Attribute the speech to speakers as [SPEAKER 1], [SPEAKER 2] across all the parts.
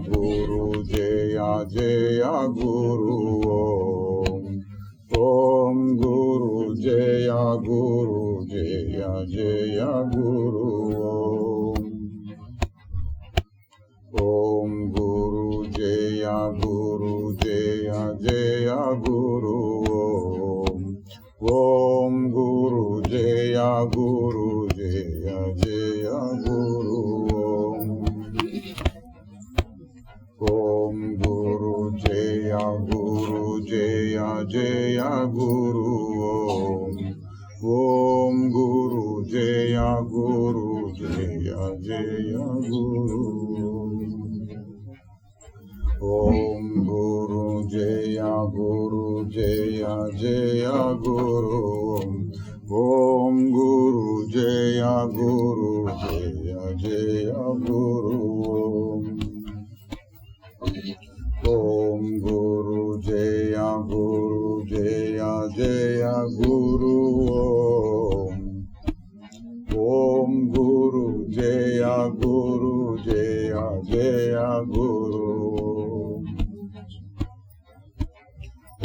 [SPEAKER 1] గురు జయ జయ గురు ఓం గురు జయ గురు జయ జయ గురు ఓం గురు జయ గురు జయ జయ గురు ఓం గురు జయ గురు జయ జయ గురు ఓం గురు జయ గురు జయ జయ గురు ఓం గురు జయ గురు జయ జయ గురు ఓం గురు జయ గురు జయ జయ గురు ఓం గురు జయ గురు జయ జయ గురు ఓం గురు జయ గురు జయ జయ గురు ఓం గురు జయ గురు జయ జయ గురు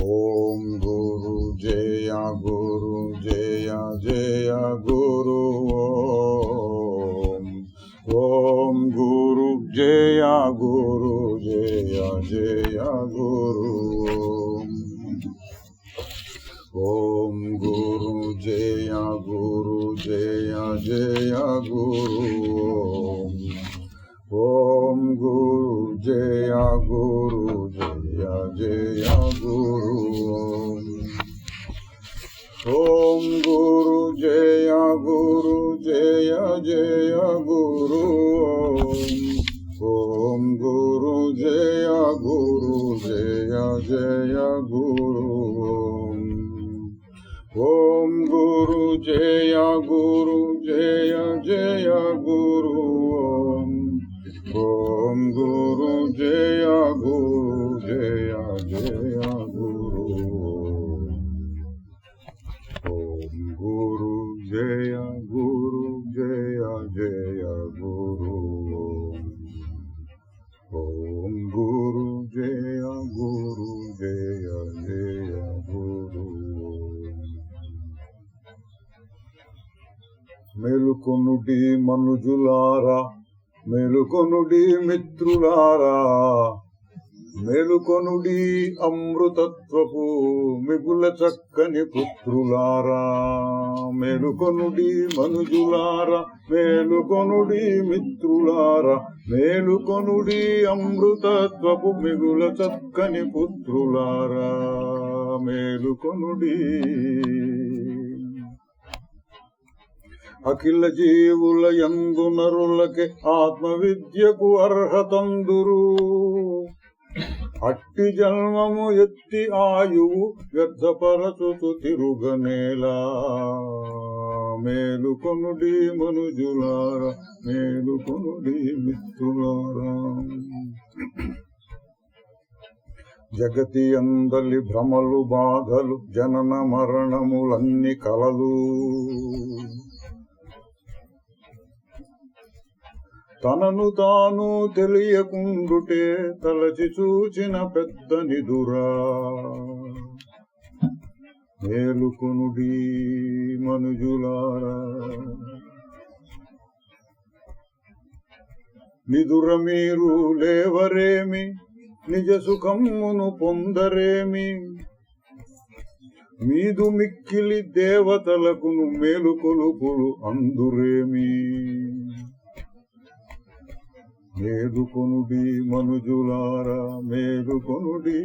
[SPEAKER 1] ఓం గురు జయ గురు జయ జయ గురు ఓం గురు జయ గురు జయ జయ గురు ఓం గురు జయ గురు జయ జయ గురు ఓం గురు జయ గురు జయ జయ గురు ఓం గురు జయ గురు జయ జయ గురు ఓం గురు జయ గురు జయ జయ గురు ఓం గురు జయ గురు జయ జయ గురు ఓం గురు జయ గురు జయ జయ గురు ఓం గురు జయ గురు జయ జయ గురు ఓం గురు జయ గురు జయ జయ గురు మేలుకొనుడి మనుజులారా మేలుకొనుడి మిత్రులారా మేలుకొనుడి అమృతత్వపు మిగుల చక్కని పుత్రులారా మేలుకొనుడి మనుజులారా మేలుకొనుడి మిత్రులారా మేలుకొనుడి అమృతత్వపు మిగుల చక్కని పుత్రులారా మేలుకొనుడి అఖిల జీవుల యందు నరులకే ఆత్మవిద్యకు అర్హతందురు అట్టి జన్మము ఎత్తి ఆయువు వ్యర్థపరచుతు తిరుగనేలా మేలుకొనుడి మనుజులారా మేలుకొనుడి మిత్రులారా జగతి అందలి భ్రమలు బాధలు జనన మరణములన్ని కలలు తనను తాను తెలియకుండుటే తలచి చూచిన పెద్ద నిదురా మేలుకొనుడి మనుజులారా నిదుర మీరు లేవరేమి నిజ సుఖమును పొందరేమి మీదు మిక్కిలి దేవతలకును మేలుకొలుపులు అందురేమి మేలుకొనుడి మనుజులారా మేలుకొనుడి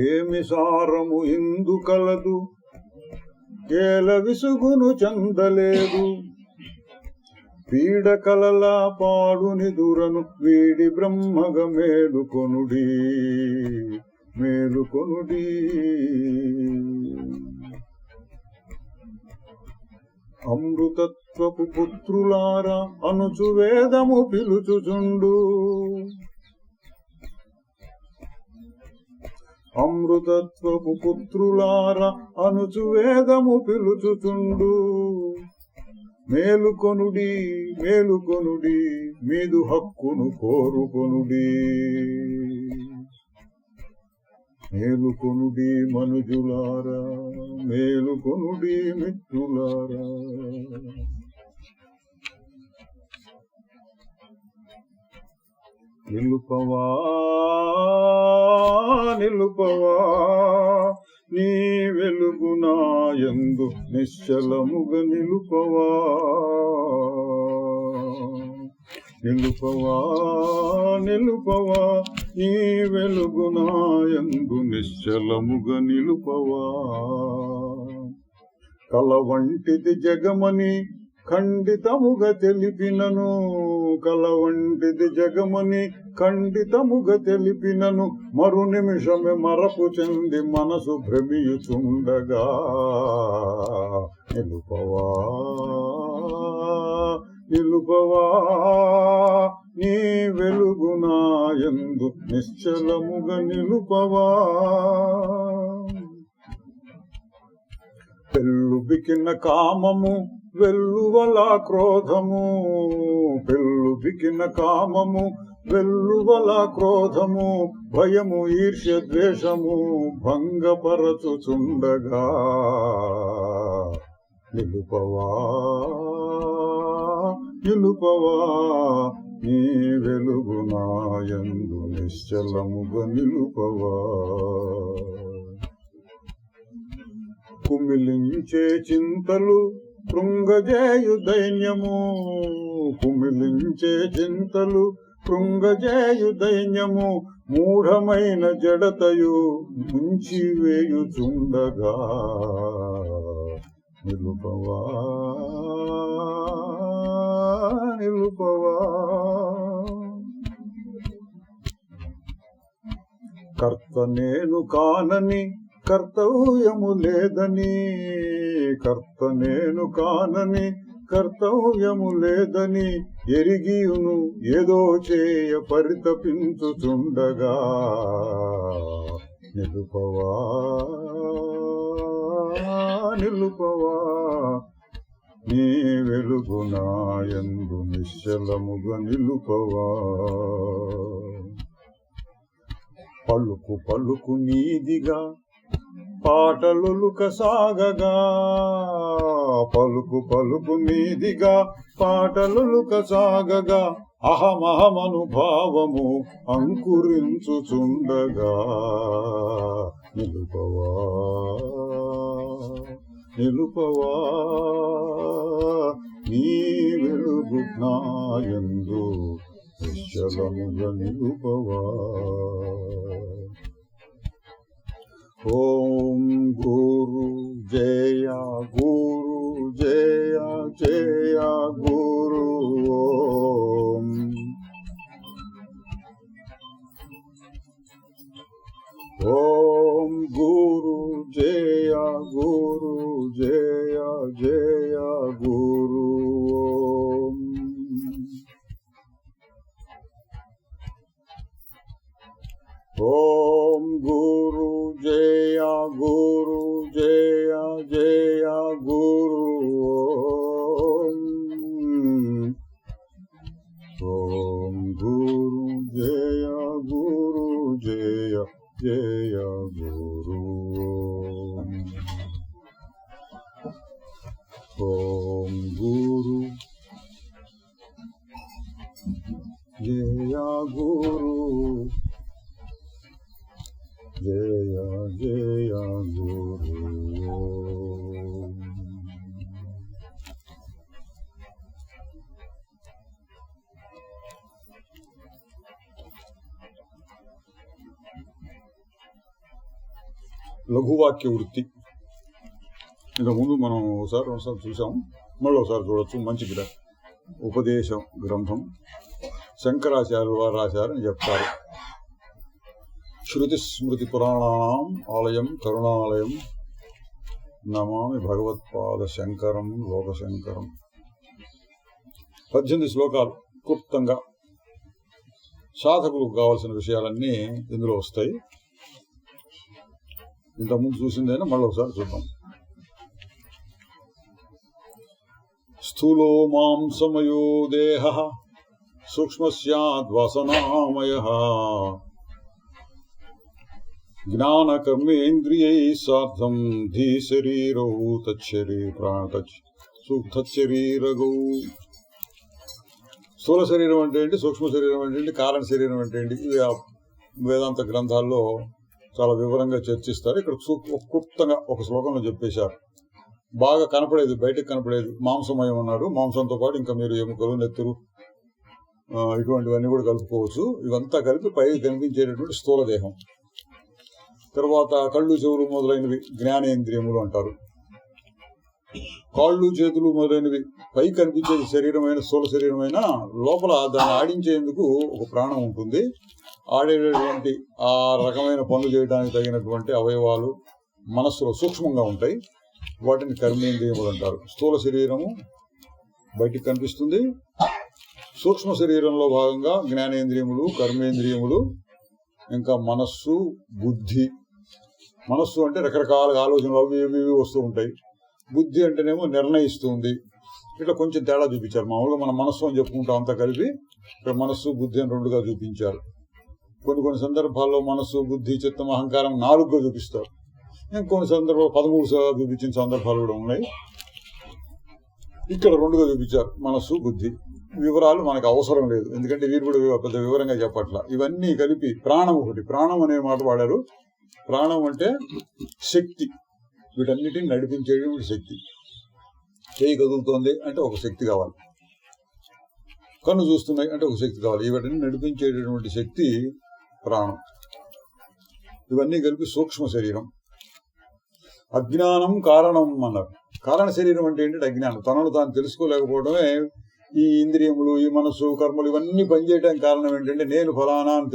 [SPEAKER 1] ఏమి సారము ఇందు కలదు కేల విసుగును చందలేదు పీడ కలలా పాడు నిదురను వీడి బ్రహ్మగ మేలుకొనుడి మేలుకొనుడి అమృతత్వపు పుత్రులారా అనుచు వేదము పిలుచుచుండు అమృతత్వపు పుత్రులారా అనుచు వేదము పిలుచుచుండు మేలుకొనుడి మేలుకొనుడి మీదు హక్కును కోరుకొనుడి. మేలుకొనుడి మనుజులారా, మేలుకొనుడి మిత్రులారా. నిలుపవా నిలుపవా నీ వెలుగు నాయందు నిశ్చలముగ నిలుపవా. నిలుపవా నిలుపవా నీ వెలుగు నాయందు నిశ్చలముగ నిలుపవా. కల వంటిది జగమని ఖండితముగా తెలిపినను, కల వంటిది జగమని ఖండితముగా తెలిపినను, మరు నిమిషమే మరపు చెంది మనసు భ్రమియుచుండగా. నిలుపవా నిలుపవా నీ వెలుగు నాయందు నిశ్చలముగా నిలుపవా. పెళ్ళుబికిన కామము వెల్లువల క్రోధము, పెళ్ళుబికిన కామము వెల్లువల క్రోధము, భయము ఈర్ష్య ద్వేషము భంగపరచుచుండగా. నిలుపవా నిలుపవా నీ వెలుగు నాయందు నిశ్చలముగా నిలుపవా. కుమిలించే చింతలు కృంగజేయు దైన్యము, కుమిలించే చింతలు కృంగజేయు దైన్యము, మూఢమైన జడతయు ముంచివేయుచుండగా. నిలుపవా నిలుపవా కర్త నేను కానని కర్తవ్యము లేదని, కర్త నేను కానని కర్తవ్యము లేదని ఎరిగియును ఏదో చేయ పరితపించుచుండగా. నిలుపవా నిలుపవా నీ వెలుగు నాయందు నిశ్చలముగా నిలుపవా. పలుకు పలుకు నీదిగా పాటలులుక సాగగా, పలుకు పలుకు నీదిగా పాటలులుక సాగగా, అహమహమనుభావము అంకురించుచుండగా. నిలుపవా నిలుపవా నీ వెలుగు నాయందు నిశ్చలముగా నిలుపవా. ఓం గురు జయ గురు జయ జయ గురు. ఓం ఓం గురు జయ గురు జయ జయ గురు. ఓం ఓం గురు జయ గురు జయ జయ గురు. ఓం ఓం గురు జయ గురు జయ జయ గురు. ఓం గురు జయ గురు జయ జయ గురు. లఘువాక్య వృత్తి ఇంతకుముందు మనం ఒకసారి చూసాం, మళ్ళీ ఒకసారి చూడొచ్చు. మంచి ఉపదేశం గ్రంథం శంకరాచార్యులు వారు రాశారని చెప్తారు. శృతి స్మృతి పురాణానాం ఆలయం కరుణాలయం నమామి భగవత్పాద శంకరం లోకశంకరం. 18 శ్లోకాలు క్లుప్తంగా సాధకులకు కావాల్సిన విషయాలన్నీ ఇందులో వస్తాయి. ఇంతకుముందు చూసిందైనా మళ్ళీ ఒకసారి చూద్దాం. స్థూలో మాంసమయో దేహః సూక్ష్మస్యాద్వాసనామయః జ్ఞానకర్మేంద్రియైః సార్ధం ధీ శరీరౌ తచ్చరీరగౌ. స్థూల శరీరం అంటే ఏంటి, సూక్ష్మ శరీరం అంటే ఏంటి, కారణ శరీరం అంటే ఏంటి, ఇవి వేదాంత గ్రంథాల్లో చాలా వివరంగా చర్చిస్తారు. ఇక్కడ క్లుప్తంగా ఒక శ్లోకంలో చెప్పేశారు. బాగా కనపడేది, బయటకు కనపడేది మాంసమయం అన్నాడు. మాంసంతో పాటు ఇంకా మీరు ఎముకలు, నెత్తురు ఇటువంటివన్నీ కూడా కలుపుకోవచ్చు. ఇవంతా కలిపి పైకి కనిపించేటటువంటి స్థూల దేహం. తర్వాత కళ్ళు, చెవులు మొదలైనవి జ్ఞానేంద్రియములు అంటారు. కాళ్ళు, చేతులు మొదలైనవి పై కనిపించేది శరీరమైన, స్థూల శరీరమైన, లోపల దాన్ని ఆడించేందుకు ఒక ప్రాణం ఉంటుంది. ఆడేటటువంటి ఆ రకమైన పనులు చేయడానికి తగినటువంటి అవయవాలు మనస్సులో సూక్ష్మంగా ఉంటాయి. వాటిని కర్మేంద్రియములు అంటారు. స్థూల శరీరము బయటికి కనిపిస్తుంది. సూక్ష్మ శరీరంలో భాగంగా జ్ఞానేంద్రియములు, కర్మేంద్రియములు, ఇంకా మనస్సు, బుద్ధి. మనస్సు అంటే రకరకాల ఆలోచనలు అవి ఇవి వస్తూ ఉంటాయి. బుద్ధి అంటేనేమో నిర్ణయిస్తుంది. ఇట్లా కొంచెం తేడా చూపించారు. మామూలుగా మన మనస్సు అని చెప్పుకుంటాం, అంతా కలిపి ఇక్కడ మనస్సు, బుద్ధి అని రెండుగా చూపించారు. కొన్ని సందర్భాల్లో మనస్సు, బుద్ధి, చిత్తం, అహంకారం 4గా చూపిస్తారు. ఇంకొన్ని సందర్భాలు 13గా చూపించిన సందర్భాలు కూడా ఉన్నాయి. ఇక్కడ 2గా చూపించారు, మనస్సు, బుద్ధి. వివరాలు మనకు అవసరం లేదు, ఎందుకంటే వీరు కూడా పెద్ద వివరంగా చెప్పట్లా. ఇవన్నీ కలిపి ప్రాణం ఒకటి. ప్రాణం అనే మాట వాడారు. ప్రాణం అంటే శక్తి, వీటన్నిటిని నడిపించేటువంటి శక్తి. చేయి కదులుతోంది అంటే ఒక శక్తి కావాలి, కన్ను చూస్తున్నాయి అంటే ఒక శక్తి కావాలి. వీటిని నడిపించేటటువంటి శక్తి ప్రాణం. ఇవన్నీ కలిపి సూక్ష్మ శరీరం. అజ్ఞానం కారణం అన్నారు. కారణ శరీరం అంటే ఏంటంటే అజ్ఞానం, తనను తాను తెలుసుకోలేకపోవడమే. ఈ ఇంద్రియములు, ఈ మనసు, కర్మలు ఇవన్నీ పనిచేయడానికి కారణం ఏంటంటే నేను ఫలానా అని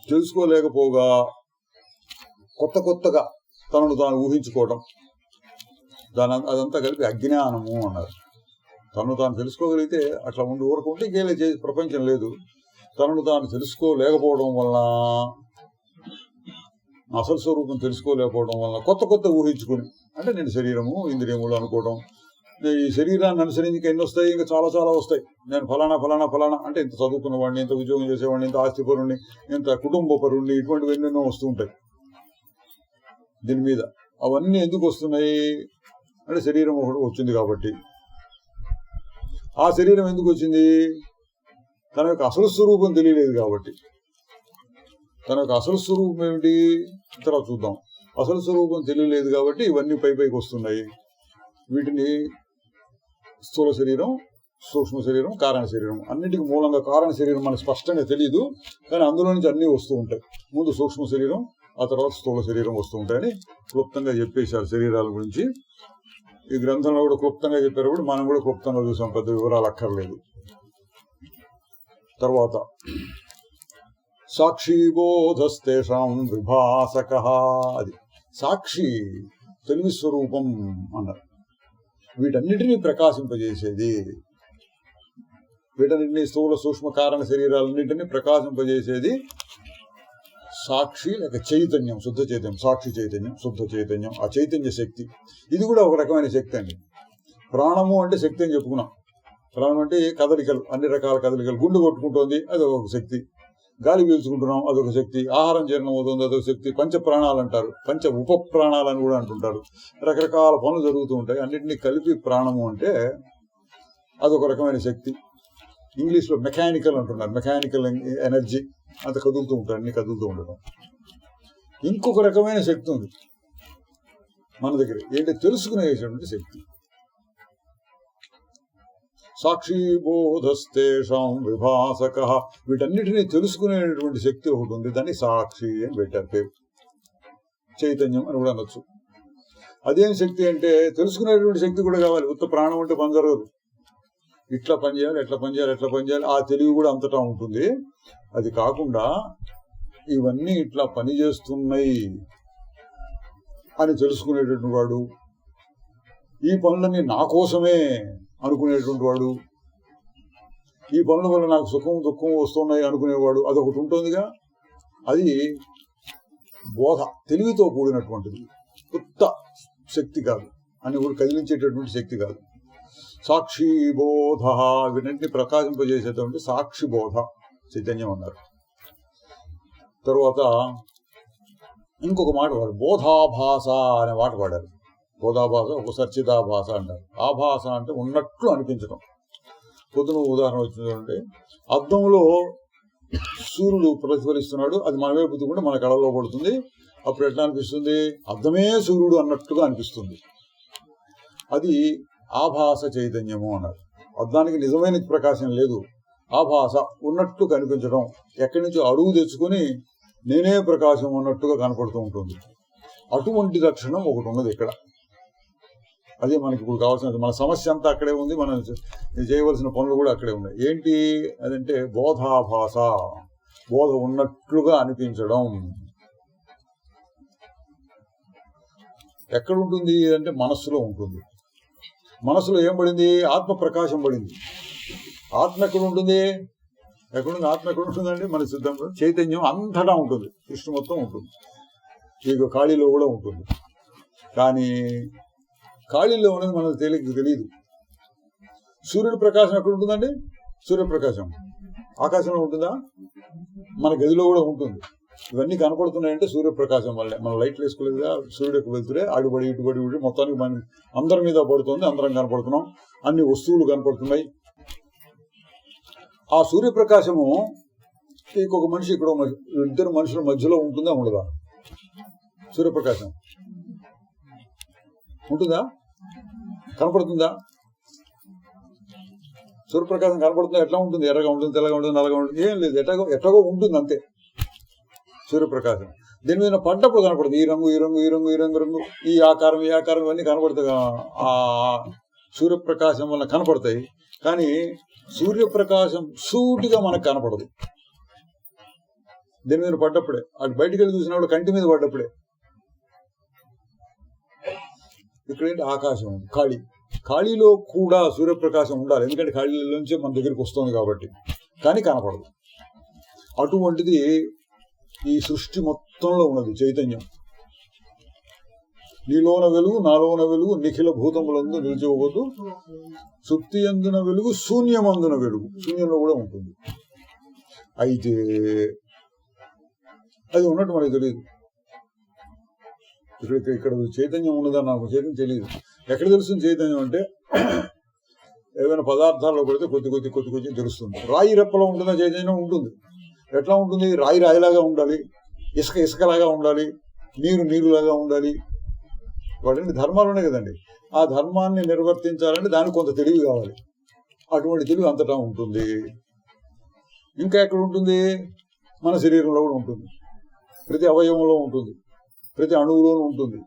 [SPEAKER 1] తెలుసుకోలేకపోగా కొత్తగా తనను తాను ఊహించుకోవడం, అదంతా కలిపి అజ్ఞానము అన్నారు. తనను తాను తెలుసుకోగలిగితే అట్లా ఊరుకుంటే ఇంకేలే చేసే ప్రపంచం లేదు. తనను తాను తెలుసుకోలేకపోవడం వలన, అసలు స్వరూపం తెలుసుకోలేకపోవడం వలన కొత్త ఊహించుకుని, అంటే నేను శరీరము, ఇంద్రియములు అనుకోవడం. ఈ శరీరాన్ని అనుసరించి ఎన్ని వస్తాయి, ఇంకా చాలా వస్తాయి. నేను ఫలానా అంటే ఇంత చదువుకున్న వాడిని, ఇంత ఉద్యోగం చేసేవాడిని, ఇంత ఆస్తిపరుణ్ణి, ఇంత కుటుంబ పరుణ్ణి, ఇటువంటివి ఎన్నెన్నో వస్తూ ఉంటాయి దీని మీద. అవన్నీ ఎందుకు వస్తున్నాయి అంటే శరీరం ఒకటి వచ్చింది కాబట్టి. ఆ శరీరం ఎందుకు వచ్చింది? తన యొక్క అసలు స్వరూపం తెలియలేదు కాబట్టి. తన యొక్క అసలు స్వరూపం ఏమిటి తర్వాత చూద్దాం. అసలు స్వరూపం తెలియలేదు కాబట్టి ఇవన్నీ పైకి వస్తున్నాయి. వీటిని స్థూల శరీరం, సూక్ష్మ శరీరం, కారణ శరీరం. అన్నిటికీ మూలంగా కారణ శరీరం మనకు స్పష్టంగా తెలియదు, కానీ అందులో నుంచి అన్నీ వస్తూ ఉంటాయి. ముందు సూక్ష్మ శరీరం, ఆ తర్వాత స్థూల శరీరం వస్తూ ఉంటాయని క్లుప్తంగా చెప్పేశారు శరీరాల గురించి. ఈ గ్రంథంలో కూడా క్లుప్తంగా చెప్పారు, కూడా మనం కూడా క్లుప్తంగా చూసాం, పెద్ద వివరాలు అక్కర్లేదు. తర్వాత సాక్షిబోధస్తేషాం విభాసకః, అది సాక్షి తెలివి స్వరూపం అన్నారు. వీటన్నిటినీ ప్రకాశింపజేసేది, వీటన్నిటినీ స్థూల సూక్ష్మ కారణ శరీరాలన్నింటినీ ప్రకాశింపజేసేది సాక్షి లేక చైతన్యం, శుద్ధ చైతన్యం. సాక్షి చైతన్యం, శుద్ధ చైతన్యం, ఆ చైతన్య శక్తి. ఇది కూడా ఒక రకమైన శక్తి అండి. ప్రాణము అంటే శక్తి అని చెప్పుకున్నాం. ప్రాణం అంటే కదలికలు, అన్ని రకాల కదలికలు. గుండె కొట్టుకుంటోంది, అది ఒక శక్తి. గాలి పీల్చుకుంటున్నాం, అదొక శక్తి. ఆహారం జీర్ణం అవుతుంది, అదొక శక్తి. పంచ ప్రాణాలు అంటారు, పంచ ఉప ప్రాణాలు అని కూడా అంటుంటారు. రకరకాల పనులు జరుగుతూ ఉంటాయి. అన్నింటినీ కలిపి ప్రాణము అంటే అదొక రకమైన శక్తి. ఇంగ్లీష్లో మెకానికల్ అంటున్నారు, మెకానికల్ ఎనర్జీ. అంత కదులుతూ ఉంటారు, అన్ని కదులుతూ ఉండడం. ఇంకొక రకమైన శక్తి ఉంది మన దగ్గర, ఏంటి తెలుసుకునేటువంటి శక్తి. సాక్షిబోధస్తేషాం విభాసకః, వీటన్నిటినీ తెలుసుకునేటువంటి శక్తి ఒకటి ఉంది, దాన్ని సాక్షి అని పెట్టారు పేరు. చైతన్యం అని కూడా అనొచ్చు. అదేం శక్తి అంటే తెలుసుకునేటువంటి శక్తి కూడా కావాలి. ఉత్త ప్రాణం అంటే పని జరగదు. ఇట్లా పనిచేయాలి, ఎట్లా పనిచేయాలి, ఆ తెలివి కూడా అంతటా ఉంటుంది. అది కాకుండా ఇవన్నీ ఇట్లా పనిచేస్తున్నాయి అని తెలుసుకునేటటువంటి వాడు, ఈ పనులన్నీ నా కోసమే అనుకునేటువంటి వాడు, ఈ పనుల వల్ల నాకు సుఖం దుఃఖం వస్తున్నాయి అనుకునేవాడు, అదొకటి ఉంటుందిగా. అది బోధ, తెలివితో కూడినటువంటిది, కొత్త శక్తి కాదు. అని కూడా కదిలించేటటువంటి శక్తి కాదు. సాక్షి బోధ, వీటన్నిటిని ప్రకాశింపజేసేటువంటి సాక్షి బోధ చైతన్యం అన్నారు. తరువాత ఇంకొక మాట వాడు బోధాభాస అనే మాట వాడారు. బోధాభాస, ఒకసారి చిదాభాస అంటారు. ఆభాస అంటే ఉన్నట్లు అనిపించడం. పొద్దున ఉదాహరణ వచ్చిందంటే అద్దంలో సూర్యుడు ప్రతిఫలిస్తున్నాడు, అది మన వైపు కూడా మన కళలో పడుతుంది. అప్పుడు ఎట్లా అనిపిస్తుంది? అద్దమే సూర్యుడు అన్నట్టుగా అనిపిస్తుంది. అది ఆభాస చైతన్యము అన్నారు. అద్దానికి నిజమైన ప్రకాశం లేదు, ఆభాస ఉన్నట్టు కనిపించడం. ఎక్కడి నుంచో అరువు తెచ్చుకొని నేనే ప్రకాశం ఉన్నట్టుగా కనపడుతూ ఉంటుంది. అటువంటి లక్షణం ఒకటి ఉన్నది ఇక్కడ. అదే మనకి ఇప్పుడు కావాల్సిన మన సమస్య అంతా అక్కడే ఉంది, మనం చేయవలసిన పనులు కూడా అక్కడే ఉన్నాయి. ఏంటి అదంటే బోధాభాస, బోధ ఉన్నట్లుగా అనిపించడం. ఎక్కడ ఉంటుంది అంటే మనస్సులో ఉంటుంది. మనసులో ఏం పడింది? ఆత్మ ప్రకాశం పడింది. ఆత్మ ఎక్కడ ఉంటుంది? ఎక్కడుంది ఆత్మ? ఎక్కడ ఉంటుందండి? మన సిద్ధంలో చైతన్యం అంతటా ఉంటుంది, సృష్టి మొత్తం ఉంటుంది. ఇక ఖాళీలో కూడా ఉంటుంది. కానీ ఖాళీలో ఉన్నది మనకు తెలియదు. సూర్యుడి ప్రకాశం ఎక్కడ ఉంటుందండి? సూర్యప్రకాశం ఆకాశంలో ఉంటుందా? మన గదిలో కూడా ఉంటుంది. ఇవన్నీ కనపడుతున్నాయంటే సూర్యప్రకాశం వల్లే. మనం లైట్లు వేసుకోలేదుగా, సూర్యుడికి వెళ్తురే అడుబడి ఇటుబడి మొత్తానికి మన అందరి మీద పడుతుంది, అందరం కనపడుతున్నాం, అన్ని వస్తువులు కనపడుతున్నాయి. ఆ సూర్యప్రకాశము ఇంకొక మనిషి ఇక్కడ ఇద్దరు మనుషుల మధ్యలో ఉంటుందా ఉండదా? సూర్యప్రకాశం ఉంటుందా? కనపడుతుందా? సూర్యప్రకాశం కనపడుతుందా? ఎట్లా ఉంటుంది? ఎర్రగా ఉంటుంది, తెల్లగా ఉంటుంది, నల్లగా ఉంటుంది? ఏం లేదు, ఎట్లాగో ఉంటుంది అంతే సూర్యప్రకాశం. దీని మీద పడ్డప్పుడు కనపడుతుంది. ఈ రంగు, ఈ రంగు, ఈ రంగు, ఈ రంగు, రంగు, ఈ ఆకారం, ఈ ఆకారం, ఇవన్నీ కనపడతాయి. ఆ సూర్యప్రకాశం వల్ల కనపడతాయి. కానీ సూర్యప్రకాశం సూటిగా మనకు కనపడదు. దీని మీద పడ్డప్పుడే, అటు బయటికి వెళ్ళి చూసినప్పుడు కంటి మీద పడ్డప్పుడే. ఇక్కడేంటి? ఆకాశం ఉంది, ఖాళీ. ఖాళీలో కూడా సూర్యప్రకాశం ఉండాలి, ఎందుకంటే ఖాళీలోంచి మన దగ్గరికి వస్తుంది కాబట్టి. కానీ కనపడదు. అటువంటిది ఈ సృష్టి మొత్తంలో ఉన్నది చైతన్యం. నీలోన వెలుగు, నాలోన వెలుగు, నిఖిల భూతములందు నిలిచిపోతూ సుప్తి అందున వెలుగు, శూన్యమందున వెలుగు. శూన్యంలో కూడా ఉంటుంది. అయితే అది ఉన్నట్టు మనకు తెలియదు. ఇక్కడ చైతన్యం ఉన్నదని నాకు చైతన్యం తెలియదు. ఎక్కడ తెలుస్తుంది చైతన్యం అంటే ఏమైనా పదార్థాల్లో పడితే కొద్ది కొద్ది తెలుస్తుంది. రాయి రెప్పలో ఉంటుందా చైతన్యం? ఉంటుంది. ఎట్లా ఉంటుంది? రాయి రాయిలాగా ఉండాలి, ఇసుక ఇసుకలాగా ఉండాలి, నీరు నీరులాగా ఉండాలి. వాటిని ధర్మాలు ఉన్నాయి కదండి. ఆ ధర్మాన్ని నిర్వర్తించాలంటే దానికి కొంత తెలివి కావాలి. అటువంటి తెలివి అంతటా ఉంటుంది. ఇంకా ఎక్కడ ఉంటుంది? మన శరీరంలో కూడా ఉంటుంది, ప్రతి అవయవంలో ఉంటుంది, ప్రతి అణువులోనూ ఉంటుంది.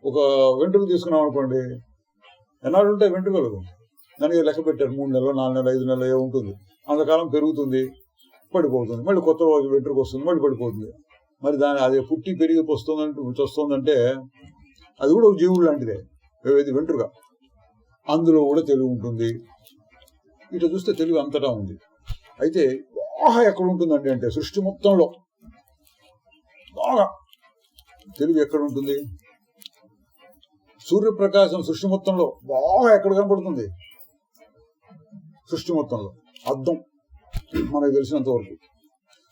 [SPEAKER 1] ఒక వెంట్రుకలు తీసుకున్నాం అనుకోండి, ఎన్నాళ్ళు ఉంటాయి వెంట్రుకలు? దానికి లెక్క పెట్టారు, 3 నెలలు, 4 నెలలు, 5 నెలలు ఏ ఉంటుంది. అంతకాలం పెరుగుతుంది, పడిపోతుంది, మళ్ళీ కొత్త వెంట్రుక వస్తుంది, మళ్ళీ పడిపోతుంది. మరి దాని అదే పుట్టి పెరిగి వస్తుందంటే అది కూడా ఒక జీవుడు లాంటిదే, ఏది వెంట్రుక. అందులో కూడా తెలివి ఉంటుంది. ఇట్లా చూస్తే తెలివి అంతటా ఉంది. అయితే బాగా ఎక్కడ ఉంటుందండి అంటే సృష్టి మొత్తంలో బాగా తెలివి ఎక్కడ ఉంటుంది? సూర్యప్రకాశం సృష్టి మొత్తంలో బాగా ఎక్కడ కనపడుతుంది? సృష్టి మొత్తంలో అద్దం మనకు తెలిసినంత వరకు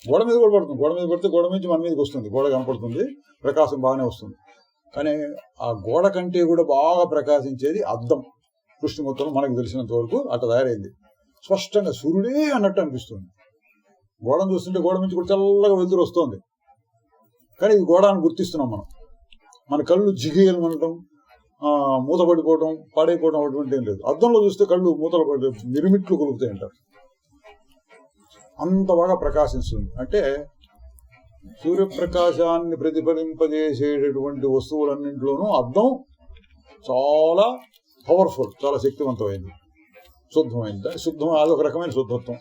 [SPEAKER 1] గోడ మీద కూడా పడుతుంది. గోడ మీద పడితే గోడ నుంచి మన మీదకి వస్తుంది, గోడ కనపడుతుంది, ప్రకాశం బాగానే వస్తుంది. కానీ ఆ గోడ కంటే కూడా బాగా ప్రకాశించేది అద్దం. సృష్టి మొత్తంలో మనకు తెలిసినంత వరకు అట్లా తయారైంది. స్పష్టంగా సూర్యుడే అన్నట్టు అనిపిస్తుంది. గోడను చూస్తుంటే గోడ నుంచి కూడా చల్లగా వెలుతురు వస్తుంది, కానీ ఇది గోడ అని గుర్తిస్తున్నాం మనం. మన కళ్ళు జిగేలు అనటం, మూతపడిపోవడం, పాడైపోవడం అటువంటి ఏం లేదు. అద్దంలో చూస్తే కళ్ళు మూతలు పడి మిరుమిట్లు కొలుపుతాయి అంటారు. అంత బాగా ప్రకాశిస్తుంది. అంటే సూర్యప్రకాశాన్ని ప్రతిఫలింపజేసేటటువంటి వస్తువులన్నింటిలోనూ అద్దం చాలా పవర్ఫుల్, చాలా శక్తివంతమైంది, శుద్ధమైంది. శుద్ధం అదొక రకమైన శుద్ధత్వం.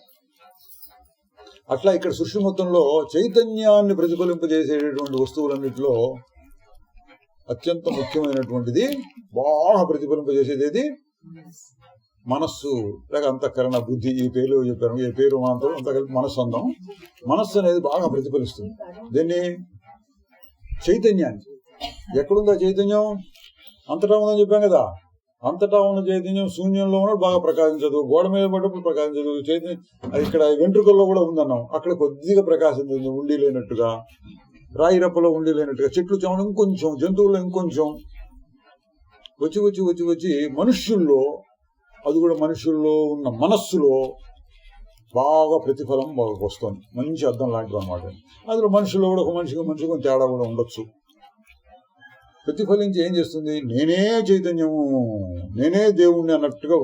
[SPEAKER 1] అట్లా ఇక్కడ సృష్టి మొత్తంలో చైతన్యాన్ని ప్రతిఫలింపజేసేటటువంటి వస్తువులన్నింటిలో అత్యంత ముఖ్యమైనటువంటిది, బాగా ప్రతిఫలింపజేసేది ఏది? మనస్సు, లేక అంతఃకరణ, బుద్ధి. ఈ పేర్లు చెప్పాను, ఏ పేరు మాత్రం అంత కలిపి మనస్సు అందాం. మనస్సు అనేది బాగా ప్రతిఫలిస్తుంది. దీన్ని చైతన్యాన్ని. ఎక్కడుందా చైతన్యం? అంతటా ఉందని చెప్పాం కదా. అంతటా ఉన్న చైతన్యం శూన్యంలో ఉన్నప్పుడు బాగా ప్రకాశించదు, గోడ మీద పడ్డప్పుడు ప్రకాశించదు. చైతన్యం అది ఇక్కడ వెంట్రుకల్లో కూడా ఉందన్నాం, అక్కడ కొద్దిగా ప్రకాశించింది, ఉండి లేనట్టుగా, రాయి రప్పలో ఉండి లేనట్టుగా, చెట్లు చెమలు ఇంకొంచెం, జంతువుల్లో ఇంకొంచెం, వచ్చి వచ్చి వచ్చి వచ్చి మనుష్యుల్లో, అది కూడా మనుషుల్లో ఉన్న మనస్సులో బాగా ప్రతిఫలం బాగా వస్తుంది. మంచి అర్థం లాంటిది అనమాట. అందులో మనుషుల్లో కూడా ఒక మనిషికి తేడా కూడా ఉండొచ్చు. ప్రతిఫలించి ఏం చేస్తుంది, నేనే చైతన్యము, నేనే దేవుణ్ణి అన్నట్టుగా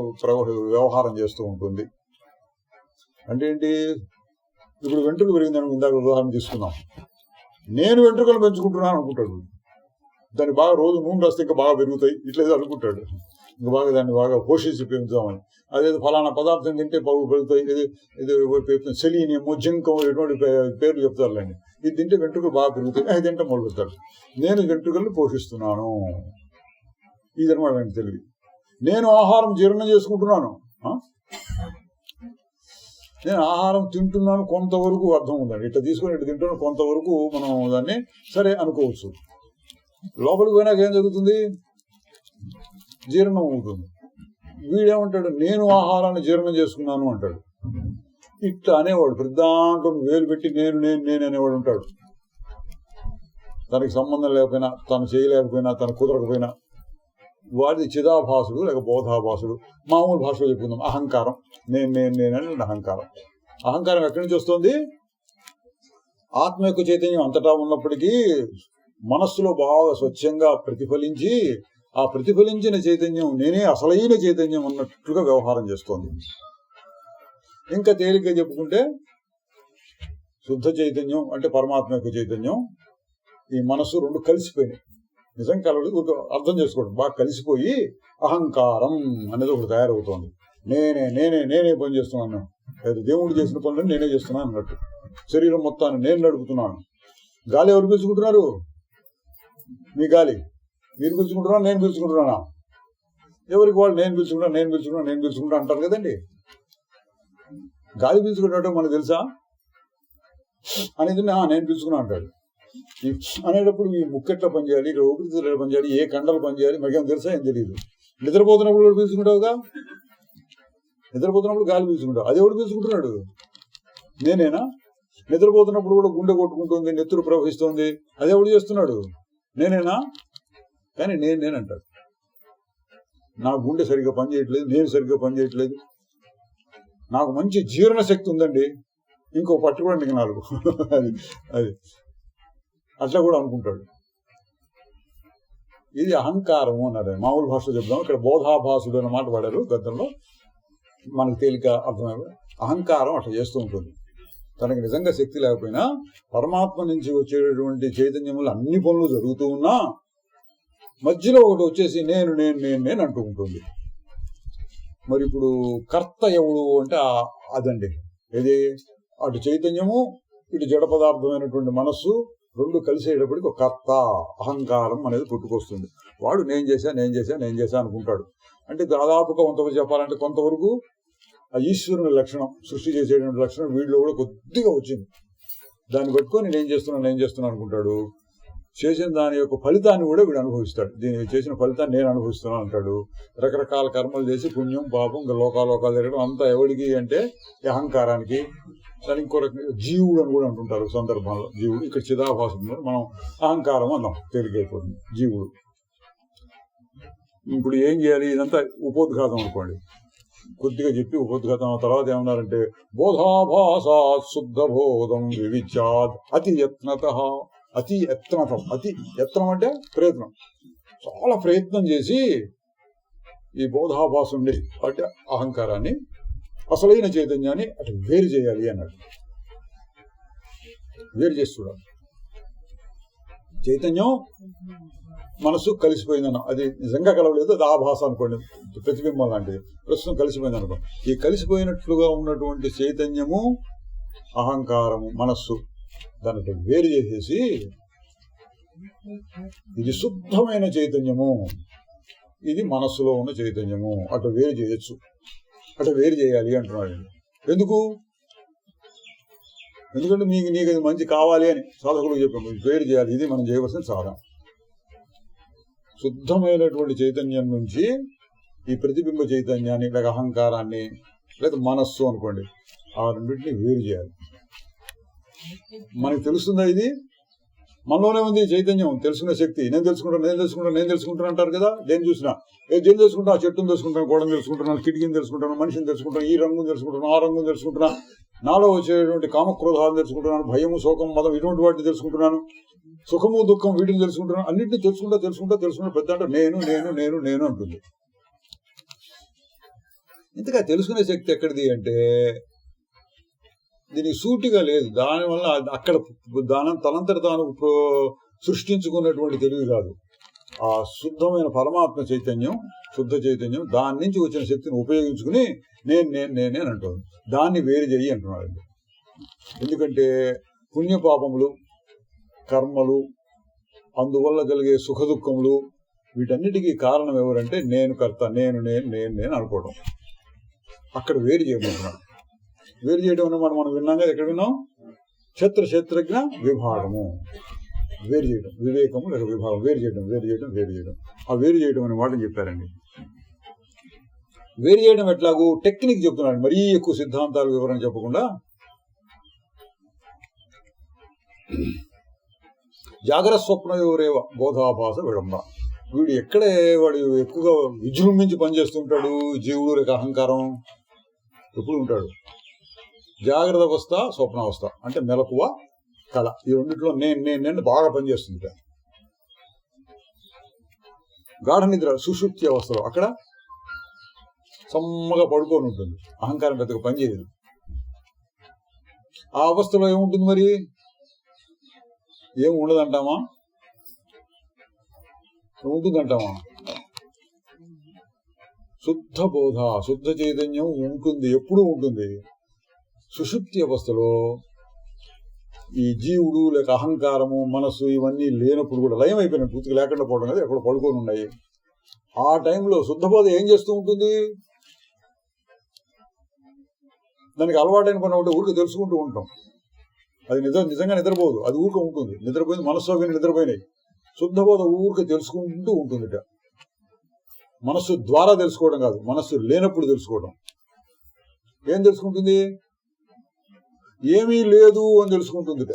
[SPEAKER 1] వ్యవహారం చేస్తూ ఉంటుంది. అంటే ఏంటి, ఇప్పుడు వెంట్రుక పెరిగిందని ఇందాక ఉదాహరణ తీసుకున్నాం. నేను వెంట్రుకలు పెంచుకుంటున్నాను అనుకుంటాడు, దాన్ని బాగా రోజు నూనె రాస్తే ఇంకా బాగా పెరుగుతాయి ఇట్లేదు అనుకుంటాడు, ఇంకా బాగా దాన్ని బాగా పోషించి పెంచుదామని. అదేదో ఫలానా పదార్థం తింటే బాగా పెరుగుతాయి, ఇది సెలీనియము, జింకము, ఎటువంటి పేర్లు చెప్తారులేండి. ఇది తింటే వెంట్రుకలు బాగా పెరుగుతాయి, అది తింటే మొదలు పెడతాడు. నేను వెంట్రుకలను పోషిస్తున్నాను, ఇదనమాట నాకు తెలివి. నేను ఆహారం జీర్ణం చేసుకుంటున్నాను, నేను ఆహారం తింటున్నాను కొంతవరకు అర్థం ఉందండి. ఇట్లా తీసుకొని ఇట్లా తింటున్నాను కొంతవరకు మనం దాన్ని సరే అనుకోవచ్చు. లోపలికి పోయినాక ఏం జరుగుతుంది, జీర్ణం అవుతుంది. వీడేమంటాడు, నేను ఆహారాన్ని జీర్ణం చేసుకున్నాను అంటాడు. ఇట్లా అనేవాడు ప్రతి దాంట్లో వేలు పెట్టి నేను నేను నేను అనేవాడు ఉంటాడు. తనకి సంబంధం లేకపోయినా, తను చేయలేకపోయినా, తను కుదరకపోయినా, వాడి చిదాభాసుడు లేక బోధాభాసుడు. మామూలు భాషలో చెప్పుకుందాం, అహంకారం, నేను నేను నేనని అహంకారం. అహంకారం ఎక్కడి నుంచి వస్తుంది, ఆత్మ యొక్క చైతన్యం అంతటా ఉన్నప్పటికీ మనస్సులో బాగా స్వచ్ఛంగా ప్రతిఫలించి, ఆ ప్రతిఫలించిన చైతన్యం నేనే అసలైన చైతన్యం అన్నట్లుగా వ్యవహారం చేస్తోంది. ఇంకా తేలిక చెప్పుకుంటే శుద్ధ చైతన్యం అంటే పరమాత్మ యొక్క చైతన్యం, ఈ మనస్సు రెండు కలిసిపోయినాయి. నిజం కలవదు, అర్థం చేసుకోవడం బాగా కలిసిపోయి అహంకారం అనేది ఒకటి తయారవుతోంది. నేనే నేనే నేనే పని చేస్తున్నాను, దేవుడు చేసిన పనులను నేనే చేస్తున్నాను అన్నట్టు. శరీరం మొత్తాన్ని నేను నడుపుతున్నాను. గాలి ఎవరు పీల్చుకుంటున్నారు, మీ గాలి మీరు పీల్చుకుంటున్నా, నేను పీల్చుకుంటున్నానా? ఎవరికి వాళ్ళు నేను పీల్చుకుంటా నేను పీల్చుకుంటా నేను పీల్చుకుంటా అంటారు కదండి. గాలి పీల్చుకున్నట్టు మనకు తెలుసా అనేది, నేను పీల్చుకున్నా అంటాడు. అనేటప్పుడు ఈ ముక్కెట్లా పనిచేయాలి, ఇక్కడ ఊపిరితిత్తులు పనిచేయాలి, ఏ కండలు పనిచేయాలి మనకేం తెలుసా, ఏం తెలియదు. నిద్రపోతున్నప్పుడు కూడా పీల్చుకుంటావుగా, నిద్రపోతున్నప్పుడు గాలి పీల్చుకుంటావు, అది ఎవడు పీల్చుకుంటున్నాడు, నేనేనా? నిద్రపోతున్నప్పుడు కూడా గుండె కొట్టుకుంటుంది, నెత్తురు ప్రవహిస్తుంది, అది ఎవడు చేస్తున్నాడు, నేనేనా? కానీ నేనంటాడు, నా గుండె సరిగ్గా పనిచేయట్లేదు, నేను సరిగ్గా పనిచేయట్లేదు, నాకు మంచి జీర్ణ శక్తి ఉందండి, ఇంకో పట్టుకోండి ఇంక 4 అది అట్లా కూడా అనుకుంటాడు. ఇది అహంకారము అన్నారు. మామూలు భాషలో చెప్దాం, ఇక్కడ బోధాభాసుడు అన్న మాట వాడారు గద్దంలో, మనకు తేలిక అర్థమయ్యే. అహంకారం అట్లా చేస్తూ ఉంటుంది. తనకి నిజంగా శక్తి లేకపోయినా పరమాత్మ నుంచి వచ్చేటటువంటి చైతన్యంలో అన్ని పనులు జరుగుతూ ఉన్నా మధ్యలో ఒకటి వచ్చేసి నేను నేను నేను నేను అంటూ ఉంటుంది. మరి ఇప్పుడు కర్త ఎవడు అంటే అదండి, ఇది అటు చైతన్యము ఇటు జడ పదార్థమైనటువంటి మనస్సు రెండు కలిసేటప్పటికి ఒక కర్త అహంకారం అనేది పుట్టుకొస్తుంది. వాడు నేను చేశా అనుకుంటాడు. అంటే దాదాపుగా కొంతవరకు చెప్పాలంటే కొంతవరకు ఆ ఈశ్వరుని లక్షణం, సృష్టి చేసేటువంటి లక్షణం వీడిలో కూడా కొద్దిగా వచ్చింది. దాన్ని పట్టుకొని నేను చేస్తున్నా అనుకుంటాడు. చేసిన దాని యొక్క ఫలితాన్ని కూడా వీడు అనుభవిస్తాడు. దీన్ని చేసిన ఫలితాన్ని నేను అనుభవిస్తున్నాను అంటాడు. రకరకాల కర్మలు చేసి పుణ్యం పాపం ఇంకా లోకాలు తిరగడం అంతా ఎవడికి అంటే అహంకారానికి. దాని ఇంకో రకంగా జీవుడు అని కూడా అంటుంటారు సందర్భంలో. జీవుడు ఇక్కడ చిదాభాసం, మనం అహంకారం అన్నాం, తేలికైపోతుంది జీవుడు. ఇప్పుడు ఏం చేయాలి, ఇదంతా ఉపోద్ఘాతం అనుకోండి, కొద్దిగా చెప్పి ఉపోద్ఘాతం తర్వాత ఏమన్నారంటే బోధాభాసా శుద్ధ బోధం వివిచాద్ అతి యత్నతః. అతి యత్నం అంటే ప్రయత్నం, చాలా ప్రయత్నం చేసి ఈ బోధాభాసుండి అంటే అహంకారాన్ని అసలైన చైతన్యాన్ని అటు వేరు చేయాలి అన్నాడు. వేరు చేసి చూడాలి. చైతన్యం మనసు కలిసిపోయిందన్న, అది నిజంగా కలవలేదు, అది ఆభాస అనుకోండి, ప్రతిబింబం లాంటిది. ప్రస్తుతం కలిసిపోయింది అనుకోండి. ఈ కలిసిపోయినట్లుగా ఉన్నటువంటి చైతన్యము అహంకారము మనస్సు దాన్ని వేరు చేసేసి ఇది శుద్ధమైన చైతన్యము, ఇది మనస్సులో ఉన్న చైతన్యము, అటు వేరు చేయొచ్చు, అటు వేరు చేయాలి అంటున్నాడు. ఎందుకంటే నీకు అది మంచి కావాలి అని సాధకులకు చెప్పాము, వేరు చేయాలి, ఇది మనం చేయవలసిన సాధన. శుద్ధమైనటువంటి చైతన్యం నుంచి ఈ ప్రతిబింబ చైతన్యాన్ని లేక అహంకారాన్ని లేదా మనస్సు అనుకోండి, ఆ రెండింటిని వేరు చేయాలి. మనకి తెలుస్తుందా? ఇది మనలోనే ఉంది చైతన్యం, తెలుసుకునే శక్తి. నేను తెలుసుకుంటాను అంటారు కదా. దేని చూసినా దేని తెలుసుకుంటా, ఆ చెట్టును తెలుసుకుంటాను, గోడను తెలుసుకుంటున్నాను, కిటికీని తెలుసుకుంటాను, మనిషిని తెలుసుకుంటాను, ఈ రంగును తెలుసుకుంటున్నాను, ఆ రంగును తెలుసుకుంటున్నా, నాలో వచ్చేటువంటి కామక్రోధాలను తెలుసుకుంటున్నాను, భయము, శోకం, మదం ఇటువంటి వాటిని తెలుసుకుంటున్నాను, సుఖము, దుఃఖం వీటిని తెలుసుకుంటున్నాను. అన్నింటినీ తెలుసుకుంటా పెద్ద అంటే నేను అంటుంది. ఇంతగా తెలుసుకునే శక్తి ఎక్కడిది అంటే దీనికి సూటిగా లేదు. దానివల్ల అక్కడ తనంతట తాను సృష్టించుకున్నటువంటి తెలివి కాదు. ఆ శుద్ధమైన పరమాత్మ చైతన్యం, శుద్ధ చైతన్యం, దాని నుంచి వచ్చిన శక్తిని ఉపయోగించుకుని నేనే అంటుంది. దాన్ని వేరు చేయి అంటున్నాడు. ఎందుకంటే పుణ్యపాపములు, కర్మలు, అందువల్ల కలిగే సుఖ దుఃఖములు, వీటన్నిటికీ కారణం ఎవరంటే నేను కర్త, నేను అనుకోవడం. అక్కడ వేరు చేయబోతున్నాడు. వేరు చేయడం అన్న మనం విన్నాం కదా. ఎక్కడ విన్నాం? క్షేత్రజ్ఞ విభాగము, వేరు చేయడం, వివేకము లేక విభాగం, వేరు చేయడం. ఆ వేరు చేయడం అనే మాటను చెప్పారండి. వేరు చేయడం ఎట్లాగూ టెక్నిక్ చెప్తున్నాడు. మరీ ఎక్కువ సిద్ధాంతాలు వివరణ చెప్పకుండా జాగ్రత్త స్వప్నయోరేవ బోధాభాస విడంబ. వాడు ఎక్కువగా విజృంభించి పనిచేస్తుంటాడు. జీవుడు లేక అహంకారం ఎప్పుడు ఉంటాడు. జాగ్రత్త అవస్థ, స్వప్నావస్థ అంటే మెలకువ, కళ, ఈ రెండిట్లో నేను బాగా పనిచేస్తుంది. గాఢ నిద్ర సుషుప్తి అవస్థలో అక్కడ సమ్మగా పడుకొని ఉంటుంది. అహంకారం పెద్దగా పనిచేయదు. ఆ అవస్థలో ఏముంటుంది? మరి ఏం ఉండదంటామా? ఉంటుందంటామా? శుద్ధ బోధ, శుద్ధ చైతన్యం ఉంటుంది, ఎప్పుడూ ఉంటుంది. సుషుప్తి అవస్థలో ఈ జీవుడు లేక అహంకారము, మనస్సు ఇవన్నీ లేనప్పుడు కూడా లయం అయిపోయినాయి, పూర్తిగా లేకుండా పోవడం కదా, ఎక్కడ పడుకొని ఉన్నాయి. ఆ టైంలో శుద్ధ బోధ ఏం చేస్తూ ఉంటుంది? దానికి అలవాటైన పని ఒకటి ఊరికి తెలుసుకుంటూ ఉంటాం. అది నిజంగా నిద్రపోదు, అది ఊరిక ఉంటుంది. నిద్రపోయింది, మనస్సు అవి నిద్రపోయినాయి. శుద్ధ బోధ ఊరిక తెలుసుకుంటూ ఉంటుందిట. మనస్సు ద్వారా తెలుసుకోవడం కాదు, మనస్సు లేనప్పుడు తెలుసుకోవడం. ఏం తెలుసుకుంటుంది? ఏమీ లేదు అని తెలుసుకుంటుందిట.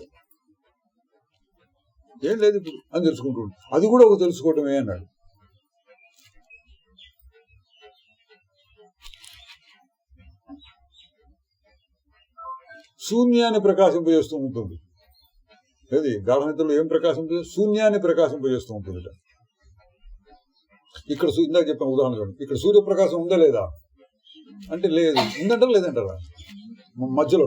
[SPEAKER 1] ఏం లేదు ఇప్పుడు అని తెలుసుకుంటుంది. అది కూడా ఒక తెలుసుకోవటమే అన్నాడు. శూన్యాన్ని ప్రకాశింపజేస్తూ ఉంటుంది. ఏది గాఢ నిద్రలో ఏం ప్రకాశింపజేస్తుంది? శూన్యాన్ని ప్రకాశింపజేస్తూ ఉంటుంది. ఇక్కడ ఇందాక చెప్పిన ఉదాహరణ చూడండి. ఇక్కడ సూర్యప్రకాశం ఉందా లేదా అంటే లేదు. ఉందంటారా లేదంటారా? మధ్యలో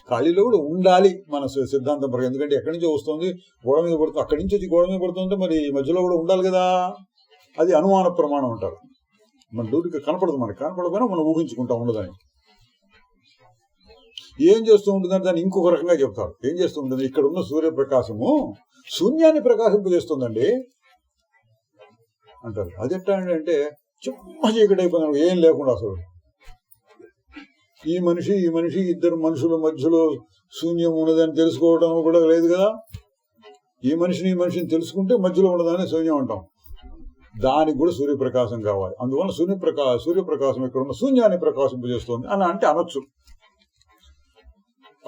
[SPEAKER 1] ఖాళీలో కూడా ఉండాలి మన సిద్ధాంతం ప్రకారం. ఎందుకంటే ఎక్కడి నుంచో వస్తుంది, గోడ మీద పడుతుంది, అక్కడి నుంచి వచ్చి గోడ మీద పడుతుంటే మరి మధ్యలో కూడా ఉండాలి కదా. అది అనుమాన ప్రమాణం అంటారు. మన డ్యూటీకి కనపడదు, మనకి కనపడకపోయినా మనం ఊహించుకుంటాం ఉండదని. ఏం చేస్తూ ఉంటుందంటే దాన్ని ఇంకొక రకంగా చెప్తారు. ఏం చేస్తూ ఉంటుంది? ఇక్కడ ఉన్న సూర్యప్రకాశము శూన్యాన్ని ప్రకాశింపజేస్తుందండి అంటారు. అది ఎట్లా అంటే చిమ్మ చీకటి అయిపోయింది, ఏం లేకుండా అసలు. ఈ మనిషి ఇద్దరు మనుషుల మధ్యలో శూన్యం ఉన్నదని తెలుసుకోవడం కూడా లేదు కదా. ఈ మనిషిని తెలుసుకుంటే మధ్యలో ఉన్నదాన్ని శూన్యం అంటాం. దానికి కూడా సూర్యప్రకాశం కావాలి. అందువల్ల సూర్యప్రకాశం ఇక్కడ ఉన్న శూన్యాన్ని ప్రకాశింపజేస్తుంది అని అంటే అనొచ్చు.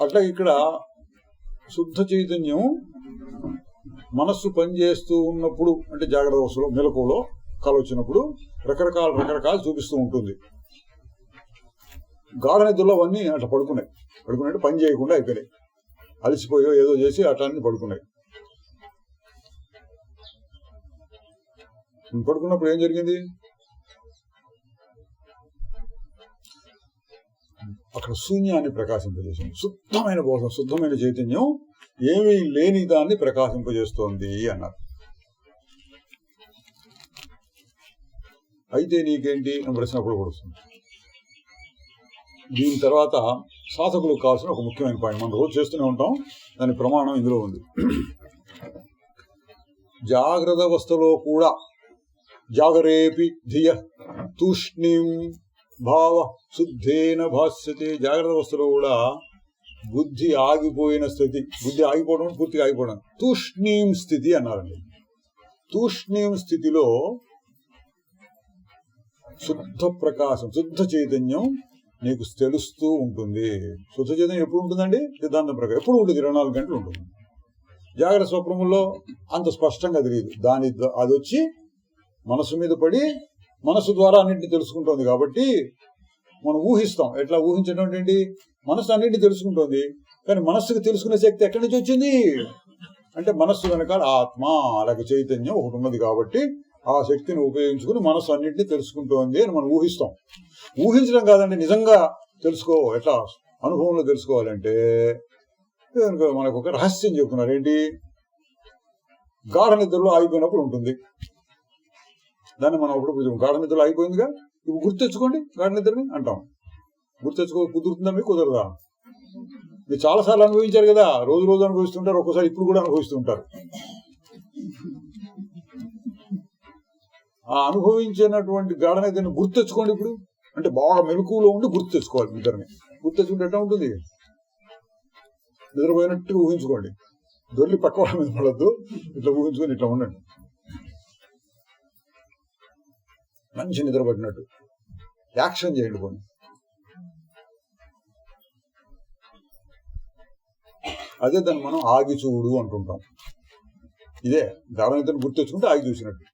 [SPEAKER 1] అట్లా ఇక్కడ శుద్ధ చైతన్యం మనస్సు పనిచేస్తూ ఉన్నప్పుడు అంటే జాగ్రత్త అవస్థలో, మెలకువలో, కళ వచ్చినప్పుడు రకరకాలు చూపిస్తూ ఉంటుంది. గాఢ నిద్రలో అవన్నీ అట్లా పడుకున్నాయి పని చేయకుండా అయిపోయినాయి. అలసిపోయో ఏదో చేసి అట్లా పడుకున్నాయి. పడుకున్నప్పుడు ఏం జరిగింది? అక్కడ శూన్యాన్ని ప్రకాశింపజేసింది. శుద్ధమైన బోధం, శుద్ధమైన చైతన్యం ఏమీ లేని దాన్ని ప్రకాశింపజేస్తోంది అన్నారు. అయితే నీకేంటి అని ప్రశ్న అప్పుడు కూడా వస్తుంది. దీని తర్వాత సాధకులకు కావాల్సిన ఒక ముఖ్యమైన పాయింట్ మనం రోజు చేస్తూనే ఉంటాం, దాని ప్రమాణం ఇందులో ఉంది. జాగ్రత్త అవస్థలో కూడా జాగరేపి ధియ తూష్ణీం భావ శుద్ధేన భాష్యతే. జాగ్రత్త అవస్థలో కూడా బుద్ధి ఆగిపోయిన స్థితి, బుద్ధి ఆగిపోవడం, పూర్తిగా ఆగిపోవడం, తూష్ణీం స్థితి అన్నారండి. తూష్ణీం స్థితిలో శుద్ధ ప్రకాశం, శుద్ధ చైతన్యం నీకు తెలుస్తూ ఉంటుంది. శుద్ధ చైతన్యం ఎప్పుడు ఉంటుందండి? సిద్ధాంతం ప్రకారం ఎప్పుడు ఉంటుంది, 24 గంటలు ఉంటుంది. జాగ్రత్త స్వప్నముల్లో అంత స్పష్టంగా తెలియదు. అది వచ్చి మనసు మీద పడి మనసు ద్వారా అన్నింటినీ తెలుసుకుంటోంది. కాబట్టి మనం ఊహిస్తాం. ఎట్లా ఊహించడం ఏంటి? మనసు అన్నింటినీ తెలుసుకుంటోంది, కానీ మనస్సుకు తెలుసుకునే శక్తి ఎక్కడి నుంచి వచ్చింది అంటే మనస్సు వెనకాల ఆత్మ అలాగే చైతన్యం ఒకటి ఉన్నది. కాబట్టి ఆ శక్తిని ఉపయోగించుకుని మనస్సు అన్నింటినీ తెలుసుకుంటోంది అని మనం ఊహిస్తాం. ఊహించడం కాదండి, నిజంగా తెలుసుకో. ఎట్లా అనుభవంలో తెలుసుకోవాలంటే మనకు ఒక రహస్యం చెప్తున్నారు. ఏంటి? గాఢ నిద్రలో ఆగిపోయినప్పుడు ఉంటుంది. దాన్ని మనం అప్పుడు గాఢ నిద్రలో ఆగిపోయిందిగా, ఇప్పుడు గుర్తు తెచ్చుకోండి గాఢ నిద్రని అంటాం. గుర్తు తెచ్చుకో, కుదురుతుందా మీకు? కుదరదా? మీరు చాలాసార్లు అనుభవించారు కదా, రోజు రోజు అనుభవిస్తుంటారు, ఒక్కోసారి ఇప్పుడు కూడా అనుభవిస్తుంటారు. ఆ అనుభవించినటువంటి గాఢ నిద్రని గుర్తు తెచ్చుకోండి. ఇప్పుడు అంటే బాగా మెలకువలో ఉండి గుర్తు తెచ్చుకోవాలి. నిద్రని గుర్తు తెచ్చుకుంటే ఎట్లా ఉంటుంది? నిద్రపోయినట్టుగా ఊహించుకోండి. దొరికి పక్క వాళ్ళ మీద పడద్దు, ఇట్లా ఊహించుకొని ఇట్లా ఉండండి. మంచి నిద్ర పట్టినట్టు యాక్షన్ చేయండి. కొన్ని అదే దాన్ని మనం ఆగి చూడు అంటుంటాం. ఇదే గాఢ నిద్రను గుర్తు తెచ్చుకుంటే ఆగి చూసినట్టు.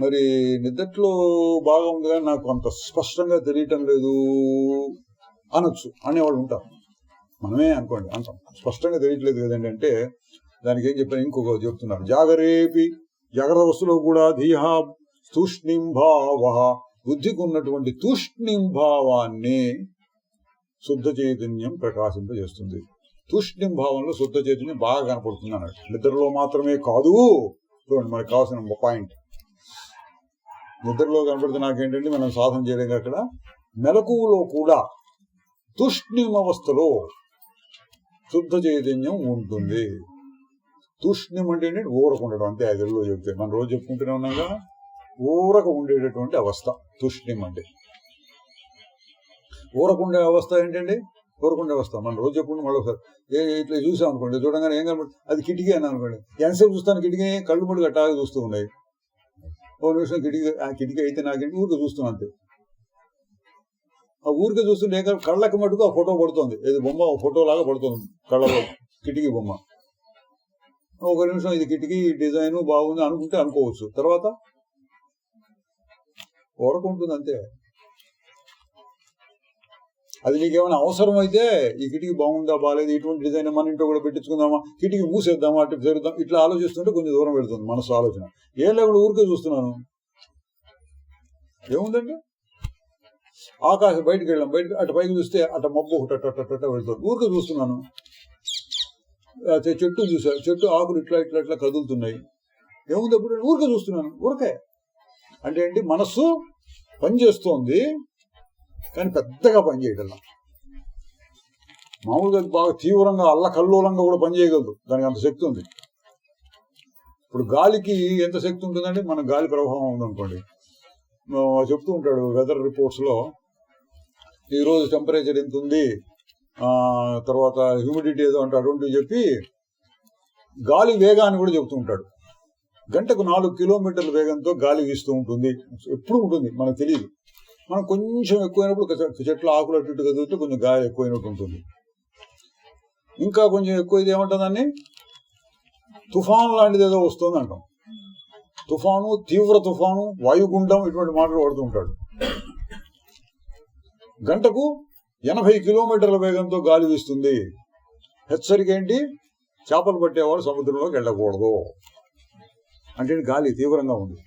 [SPEAKER 1] మరి నిద్రలో బాగా ఉంది కానీ నాకు అంత స్పష్టంగా తెలియటం లేదు అనొచ్చు, అనేవాళ్ళు ఉంటారు. మనమే అనుకోండి అంటాం, స్పష్టంగా తెలియట్లేదు కదండి అంటే దానికి ఏం చెప్పాను? ఇంకొక చెప్తున్నారు. జాగరేపి, జాగ్రత్త వస్తువులో కూడా ధీహ తూష్ణింభావ, బుద్ధికి ఉన్నటువంటి తూష్ణింభావాన్ని శుద్ధ చైతన్యం ప్రకాశింపజేస్తుంది. తూష్ణింభావంలో శుద్ధ చైతన్యం బాగా కనపడుతుంది అన్నట్టు. నిద్రలో మాత్రమే కాదు. చూడండి మనకు కావాల్సిన పాయింట్. నిద్రలో కనపడితే నాకేంటంటే మనం సాధన చేయలేక అక్కడ మెలకువలో కూడా తూష్ణిం అవస్థలో శుద్ధ చైతన్యం ఉంటుంది. తూష్ణిం అంటే ఏంటంటే ఊరక ఉండడం, అంతే. అదిలో చెప్తే మనం రోజు చెప్పుకుంటూనే ఉన్నాగా, ఊరక ఉండేటటువంటి అవస్థ తూష్ణిం అంటే. ఊరకుండే అవస్థ ఏంటండి? ఊరకుండే అవస్థ మనం రోజు చెప్పుకుంటే మళ్ళీ ఒకసారి ఇట్లా చూసాం అనుకోండి, చూడంగానే ఏం కనపడి అది కిటికీ అని అనుకోండి. ఎంతసేపు చూస్తాను కిటికీ? కళ్ళు ముడి గట్టాగా చూస్తూ ఉన్నాయి. ఓ నిమిషం కిటికీ అయితే నాకేంటి ఊరికే చూస్తున్నాను అంతే. ఆ ఊరికే చూస్తుంటే కళ్ళకి మటుకు ఆ ఫోటో పడుతుంది. ఏది బొమ్మ ఫోటో లాగా పడుతుంది కళ్ళలో, కిటికీ బొమ్మ. ఒక నిమిషం ఇది కిటికీ డిజైన్ బాగుంది అనుకుంటే అనుకోవచ్చు, తర్వాత ఊరకుంటుంది అంతే. అది నీకేమైనా అవసరం అయితే ఈ కిటికీ బాగుందా బాగాలేదు, ఇటువంటి డిజైన్ మన ఇంట్లో కూడా పెట్టించుకుందామా, కిటికీ మూసేద్దామా, అటు జరుగుదాం, ఇట్లా ఆలోచిస్తుంటే కొంచెం దూరం పెడుతుంది మనసు ఆలోచన. ఏం లేకుండా ఊరికే చూస్తున్నాను, ఏముందండి? ఆకాశం బయటకు వెళ్ళాం, బయటకు అటు పైకి చూస్తే అటు మబ్బు ఒకటి అట్ట వెళ్తుంది, ఊరికే చూస్తున్నాను. చెట్టు చూసా, చెట్టు ఆకులు ఇట్లా ఇట్లా ఇట్లా కదులుతున్నాయి, ఏముంది? అప్పుడు ఊరికే చూస్తున్నాను. ఊరికే అంటే ఏంటి? మనస్సు పనిచేస్తోంది కానీ పెద్దగా పనిచేయగల, మామూలుగా బాగా తీవ్రంగా అల్లకల్లోలంగా కూడా పనిచేయగలదు. దానికి అంత శక్తి ఉంది. ఇప్పుడు గాలికి ఎంత శక్తి ఉంటుందంటే, మన గాలి ప్రవాహం ఉందనుకోండి, చెప్తూ ఉంటాడు వెదర్ రిపోర్ట్స్ లో ఈరోజు టెంపరేచర్ ఎంత ఉంది, తర్వాత హ్యూమిడిటీ ఏదో అంటే అటువంటివి చెప్పి గాలి వేగాన్ని కూడా చెప్తూ ఉంటాడు. గంటకు 4 కిలోమీటర్ల వేగంతో గాలి వీస్తూ ఉంటుంది. ఎప్పుడు ఉంటుంది మనకు తెలియదు. మనం కొంచెం ఎక్కువైనప్పుడు చెట్ల ఆకులు అటు ఇటు కదిలితే కొంచెం గాలి ఎక్కువైనట్టు ఉంటుంది. ఇంకా కొంచెం ఎక్కువ ఇది ఏమంటుందని తుఫాను లాంటిది ఏదో వస్తుంది అంటాం. తుఫాను, తీవ్ర తుఫాను, వాయుగుండం ఇటువంటి మాటలు వాడుతూ ఉంటాడు. గంటకు 80 కిలోమీటర్ల వేగంతో గాలి వీస్తుంది. హెచ్చరిక ఏంటి? చేపలు పట్టేవాడు సముద్రంలోకి వెళ్ళకూడదు అంటే గాలి తీవ్రంగా ఉంది.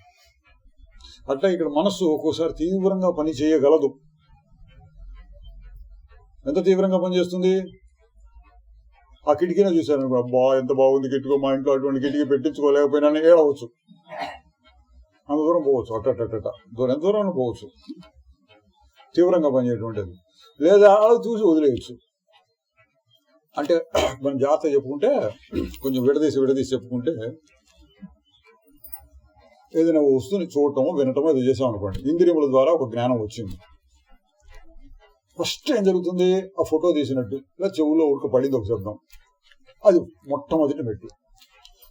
[SPEAKER 1] అట్లా ఇక్కడ మనస్సు ఒక్కోసారి తీవ్రంగా పని చేయగలదు. ఎంత తీవ్రంగా పనిచేస్తుంది? ఆ కిటికీనే చూశాను, అబ్బా ఎంత బాగుంది కిటికీ, మా ఇంట్లో అటువంటి కిటికీ పెట్టించుకోలేకపోయినా ఏడవచ్చు, అంత దూరం పోవచ్చు, అట్టట ఎంత దూరం పోవచ్చు, తీవ్రంగా పనిచేయటువంటిది. లేదా అది చూసి వదిలేయచ్చు. అంటే మనం జాగ్రత్త చెప్పుకుంటే, కొంచెం విడదీసి చెప్పుకుంటే, ఏదైనా వస్తువుని చూడటమో వినటమో ఇది చేసాం అనుకోండి, ఇంద్రియముల ద్వారా ఒక జ్ఞానం వచ్చింది. ఫస్ట్ ఏం జరుగుతుంది? ఆ ఫోటో తీసినట్టు ఇలా చెవులో ఉడక పడింది ఒక శబ్దం, అది మొట్టమొదటి మెట్టు.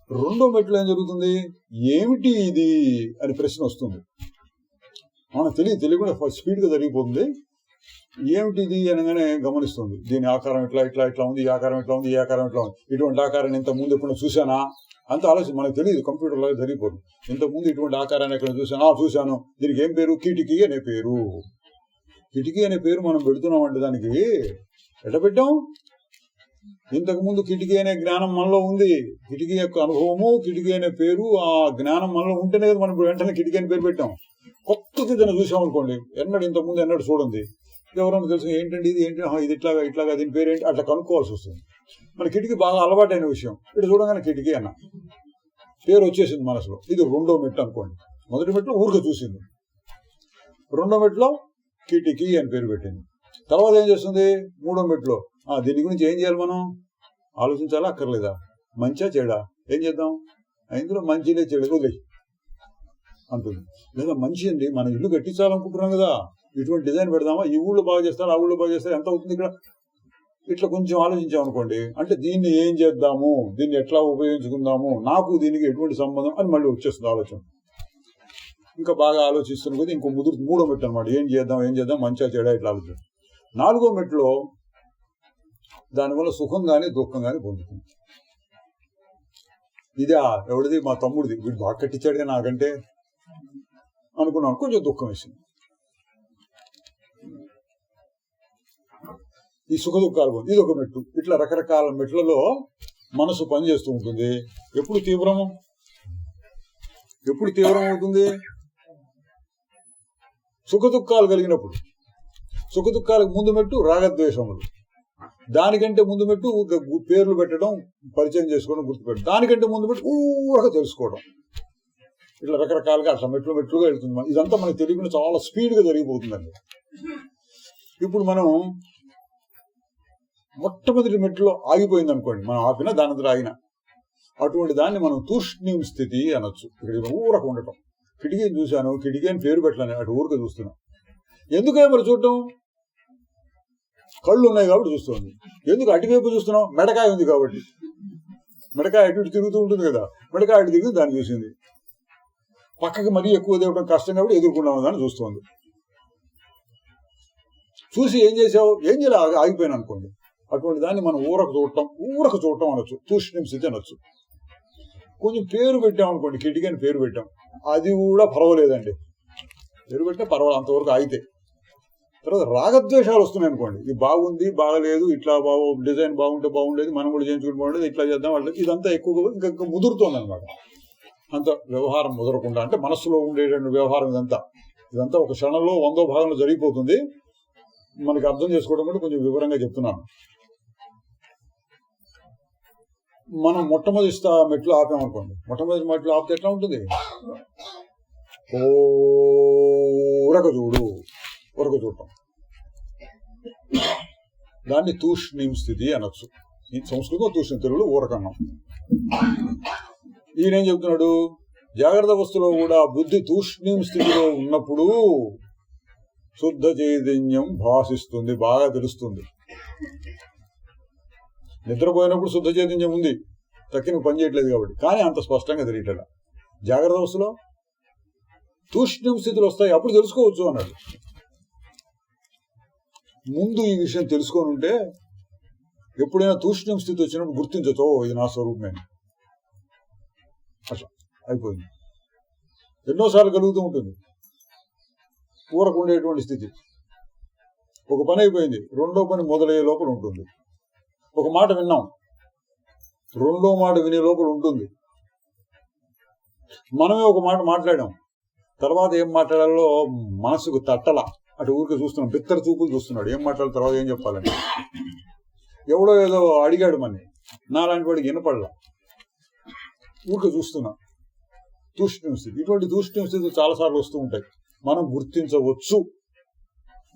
[SPEAKER 1] రెండో మెట్లో ఏం జరుగుతుంది, ఏమిటి ఇది అని ప్రశ్న వస్తుంది. మనకు తెలియకుండా స్పీడ్గా జరిగిపోతుంది. ఏమిటి ఇది అనగానే గమనిస్తుంది, దీని ఆకారం ఇట్లా ఉంది, ఈ ఆకారం ఇట్లా ఉంది, ఈ ఆకారం ఇట్లా ఉంది, ఇటువంటి ఆకారాన్ని ఇంత ముందు ఎప్పుడు చూసానా అంత ఆలోచన మనకు తెలియదు, కంప్యూటర్ లాగా జరిగిపోదు. ఇంతకుముందు ఇటువంటి ఆకారాన్ని ఎక్కడ చూశాను, దీనికి ఏం పేరు, కిటికీ అనే పేరు. కిటికీ అనే పేరు మనం పెడుతున్నాం అంటే దానికి ఎట్లా పెట్టాం, ఇంతకుముందు కిటికీ అనే జ్ఞానం మనలో ఉంది, కిటికీ యొక్క అనుభవము, కిటికీ అనే పేరు, ఆ జ్ఞానం మనలో ఉంటేనే కదా మనం వెంటనే కిటికీ అని పేరు పెట్టాం. కొత్తది ఏదైనా చూసామనుకోండి, ఇంతకుముందు ఎన్నడూ చూడండి, ఎవరైనా తెలుసు ఏంటండి ఇది ఏంటి, ఇది ఇట్లాగా దీని పేరు ఏంటి అట్లా కనుక్కోవాల్సి వస్తుంది. మన కిటికీ బాగా అలవాటైన విషయం, ఇటు చూడగానే కిటికీ అన్న పేరు వచ్చేసింది మనసులో. ఇది రెండో మెట్టు అనుకోండి. మొదటి మెట్లో ఊరికే చూసింది, రెండో మెట్లో కిటికీ అని పేరు పెట్టింది. తర్వాత ఏం చేస్తుంది, మూడో మెట్లో దీని గురించి ఏం చేయాలి, మనం ఆలోచించాలా అక్కర్లేదా, మంచిగా చెడా, ఏం చేద్దాం, ఇందులో మంచిలే చెడు వదిలేయి అంటుంది. లేదా మంచి అండి, మనం ఇల్లు కట్టించాలనుకుంటున్నాం కదా, ఇటువంటి డిజైన్ పెడదామా, ఈ ఊళ్ళో బాగా చేస్తారు, ఆ ఊళ్ళో బాగా చేస్తారు, ఎంత అవుతుంది ఇక్కడ, ఇట్లా కొంచెం ఆలోచించాం అనుకోండి, అంటే దీన్ని ఏం చేద్దాము, దీన్ని ఎట్లా ఉపయోగించుకుందాము, నాకు దీనికి ఎటువంటి సంబంధం అని మళ్ళీ వచ్చేస్తుంది ఆలోచన. ఇంకా బాగా ఆలోచిస్తున్న కొద్దీ ఇంకో మూడో మెట్టు అనమాట, ఏం చేద్దాం మంచిగా చెడా ఇట్లా ఆలోచన. నాలుగో మెట్లో దానివల్ల సుఖం కానీ దుఃఖం కానీ పొందుతుంది. ఇదే ఎవడిది, మా తమ్ముడిది, వీడు బాగా కట్టించాడుగా నాకంటే అనుకున్నాను, కొంచెం దుఃఖం వేసింది. ఈ సుఖ దుఃఖాలు ఇది ఒక మెట్టు. ఇట్లా రకరకాల మెట్లలో మనసు పనిచేస్తూ ఉంటుంది. ఎప్పుడు తీవ్రం అవుతుంది, సుఖ దుఃఖాలు కలిగినప్పుడు. సుఖ దుఃఖాలకు ముందు మెట్టు రాగద్వేషములు, దానికంటే ముందు మెట్టు పేర్లు పెట్టడం, పరిచయం చేసుకోవడం, గుర్తుపెట్టడం, దానికంటే ముందు మెట్టు ఊరక తెలుసుకోవడం. ఇట్లా రకరకాలుగా అట్లా మెట్లుగా వెళ్తుంది. ఇదంతా మనకు తెలియకుండా చాలా స్పీడ్గా జరిగిపోతుందండి. ఇప్పుడు మనం మొట్టమొదటి మెట్లో ఆగిపోయింది అనుకోండి, మనం ఆపినా దాని ఆగిన, అటువంటి దాన్ని మనం తూష్ణీం స్థితి అనొచ్చు. ఇక్కడ ఊరక ఉండటం, కిటికీని చూశాను, కిటికీ అని పేరు పెట్టాను, అటు ఊరక చూస్తున్నాం. ఎందుకే మరి చూడటం, కళ్ళు ఉన్నాయి కాబట్టి చూస్తుంది. ఎందుకు అటువైపు చూస్తున్నాం, మెడకాయ ఉంది కాబట్టి, మెడకాయ అటు తిరుగుతూ ఉంటుంది కదా, మెడకాయ అటు తిరిగి దాన్ని చూసింది. పక్కకి మరీ ఎక్కువ దేవడం కష్టం కాబట్టి ఎదుర్కొన్నాము దాన్ని చూస్తుంది. చూసి ఏం చేయాలి, ఆగిపోయాను అనుకోండి, అటువంటి దాన్ని మనం ఊరక చూడటం అనొచ్చు, తూష్ణీం స్థితి అనొచ్చు. కొంచెం పేరు పెట్టాం అనుకోండి, కిటికీ అని పేరు పెట్టాం, అది కూడా పర్వాలేదండి, పేరు పెట్టినా పర్వాలేదు, అంతవరకు ఆగితే. తర్వాత రాగద్వేషాలు వస్తున్నాయి అనుకోండి, ఇది బాగుంది బాగలేదు, ఇట్లా డిజైన్ బాగుంటే బాగుండేది, మనం కూడా చేయించుకుని బాగుండేది, ఇట్లా చేద్దాం అట్లా, ఇదంతా ఎక్కువగా ఇంకా ముదురుతోంది అనమాట. అంత వ్యవహారం ముదరకుండా, అంటే మనస్సులో ఉండేటువంటి వ్యవహారం ఇదంతా ఒక క్షణంలో 100వ భాగంలో జరిగిపోతుంది. మనకి అర్థం చేసుకోవడం కూడా కొంచెం వివరంగా చెప్తున్నాను. మనం మొట్టమొదటి మెట్లు ఆపామనుకోండి, మొట్టమొదటి మెట్లు ఆపితే ఎట్లా ఉంటుంది, ఊరక చూడటం, దాన్ని తూష్ణీం స్థితి అనొచ్చు. ఈ సంస్కృతం తూష్ణీం, తెలుగులో ఊరకన్నాం. ఈయనేం చెప్తున్నాడు, జాగ్రత్త అవస్థలో కూడా బుద్ధి తూష్ణీం స్థితిలో ఉన్నప్పుడు శుద్ధ చైతన్యం భాషిస్తుంది, బాగా తెలుస్తుంది. నిద్రపోయినప్పుడు శుద్ధ చైతన్యం ఉంది, తక్కిన పని చేయట్లేదు కాబట్టి, కానీ అంత స్పష్టంగా తెలియట. జాగ్రత్త అవస్థలో తూష్ణీం స్థితులు వస్తాయి, అప్పుడు తెలుసుకోవచ్చు అన్నాడు. ముందు ఈ విషయం తెలుసుకొని ఉంటే ఎప్పుడైనా తూష్ణీం స్థితి వచ్చినప్పుడు గుర్తించతో ఇది నా స్వరూపమే, అట్లా అయిపోయింది. ఎన్నోసార్లు కలుగుతూ ఉంటుంది ఊరకు ఉండేటువంటి స్థితి. ఒక పని అయిపోయింది, రెండో పని మొదలయ్యే లోపల ఉంటుంది. ఒక మాట విన్నాం, రెండో మాట వినే లోపల ఉంటుంది. మనమే ఒక మాట మాట్లాడాం, తర్వాత ఏం మాట్లాడాలో మనసుకు తట్టల, అటు ఊరికి చూస్తున్నాం, బిత్తర చూపులు చూస్తున్నాడు, ఏం మాట్లాడాలి తర్వాత ఏం చెప్పాలని. ఎవడో ఏదో అడిగాడు మనని, నాలాంటి వాడికి వినపడలా, ఊరికి చూస్తున్నా. తూష్ణీం స్థితి, ఇటువంటి తూష్ణీం స్థితి చాలాసార్లు వస్తూ ఉంటాయి, మనం గుర్తించవచ్చు.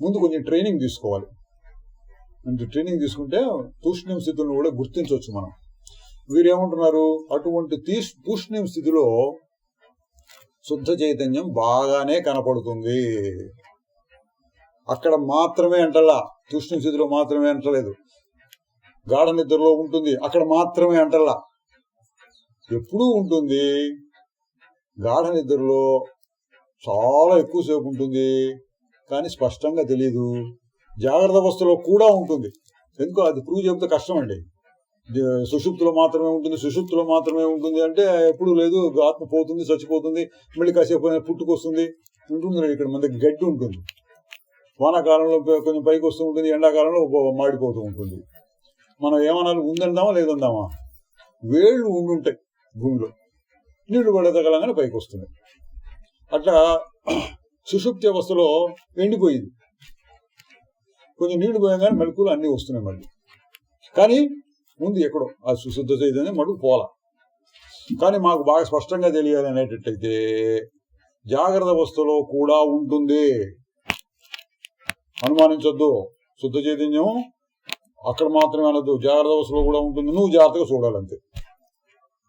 [SPEAKER 1] ముందు కొంచెం ట్రైనింగ్ తీసుకోవాలి. ట్రైనింగ్ తీసుకుంటే తూష్ణీం స్థితులను కూడా గుర్తించవచ్చు మనం. వీరేమంటున్నారు, అటువంటి తూష్ణీం స్థితిలో శుద్ధ చైతన్యం బాగానే కనపడుతుంది. అక్కడ మాత్రమే అంటలా, తూష్ణీం స్థితిలో మాత్రమే అంటలేదు. గాఢ నిద్రలో ఉంటుంది, అక్కడ మాత్రమే అంటలా. ఎప్పుడూ ఉంటుంది. గాఢ నిద్రలో చాలా ఎక్కువసేపు ఉంటుంది, కానీ స్పష్టంగా తెలియదు. జాగ్రత్త అవస్థలో కూడా ఉంటుంది. ఎందుకో అది ప్రూవ్ చెబితే కష్టం అండి. సుషుప్తిలో మాత్రమే ఉంటుంది అంటే ఎప్పుడు లేదు. ఆత్మ పోతుంది, చచ్చిపోతుంది, మళ్ళీ కాసేపు పుట్టుకొస్తుంది ఉంటుంది. ఇక్కడ మన దగ్గర గడ్డి ఉంటుంది. వానాకాలంలో కొంచెం పైకి వస్తూ ఉంటుంది, ఎండాకాలంలో మాడిపోతూ ఉంటుంది. మనం ఏమన్నా ఉందందామా లేదందామా, వేళ్ళు ఉండుంటాయి భూమిలో, నీళ్లు పడే తగలంగానే పైకి వస్తుంది. అట్లా సుషుప్తి అవస్థలో ఎండిపోయింది, కొంచెం నీళ్లు పోయగానే మెలకులు అన్నీ వస్తున్నాయి మళ్ళీ. కానీ ముందు ఎక్కడో ఆ సుశుద్ధ చైతన్యం మటుకు పోలా. కానీ మాకు బాగా స్పష్టంగా తెలియాలి అనేటట్టయితే జాగ్రత్త అవస్థలో కూడా ఉంటుంది, అనుమానించొద్దు. శుద్ధ చైతన్యం అక్కడ మాత్రమే అనొద్దు, జాగ్రత్త అవస్థలో కూడా ఉంటుంది. నువ్వు జాగ్రత్తగా చూడాలంతే.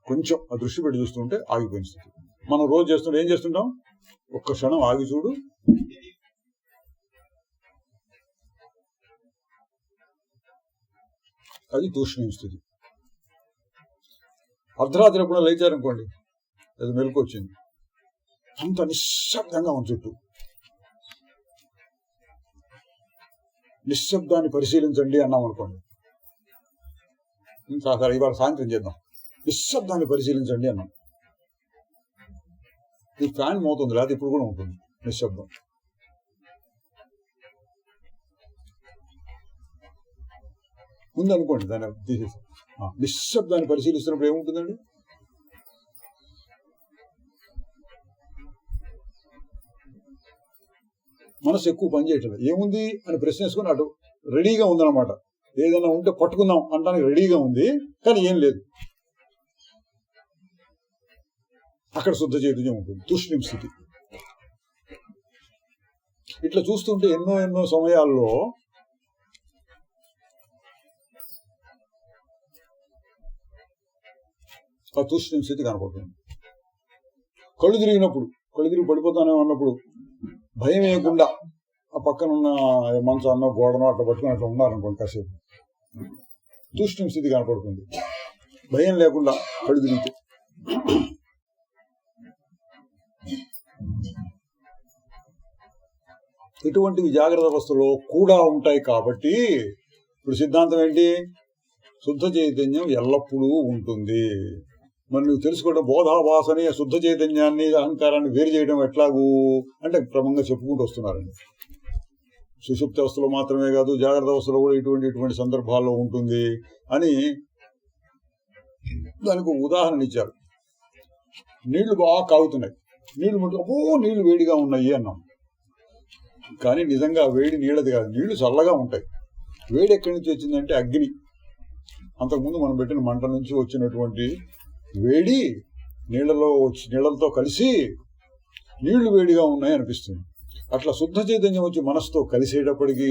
[SPEAKER 1] కొంచెం ఆ దృష్టి పెట్టి చూస్తుంటే ఆగిపోయిన స్థితి. మనం రోజు చేస్తుంటే ఏం చేస్తుంటాం, ఒక్క క్షణం ఆగి చూడు. అది తూష్ణీయ స్థితి. అర్ధరాత్రి ఎప్పుడో లేచారనుకోండి, అది మెలకు వచ్చింది, అంత నిశ్శబ్దంగా ఉంది చుట్టూ. నిశ్శబ్దాన్ని పరిశీలించండి అన్నాం అనుకోండి, ఇవాళ సాయంత్రం చేద్దాం, నిశ్శబ్దాన్ని పరిశీలించండి అన్నాం. ఈ ఫ్యాన్ మోతుంది, లేదా ఇప్పుడు కూడా ఉంటుంది నిశ్శబ్దం. ముందు అనుకోండి, దాన్ని తీసేసి నిశ్శబ్దాన్ని పరిశీలిస్తున్నప్పుడు ఏముంటుందండి, మనసు ఎక్కువ పనిచేయటం. ఏముంది అని ప్రశ్న వేసుకుని అటు రెడీగా ఉందన్నమాట. ఏదైనా ఉంటే పట్టుకుందాం అనడానికి రెడీగా ఉంది, కానీ ఏం లేదు. అక్కడ శుద్ధ చైతన్యం ఉంటుంది, తూష్ణీం స్థితి. ఇట్లా చూస్తుంటే ఎన్నో సమయాల్లో ఆ తూష్ణీం స్థితి కనపడుతుంది. కళ్ళు తిరిగి పడిపోతానే ఉన్నప్పుడు భయం వేయకుండా ఆ పక్కన ఉన్న మంచాన్నో గోడనో అట్లా పట్టుకుని అట్లా ఉన్నారనుకోండి, కాసేపు తూష్ణీం స్థితి కనపడుతుంది. భయం లేకుండా కళ్ళు తిరిగితే ఇటువంటివి జాగ్రత్త అవస్థలో కూడా ఉంటాయి. కాబట్టి ఇప్పుడు సిద్ధాంతం ఏంటి, శుద్ధ చైతన్యం ఎల్లప్పుడూ ఉంటుంది. మరి నువ్వు తెలుసుకోవడం బోధాభాసని శుద్ధ చైతన్యాన్ని అహంకారాన్ని వేరు చేయడం ఎట్లాగూ అంటే క్రమంగా చెప్పుకుంటూ వస్తున్నారండి. సుషుప్తి అవస్థలో మాత్రమే కాదు, జాగ్రత్త అవస్థలో కూడా ఇటువంటి సందర్భాల్లో ఉంటుంది అని దానికి ఉదాహరణ ఇచ్చారు. నీళ్లు బాగా కాగుతున్నాయి, నీళ్లు ముట్టుకు నీళ్లు వేడిగా ఉన్నాయి అన్నాం. కానీ నిజంగా వేడి నీళ్ళది కాదు, నీళ్లు చల్లగా ఉంటాయి. వేడి ఎక్కడి నుంచి వచ్చిందంటే అగ్ని, అంతకుముందు మనం పెట్టిన మంట నుంచి వచ్చినటువంటి వేడి నీళ్లతో కలిసి నీళ్లు వేడిగా ఉన్నాయి అనిపిస్తుంది. అట్లా శుద్ధ చైతన్యం వచ్చి మనసుతో కలిసేటప్పటికీ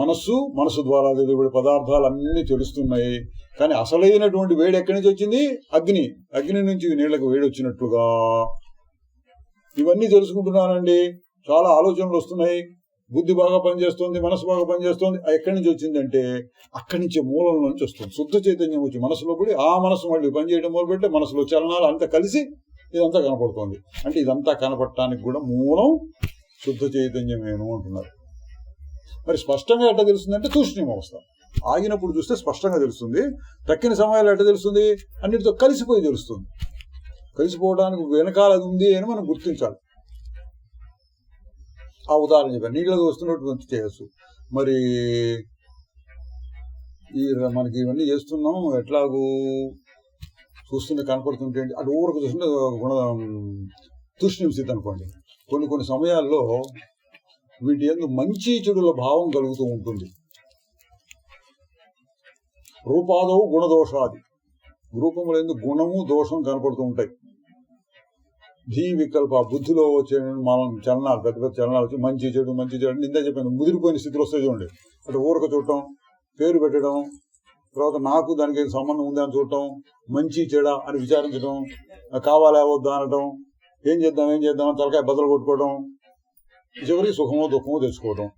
[SPEAKER 1] మనస్సు ద్వారా తెలియబడే పదార్థాలన్నీ తెలుస్తున్నాయి. కానీ అసలైనటువంటి వేడి ఎక్కడి నుంచి వచ్చింది, అగ్ని నుంచి నీళ్లకు వేడి వచ్చినట్లుగా ఇవన్నీ తెలుసుకుంటున్నానండి. చాలా ఆలోచనలు వస్తున్నాయి, బుద్ధి బాగా పనిచేస్తుంది, మనసు బాగా పనిచేస్తుంది. ఎక్కడి నుంచి వచ్చిందంటే అక్కడి నుంచి మూలం నుంచి వస్తుంది. శుద్ధ చైతన్యం వచ్చి మనసులో పడి ఆ మనసు మళ్ళీ పనిచేయడం మొదలుపెట్టి మనసులో చలనాలు అంతా కలిసి ఇదంతా కనపడుతుంది. అంటే ఇదంతా కనపడటానికి కూడా మూలం శుద్ధ చైతన్యమేను అంటున్నారు. మరి స్పష్టంగా ఎట్లా తెలుస్తుందంటే తూష్ణీం అవస్థ ఆగినప్పుడు చూస్తే స్పష్టంగా తెలుస్తుంది. తక్కిన సమయాల్లో ఎట్లా తెలుస్తుంది, అన్నిటితో కలిసిపోయి తెలుస్తుంది. కలిసిపోవడానికి వెనకాల అది ఉంది అని మనం గుర్తించాలి. ఆ ఉదాహరణ చెప్పాను, నీళ్ళలో వస్తున్నటువంటి చేయొచ్చు. మరి మనకి ఇవన్నీ చేస్తున్నాం, ఎట్లాగూ చూస్తుంటే కనపడుతుంటే అటు ఊరకు చూస్తుంటే తూష్ణీం స్థితి అనుకోండి. కొన్ని సమయాల్లో వీటి యందు మంచి చెడుల భావం కలుగుతూ ఉంటుంది. రూపాదవు గుణదోషాది, రూపముల యందు గుణము దోషం కనపడుతూ ఉంటాయి. ధీ వికల్ప, బుద్ధిలో వచ్చే చలనాలు, పెద్ద చలనాలు వచ్చి మంచి చెడు నిందా చెప్పాను. ముదిరిపోయిన స్థితిలో వస్తే చూడండి, అటు ఊరక చూడటం, పేరు పెట్టడం, తర్వాత నాకు దానికి సంబంధం ఉంది అని చూడటం, మంచి చెడ అని విచారించడం, కావాలా వద్దా అనటం, ఏం చేద్దాం అని తలకాయ బదులు కొట్టుకోవడం, చివరికి సుఖమో దుఃఖమో తెచ్చుకోవడం,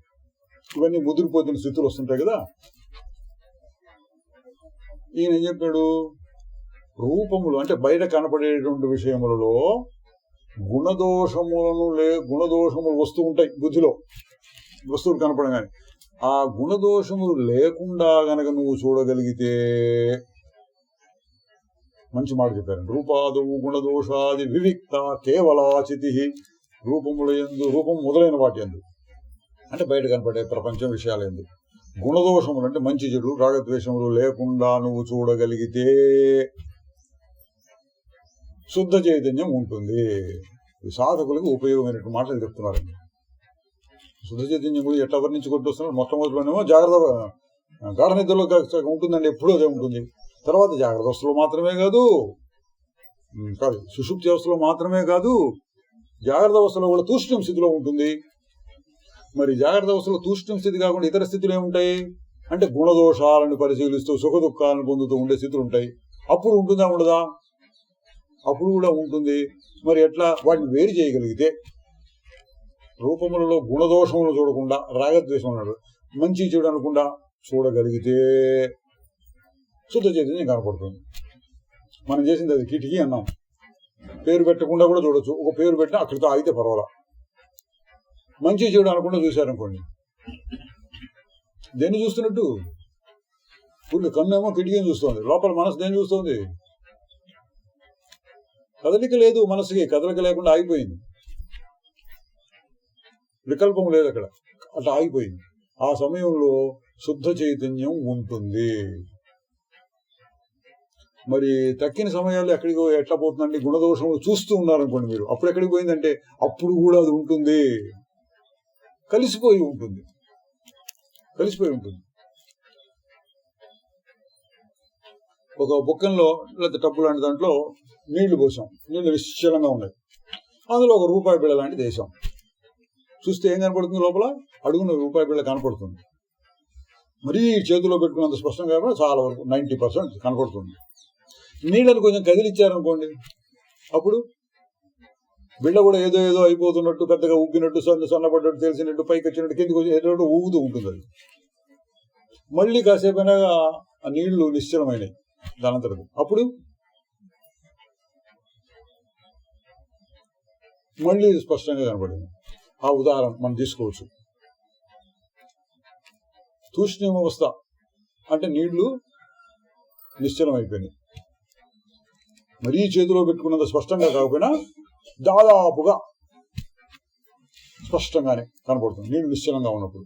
[SPEAKER 1] ఇవన్నీ ముదిరిపోతున్న స్థితులు వస్తుంటాయి కదా. ఈయన ఏం చెప్పాడు, రూపములు అంటే బయట కనపడేటువంటి విషయములలో గుణదోషములు వస్తూ ఉంటాయి బుద్ధిలో, వస్తువులు కనపడగానే. ఆ గుణదోషములు లేకుండా గనక నువ్వు చూడగలిగితే, మంచి మాట చెప్పారు, రూపాదవు గుణదోషాది వివిక్త కేవలాచితి. రూపముల యందు, రూపం మొదలైన వాటి యందు అంటే బయట కనపడే ప్రపంచం విషయాలు ఎందు గుణదోషములు అంటే మంచి చెడు రాగద్వేషములు లేకుండా నువ్వు చూడగలిగితే శుద్ధ చైతన్యం ఉంటుంది. సాధకులకు ఉపయోగమైనటువంటి మాటలు చెప్తున్నారండి. శుద్ధ చైతన్యం కూడా ఎట్లా వర్ణించుకుంటూ వస్తున్నారు. మొట్టమొదటిలోనేమో జాగ్రత్త గాఢ నిద్రలో ఉంటుందండి, ఎప్పుడూ అదే ఉంటుంది. తర్వాత జాగ్రత్త అవస్థలో మాత్రమే కాదు, సుషుప్తి అవస్థలో మాత్రమే కాదు, జాగ్రత్త అవస్థలో కూడా తూష్ణం స్థితిలో ఉంటుంది. మరి జాగ్రత్త అవస్థలో తూష్ణం స్థితి కాకుండా ఇతర స్థితులు ఏముంటాయి అంటే గుణదోషాలను పరిశీలిస్తూ సుఖ దుఃఖాలను పొందుతూ ఉండే స్థితులు ఉంటాయి. అప్పుడు ఉంటుందా ఉండదా? అప్పుడు కూడా ఉంటుంది. మరి ఎట్లా వాటిని వేరు చేయగలిగితే, రూపములలో గుణదోషములు చూడకుండా రాగద్వేషం అన్నాడు మంచి చెడు అనకుండా చూడగలిగితే శుద్ధ చైతన్యం కనపడుతుంది. మనం చేసింది అది కిటికీ అన్నాం, పేరు పెట్టకుండా కూడా చూడొచ్చు. ఒక పేరు పెట్టినా అక్కడితో ఆగితే పర్వాలా. మంచి చెడు అనకుండా చూశారనుకోండి, దేన్ని చూస్తున్నట్టు? ఊరికి కన్నేమో కిటికీని చూస్తోంది, లోపల మనసు దేన్ని చూస్తోంది? కదలిక లేదు మనసుకి, కదలిక లేకుండా ఆగిపోయింది, వికల్పం లేదు అక్కడ, అట్లా ఆగిపోయింది. ఆ సమయంలో శుద్ధ చైతన్యం ఉంటుంది. మరి తక్కిన సమయాల్లో ఎక్కడికి ఎట్లా పోతుందండి? గుణదోషములు చూస్తూ ఉన్నారనుకోండి మీరు, అప్పుడు ఎక్కడికి పోయిందంటే అప్పుడు కూడా అది ఉంటుంది, కలిసిపోయి ఉంటుంది. ఒక బుక్కంలో లేదా టబ్బు లాంటి దాంట్లో నీళ్లు పోసాం, నీళ్లు నిశ్చలంగా ఉన్నాయి. అందులో ఒక రూపాయి బిళ్ళ లాంటిది వేసాం. చూస్తే ఏం కనపడుతుంది? లోపల అడుగున రూపాయి బిళ్ళ కనపడుతుంది. మరీ చేతిలో పెట్టుకున్నంత స్పష్టంగా కాకుండా చాలా వరకు 90% కనపడుతుంది. నీళ్ళని కొంచెం కదిలిచ్చారనుకోండి, అప్పుడు బిళ్ళ కూడా ఏదో ఏదో అయిపోతున్నట్టు, పెద్దగా ఉబ్బినట్టు, సన్నపడ్డట్టు, తెలిసినట్టు, పైకి వచ్చినట్టు, కిందికి వచ్చి ఏదో ఊగుతూ ఉంటుంది. అది మళ్ళీ కాసేపైనా ఆ నీళ్లు నిశ్చలమైనవి దానంతరకు. అప్పుడు మళ్ళీ స్పష్టంగా కనపడింది. ఆ ఉదాహరణ మనం తీసుకోవచ్చు. తూష్ణీమావస్థ అంటే నీళ్లు నిశ్చలం అయిపోయినాయి. మరీ చేతిలో పెట్టుకున్నంత స్పష్టంగా కాకపోయినా దాదాపుగా స్పష్టంగానే కనపడుతుంది నీళ్లు నిశ్చలంగా ఉన్నప్పుడు.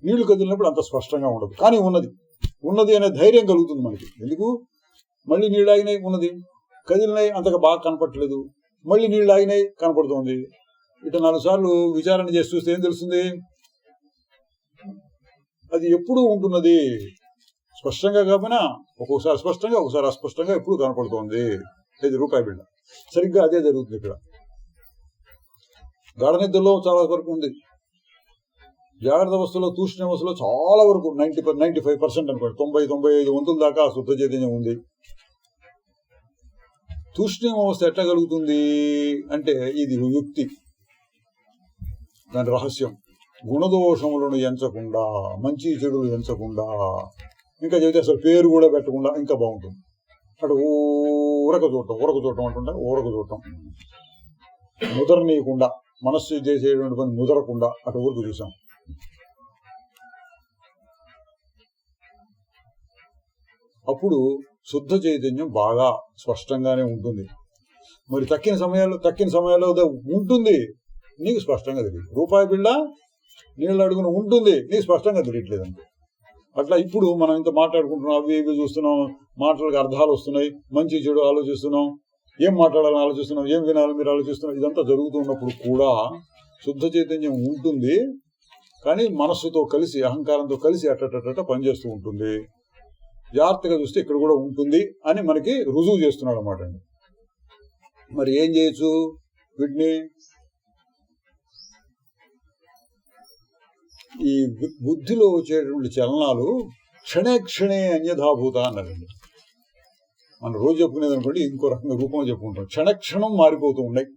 [SPEAKER 1] నీళ్లు కదిలినప్పుడు అంత స్పష్టంగా ఉండదు, కానీ ఉన్నది అనే ధైర్యం కలుగుతుంది మనకి. ఎందుకు? మళ్ళీ నీళ్ళు ఆగినాయి, ఉన్నది కదిలినాయి, అంతగా బాగా కనపడట్లేదు, మళ్ళీ నీళ్ళు ఆగినాయి, కనపడుతుంది. ఇటు 4 సార్లు విచారణ చేసి చూస్తే ఏం తెలుస్తుంది? అది ఎప్పుడూ ఉంటున్నది, స్పష్టంగా కాకపోయినా ఒక్కొక్కసారి స్పష్టంగా, ఒకసారి అస్పష్టంగా ఎప్పుడు కనపడుతోంది. ఇది రూపాయి బిళ్ళ. సరిగ్గా అదే జరుగుతుంది ఇక్కడ. గాఢ నిద్రలో చాలా వరకు ఉంది, జాగ్రత్త అవస్థలో తూష్ణ అవస్థలో చాలా వరకు 95% అనుకోండి, 90-95 వంతుల దాకా శుద్ధ చైతన్యం ఉంది. తూష్ణ అవస్థ ఎట్లా కలుగుతుంది అంటే ఇది యుక్తి, దాని రహస్యం. గుణదోషములను ఎంచకుండా, మంచి చెడులు ఎంచకుండా, ఇంకా చెబితే అసలు పేరు కూడా పెట్టకుండా ఇంకా బాగుంటుంది. అటు ఊరక చూడటం అంటుంటా, ఊరక చూడటం, ముదరనీయకుండా, మనస్సు చేసేటువంటి పని ముదరకుండా అటు ఊరికి చూసాం. అప్పుడు శుద్ధ చైతన్యం బాగా స్పష్టంగానే ఉంటుంది. మరి తక్కిన సమయాల్లో ఉంటుంది, నీకు స్పష్టంగా తెలియదు. రూపాయి బిళ్ళ నీళ్ళు అడుగున ఉంటుంది, నీకు స్పష్టంగా తెలియట్లేదు అంతే. అట్లా ఇప్పుడు మనం ఇంత మాట్లాడుకుంటున్నాం, అవి ఇవి చూస్తున్నాం, మాటలకు అర్థాలు వస్తున్నాయి, మంచి చెడు ఆలోచిస్తున్నాం, ఏం మాట్లాడాలని ఆలోచిస్తున్నాం, ఏం వినాలని మీరు ఆలోచిస్తున్నాం. ఇదంతా జరుగుతున్నప్పుడు కూడా శుద్ధ చైతన్యం ఉంటుంది, కానీ మనస్సుతో కలిసి, అహంకారంతో కలిసి అట్ట పనిచేస్తూ ఉంటుంది. జాగ్రత్తగా చూస్తే ఇక్కడ కూడా ఉంటుంది అని మనకి రుజువు చేస్తున్నాడు అన్నమాట అండి. మరి ఏం చేయొచ్చు వీటిని? ఈ బుద్ధిలో వచ్చేటువంటి చలనాలు క్షణే అన్యథాభూత అన్నారండి. మనం రోజు చెప్పుకునేది అనుకోండి, ఇంకో రకంగా రూపంలో చెప్పుకుంటాం. క్షణం మారిపోతూ ఉన్నాయి,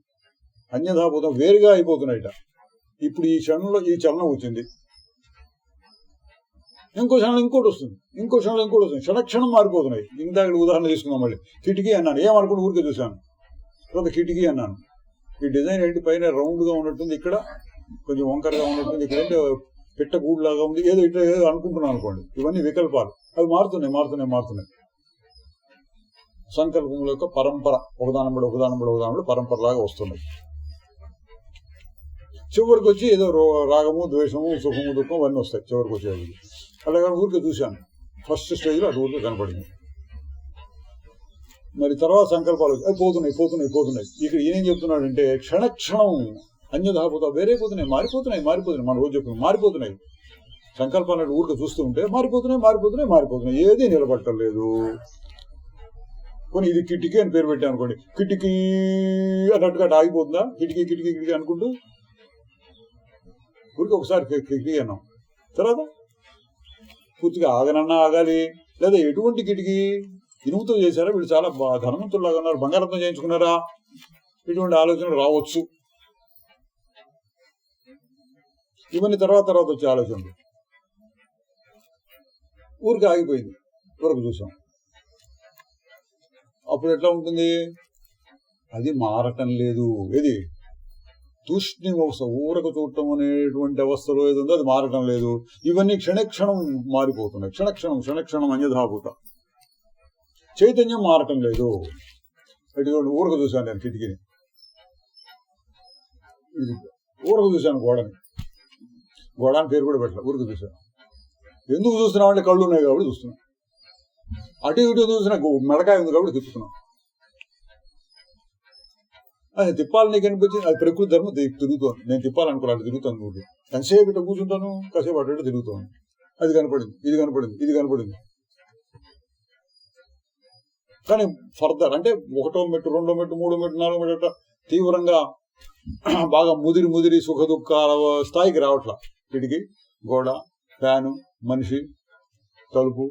[SPEAKER 1] అన్యథాభూతం వేరుగా అయిపోతున్నాయిట. ఇప్పుడు ఈ క్షణంలో ఈ చలనం వచ్చింది, ఇంకో క్షణంలో ఇంకోటి వస్తుంది, ఇంకో క్షణంలో ఇంకోటి వస్తుంది. క్షణక్షణం మారిపోతున్నాయి. ఇందాక ఉదాహరణ తీసుకున్నాం. మళ్ళీ కిటికీ అన్నాను, ఏమనుకుంటూ ఊరికే చూశాను. తర్వాత కిటికీ అన్నాను. ఈ డిజైన్ ఏంటి, పైన రౌండ్ గా ఉన్నట్టుంది, ఇక్కడ కొంచెం వంకరగా ఉన్నట్టుంది, ఇక్కడ ఏంటి పిట్టగూడు లాగా ఉంది, ఏదో ఇట్లా ఏదో అనుకుంటున్నాను అనుకోండి. ఇవన్నీ వికల్పాలు, అవి మారుతున్నాయి. సంకల్పముల యొక్క పరంపర ఒకదానంబడి పరంపరలాగా వస్తున్నాయి. చివరికి వచ్చి ఏదో రాగము, ద్వేషము, సుఖము, దుఃఖం అవన్నీ వస్తాయి చివరికి వచ్చేది. అలాగే ఊరికే చూశాను. ఫస్ట్ స్టేజ్లో అది ఊరికే కనపడింది. మరి తర్వాత సంకల్పాలు పోతున్నాయి. ఇక్కడ ఏం చెప్తున్నాడంటే క్షణక్షణం అన్యధాపోతా వేరే పోతున్నాయి, మారిపోతున్నాయి. మన రోజు చెప్తున్నాం మారిపోతున్నాయి. సంకల్పాలు ఊరికే చూస్తూ ఉంటే మారిపోతున్నాయి. ఏది నిలబట్టం లేదు. కొన్ని ఇది కిటికీ అని పేరు పెట్టాను అనుకోండి, కిటికీ అన్నట్టుగా ఆగిపోతుందా? కిటికీ అనుకుంటూ ఊరికి ఒకసారి కిటికీ అన్నాం. తర్వాత పూర్తిగా ఆగాలి. లేదా ఎటువంటి కిటికీ, ఇనుముతో చేశారా, వీళ్ళు చాలా ధనవంతుల్లాగా ఉన్నారు, బంగారంతో చేయించుకున్నారా, ఇటువంటి ఆలోచనలు రావచ్చు. ఇవన్నీ తర్వాత వచ్చే ఆలోచనలు. ఊరికి ఆగిపోయింది, ఊరకు చూసాం. అప్పుడు ఎట్లా ఉంటుంది? అది మారటం లేదు. ఏది తూష్ణి ఊరకు చూడటం అనేటువంటి అవస్థలో ఏది ఉందో అది మారటం లేదు. ఇవన్నీ క్షణక్షణం మారిపోతున్నాయి. క్షణక్షణం అన్యధాభూత. చైతన్యం మారటం లేదు. ఇటువంటి ఊరకు చూశాను నేను కిటికీని, ఊరకు చూశాను గోడని పేరు కూడా పెట్టలే, ఊరికి చూశాను. ఎందుకు చూస్తున్నావు అంటే కళ్ళు ఉన్నాయి కాబట్టి చూస్తున్నాం. అటు ఇటు చూసిన మెడకాయ ఉంది కాబట్టి తిప్పుతున్నాం. అది తిప్పాలి నీకు అనిపించింది, అది ప్రకృతి ధర్మం తిరుగుతోంది. నేను తిప్పాలనుకోవాలి, తిరుగుతాను. నువ్వు ఎంతసేపు ఇట్లా కూర్చుంటాను, కాసేపు అటు ఇటు తిరుగుతాను. అది కనపడింది, ఇది కనపడింది. కానీ ఫర్దర్ అంటే 1వ మెట్టు, 2వ మెట్టు, 3వ మెట్టు, 4వ మెట్టు అట్లా తీవ్రంగా బాగా ముదిరి సుఖ దుఃఖాల స్థాయికి రావట్లా. కిటికీ, గోడ, ఫ్యాను, మనిషి, తలుపు,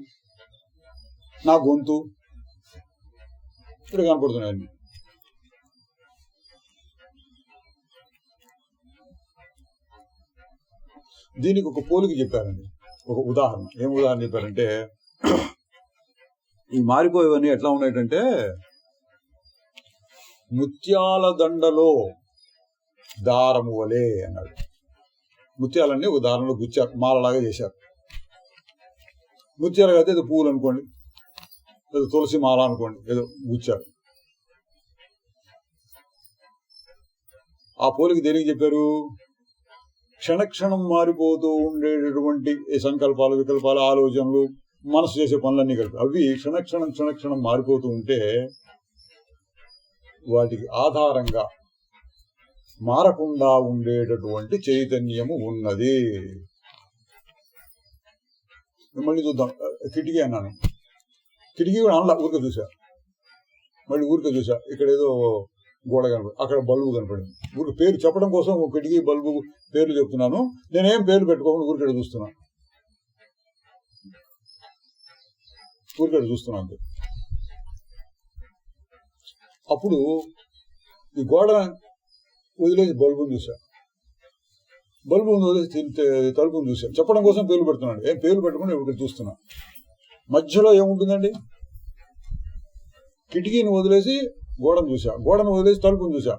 [SPEAKER 1] నా గొంతు ఇప్పుడు కనపడుతున్నాయండి. దీనికి ఒక పోలిక చెప్పారండి, ఒక ఉదాహరణ. ఏం ఉదాహరణ చెప్పారంటే, ఈ మారిపోయేవన్నీ ఎట్లా ఉన్నాయంటే ముత్యాల దండలో దారము వలే అన్నాడు. ముత్యాలన్నీ ఒక దారంలో గుచ్చారు, మాలలాగా చేశారు. ముత్యాలు అయితే ఏదో పూలు అనుకోండి, ఏదో తులసి మాల అనుకోండి, ఏదో గుచ్చారు. ఆ పోలికి దేనికి చెప్పారు? క్షణక్షణం మారిపోతూ ఉండేటటువంటి సంకల్పాలు, వికల్పాలు, ఆలోచనలు, మనసు చేసే పనులన్నీ కలిపి అవి క్షణక్షణం మారిపోతూ ఉంటే వాటికి ఆధారంగా మారకుండా ఉండేటటువంటి చైతన్యము ఉన్నది. మళ్ళీ చూద్దాం. కిటికీ అన్నాను, కిటికీ కూడా అనలా, ఊరికే చూసా. మళ్ళీ ఊరికే చూసా, ఇక్కడ ఏదో గోడ కనపడి, అక్కడ బల్బు కనపడింది. ఊరికి పేరు చెప్పడం కోసం కిటికీ, బల్బు పేర్లు చెప్తున్నాను. నేనేం పేర్లు పెట్టుకోకుండా ఊరికడ చూస్తున్నాను. అంతే. అప్పుడు ఈ గోడ వదిలేసి బల్బుని చూసా, బల్బుని వదిలేసి తలుపుని చూసా. చెప్పడం కోసం పేర్లు పెడుతున్నాడు. ఏం పేర్లు పెట్టుకుని ఇక్కడ చూస్తున్నా. మధ్యలో ఏముంటుందండి? కిటికీని వదిలేసి గోడను చూసా, గోడను వదిలేసి తలుపుని చూసా.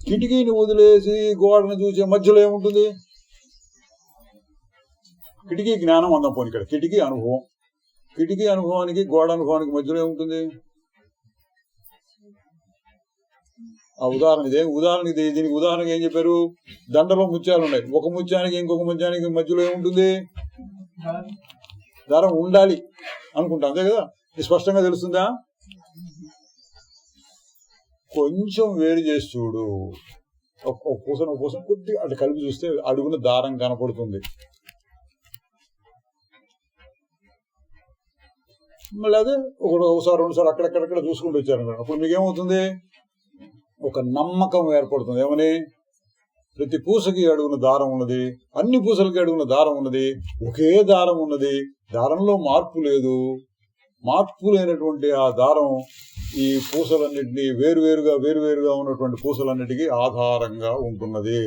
[SPEAKER 1] కిటికీని వదిలేసి గోడను చూసే మధ్యలో ఏముంటుంది? కిటికీ జ్ఞానం అందాం పోనీ. ఇక్కడ కిటికీ అనుభవం, కిటికీ అనుభవానికి గోడ అనుభవానికి మధ్యలో ఏముంటుంది? ఆ ఉదాహరణ ఇదే. దీనికి ఉదాహరణకి ఏం చెప్పారు? దండలో ముత్యాలు ఉన్నాయి. ఒక ముత్యానికి ఇంకొక ముత్యానికి మధ్యలో ఏముంటుంది? దారం ఉండాలి అనుకుంటా, అంతే కదా? స్పష్టంగా తెలుస్తుందా? కొంచెం వేరు చేసి చూడు. ఒక పూస కొద్దిగా అటు కలిపి చూస్తే అడుగున దారం కనపడుతుంది. మళ్ళీ అదే ఒకసారి 2 సార్లు అక్కడెక్కడెక్కడ చూసుకుంటూ వచ్చారు. అప్పుడు మీకేమవుతుంది? ఒక నమ్మకం ఏర్పడుతుంది. ఏమని? ప్రతి పూసకి అడుగున దారం ఉన్నది, అన్ని పూసలకి అడుగున దారం ఉన్నది, ఒకే దారం ఉన్నది, దారంలో మార్పు లేదు. మార్పు లేనటువంటి ఆ దారం ఈ పూసలన్నింటినీ వేరువేరుగా ఉన్నటువంటి పూసలన్నిటికీ ఆధారంగా ఉంటున్నది.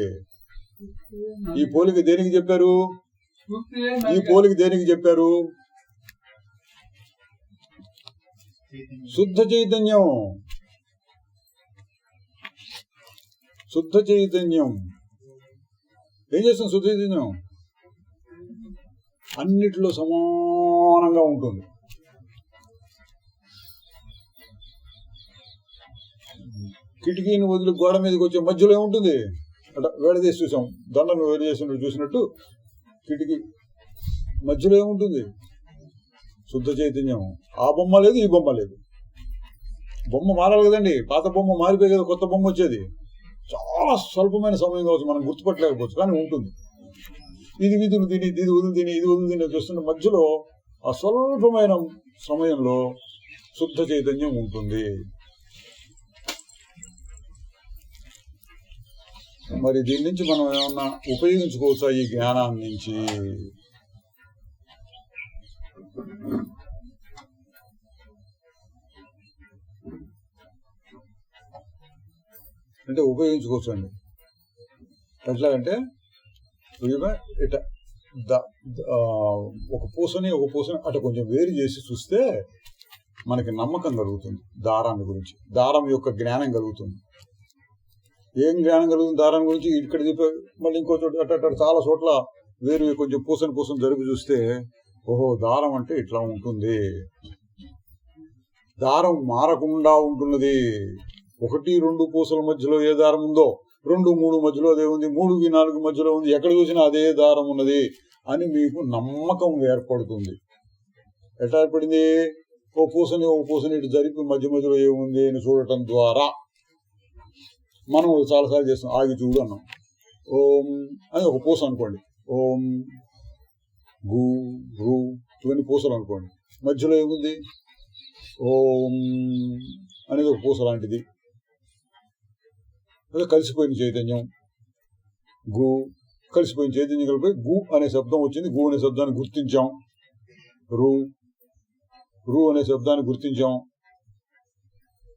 [SPEAKER 1] ఈ పోలిక దేనికి చెప్పారు? ఈ పోలిక దేనికి చెప్పారు? శుద్ధ చైతన్యం. శుద్ధ చైతన్యం ఏం చేస్తుంది? శుద్ధ చైతన్యం అన్నిటిలో సమానంగా ఉంటుంది. కిటికీని వదిలి గోడ మీదకి వచ్చే మధ్యలో ఏముంటుంది? అట్లా వేడదీసి చూసాం, దండను వేడి చేసి చూసినట్టు కిటికీ మధ్యలో ఏముంటుంది? శుద్ధ చైతన్యం. ఆ బొమ్మ లేదు, ఈ బొమ్మ లేదు. బొమ్మ మారాలి కదండి, పాత బొమ్మ మారిపోయి కదా కొత్త బొమ్మ వచ్చేది. చాలా స్వల్పమైన సమయం కావచ్చు, మనం గుర్తుపట్టలేకపోవచ్చు, కానీ ఉంటుంది. ఇది విధులు తిని, ఇది వదులు తిని, ఇది వదులు తిని చూస్తున్న మధ్యలో ఆ స్వల్పమైన సమయంలో శుద్ధ చైతన్యం ఉంటుంది. మరి దీని నుంచి మనం ఏమన్నా ఉపయోగించుకోవచ్చా? ఈ జ్ఞానాన్ని నుంచి అంటే ఉపయోగించుకోవచ్చు అండి. ఎట్లాగంటే ఇట ఒక పూసని అటు కొంచెం వేరు చేసి చూస్తే మనకి నమ్మకం కలుగుతుంది దారాన్ని గురించి, దారం యొక్క జ్ఞానం కలుగుతుంది. ఏం జ్ఞానం కలుగుతుంది దారం గురించి? ఇక్కడ చెప్పే మళ్ళీ ఇంకో చోట అట్ట చాలా చోట్ల వేరు కొంచెం పూసని జరిపి చూస్తే ఓహో దారం అంటే ఇట్లా ఉంటుంది, దారం మారకుండా ఉంటున్నది. 1-2 పూసల మధ్యలో ఏ దారం ఉందో 2-3 మధ్యలో అదే ఉంది, 3-4 మధ్యలో ఉంది, ఎక్కడ చూసినా అదే దారం ఉన్నది అని మీకు నమ్మకం ఏర్పడుతుంది. ఎట్లా ఏర్పడింది? ఓ పూసని ఇటు జరిపి మధ్యలో ఏముంది అని చూడటం ద్వారా. మనం చాలాసార్లు చేస్తాం, ఆగి చూడు అన్నాం. ఓం అని ఒక పూస అనుకోండి, ఓం గు రు ఇవన్నీ పూసలు అనుకోండి. మధ్యలో ఏముంది? ఓం అనేది ఒక పూస లాంటిది. అదే కలిసిపోయిన చైతన్యం గు, కలిసిపోయిన చైతన్యం కలిపి గు అనే శబ్దం వచ్చింది. గు అనే శబ్దాన్ని గుర్తించాం. రు అనే శబ్దాన్ని గుర్తించాం.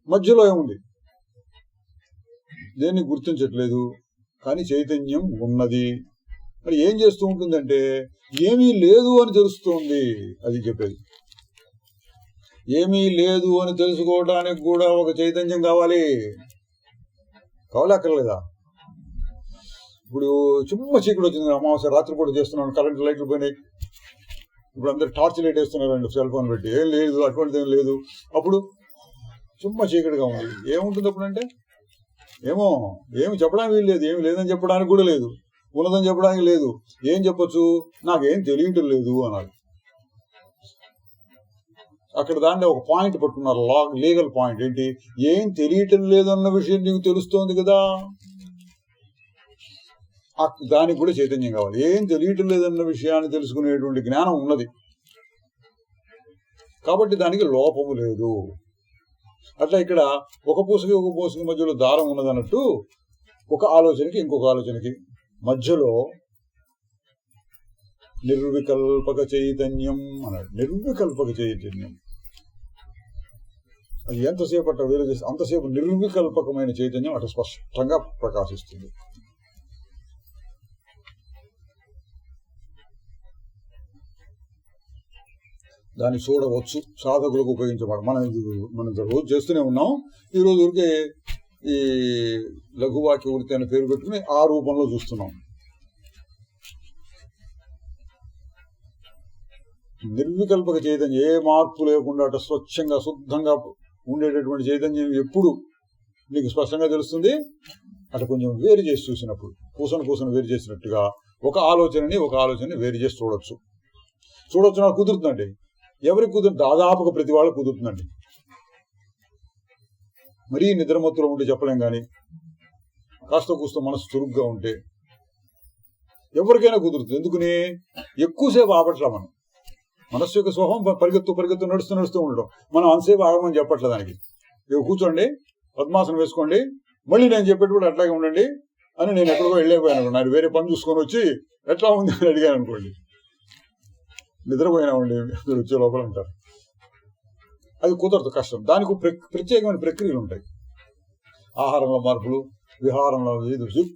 [SPEAKER 1] మధ్యలో ఏముంది? దేన్ని గుర్తించట్లేదు, కానీ చైతన్యం ఉన్నది. మరి ఏం చేస్తూ ఉంటుందంటే ఏమీ లేదు అని తెలుస్తోంది. అది చెప్పేది. ఏమీ లేదు అని తెలుసుకోవడానికి కూడా ఒక చైతన్యం కావాలి. అక్కర్లేదా? ఇప్పుడు చుమ్మ చీకటి వచ్చింది, అమావాస్య రాత్రిపూట చేస్తున్నాను, కరెంట్ లైట్లు పోయినాయి, ఇప్పుడు అందరు టార్చ్ లైట్ వేస్తున్నారండి సెల్ ఫోన్ పెట్టి. ఏం లేదు, అటువంటిది ఏం లేదు. అప్పుడు చుమ్మ చీకటిగా ఉంది. ఏముంటుంది అప్పుడంటే? ఏమి చెప్పడానికి వీలు లేదు. ఏమి లేదని చెప్పడానికి కూడా లేదు, ఉన్నదని చెప్పడానికి లేదు. ఏం చెప్పొచ్చు? నాకేం తెలియటం లేదు అనాలి. అక్కడ దాంట్లో ఒక పాయింట్ పట్టుకున్నారు, లీగల్ పాయింట్. ఏంటి? ఏం తెలియటం లేదన్న విషయం నీకు తెలుస్తోంది కదా, దానికి కూడా చైతన్యం కావాలి. ఏం తెలియటం లేదన్న విషయాన్ని తెలుసుకునేటువంటి జ్ఞానం ఉన్నది కాబట్టి దానికి లోపము లేదు. అట్లా ఇక్కడ ఒక పూసకి మధ్యలో దారం ఉన్నదన్నట్టు ఒక ఆలోచనకి ఇంకొక ఆలోచనకి మధ్యలో నిర్వికల్పక చైతన్యం అన్నాడు. నిర్వికల్పక చైతన్యం అది ఎంతసేపు అట్లా వేలు చేస్తే అంతసేపు నిర్వికల్పకమైన చైతన్యం అటు స్పష్టంగా ప్రకాశిస్తుంది. దాన్ని చూడవచ్చు, సాధకులకు ఉపయోగించబడ. మనం రోజు చేస్తూనే ఉన్నాం. ఈ రోజు ఊరికే ఈ లఘువాక్య వృత్తి అనే పేరు పెట్టుకుని ఆ రూపంలో చూస్తున్నాం. నిర్వికల్పక చైతన్యం, ఏ మార్పు లేకుండా అటు స్వచ్ఛంగా శుద్ధంగా ఉండేటటువంటి చైతన్యం ఎప్పుడు నీకు స్పష్టంగా తెలుస్తుంది? అటు కొంచెం వేరు చేసి చూసినప్పుడు, పూసను వేరు చేసినట్టుగా ఒక ఆలోచనని వేరు చేసి చూడొచ్చు. నాకు కుదురుతుందండి. ఎవరికి కుదురు? దాదాపుగా ప్రతి వాళ్ళకి కుదురుతుందండి. మరీ నిద్రమత్తులో ఉంటే చెప్పలేం, కానీ కాస్త కూస్త మనసు చురుగ్గా ఉంటే ఎవరికైనా కుదురుతుంది. ఎందుకని? ఎక్కువసేపు ఆపట్లా మనం. మనస్సు యొక్క స్వభావం పరిగెత్తు నడుస్తూ ఉండడం. మనం అంతసేపు ఆగమని చెప్పట్లే దానికి. ఇక కూర్చోండి, పద్మాసనం వేసుకోండి, మళ్ళీ నేను చెప్పేటప్పుడు అట్లాగే ఉండండి అని నేను ఎక్కడికో వెళ్ళిపోయాను, నేను వేరే పని చూసుకొని వచ్చి ఎట్లా ఉంది అని అడిగాను అనుకోండి, నిద్రపోయినామండి మీరు వచ్చే లోపల ఉంటారు. అది కుదరదు, కష్టం. దానికి ప్రత్యేకమైన ప్రక్రియలు ఉంటాయి. ఆహారంలో మార్పులు, విహారంలో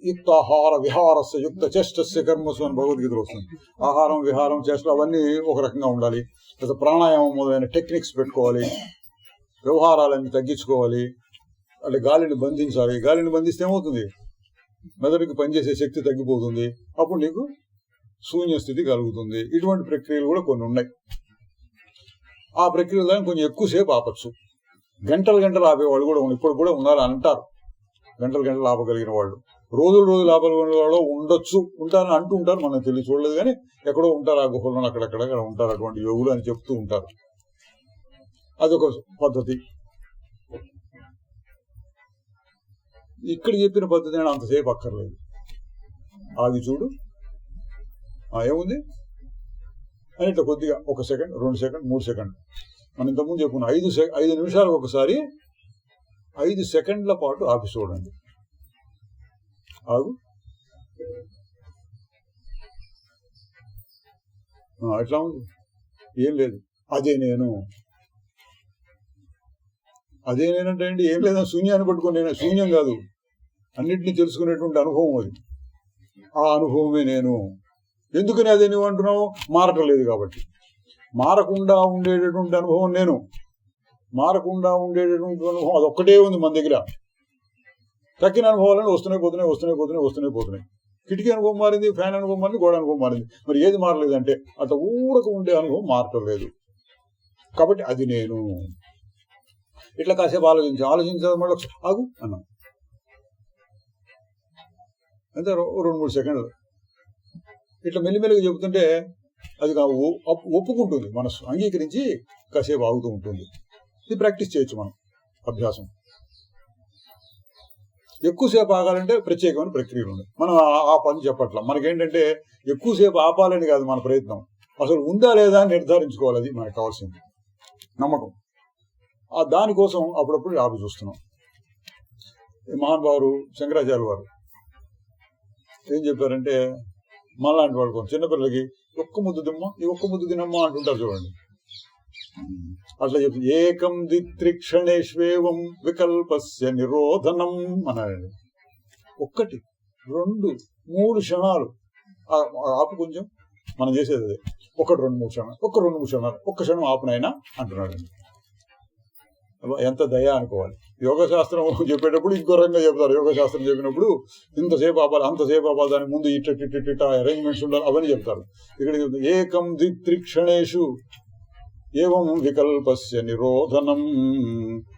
[SPEAKER 1] యుక్తాహార విహారస్య యుక్త చేష్టస్య కర్మసు అని భగవద్గీతలో వస్తుంది. ఆహారం, విహారం, చేష్టలు అవన్నీ ఒక రకంగా ఉండాలి. లేదా ప్రాణాయామం మొదలైన టెక్నిక్స్ పెట్టుకోవాలి. వ్యవహారాలన్నీ తగ్గించుకోవాలి. అంటే గాలిని బంధించాలి. గాలిని బంధిస్తే ఏమవుతుంది? మెదడుకి పనిచేసే శక్తి తగ్గిపోతుంది. అప్పుడు నీకు శూన్య స్థితి కలుగుతుంది. ఇటువంటి ప్రక్రియలు కూడా కొన్ని ఉన్నాయి. ఆ ప్రక్రియలో కొంచెం ఎక్కువసేపు ఆపచ్చు. గంటలు ఆపేవాళ్ళు కూడా ఇప్పుడు కూడా ఉన్నారు అంటారు. గంటలు ఆపగలిగిన వాళ్ళు, రోజులు ఆపగలిగిన వాళ్ళు ఉంటారని అంటూ ఉంటారు. మనం తెలిసి చూడలేదు కానీ ఎక్కడో ఉంటారు. ఆ గుహల్లో అక్కడక్కడ ఉంటారు అటువంటి యోగులు అని చెప్తూ ఉంటారు. అదొక పద్ధతి. ఇక్కడ చెప్పిన పద్ధతి అయినా అంతసేపు అక్కర్లేదు. ఆగి చూడు, ఏముంది అని ఇట్లా కొద్దిగా 1 సెకండ్, 2 సెకండ్, 3 సెకండ్. మనం ఇంతకుముందు చెప్పుకున్నాం 5 నిమిషాలకు ఒకసారి 5 సెకండ్ల పాటు ఆపి చూడండి. ఆగు, ఎట్లా ఉంది? ఏం లేదు. అదే నేనంటే అండి ఏం లేదా, శూన్యాన్ని పట్టుకొని నేను. శూన్యం కాదు, అన్నిటినీ తెలుసుకునేటువంటి అనుభవం అది. ఆ అనుభవమే నేను. ఎందుకని అదే నువ్వు అంటున్నావు? మారటం లేదు కాబట్టి. మారకుండా ఉండేటటువంటి అనుభవం నేను. మారకుండా ఉండేటటువంటి అనుభవం అదొక్కటే ఉంది మన దగ్గర. తక్కిన అనుభవాలను వస్తున్నాయి. కిటికీ అనుభవం మారింది, ఫ్యాన్ అనుభవం మారింది, గోడ అనుభవం మారింది. మరి ఏది మారలేదంటే అట్లా ఊరకు ఉండే అనుభవం మారటం లేదు కాబట్టి అది నేను. ఇట్లా కాసేపు ఆలోచించడం మళ్ళీ ఆగు అన్నాం. అంతే 2-3 సెకండ్లు ఇట్లా మెల్లిమెల్లిగా చెబుతుంటే అది ఒప్పుకుంటుంది మనసు, అంగీకరించి కాసేపు ఆగుతూ ఉంటుంది. ఇది ప్రాక్టీస్ చేయొచ్చు మనం, అభ్యాసం. ఎక్కువసేపు ఆగాలంటే ప్రత్యేకమైన ప్రక్రియలు ఉన్నాయి. మనం ఆ పని చెప్పట్లా. మనకేంటంటే ఎక్కువసేపు ఆపాలని కాదు మన ప్రయత్నం, అసలు ఉందా లేదా అని నిర్ధారించుకోవాలి. అది మనకు కావాల్సింది, నమ్మకం. దానికోసం అప్పుడప్పుడు ఆపి చూస్తున్నాం. మహానుభావులు శంకరాచార్య వారు ఏం చెప్పారంటే, మనలాంటి వాళ్ళు కొంచెం చిన్నపిల్లలకి ఒక్క ముద్దు తినమ్మా అంటుంటారు చూడండి. అట్లా చెప్పి ఏకం దిత్రిక్షణేష్వేవం వికల్పస్య నిరోధనం అన్నాడు. 1, 2, 3 క్షణాలు ఆపు. కొంచెం మనం చేసేది అదే. 1, 2, 3 క్షణాలు, 1, 2, 3 క్షణాలు, 1 క్షణం ఆపునైనా అంటున్నాడు. ఎంత దయ అనుకోవాలి. యోగశాస్త్రం చెప్పేటప్పుడు ఇంకో రకంగా చెప్తారు. యోగశాస్త్రం చెప్పినప్పుడు ఇంతసేపు ఆపాలి, అంతసేపు ఆపాలి, దానికి ముందు ఇట్ట అరేంజ్మెంట్స్ ఉండాలి, అవన్నీ చెప్తారు. ఇక్కడ ఏకం దిత్రిక్షణేషు ఏవం వికల్పస్య నిరోధనం.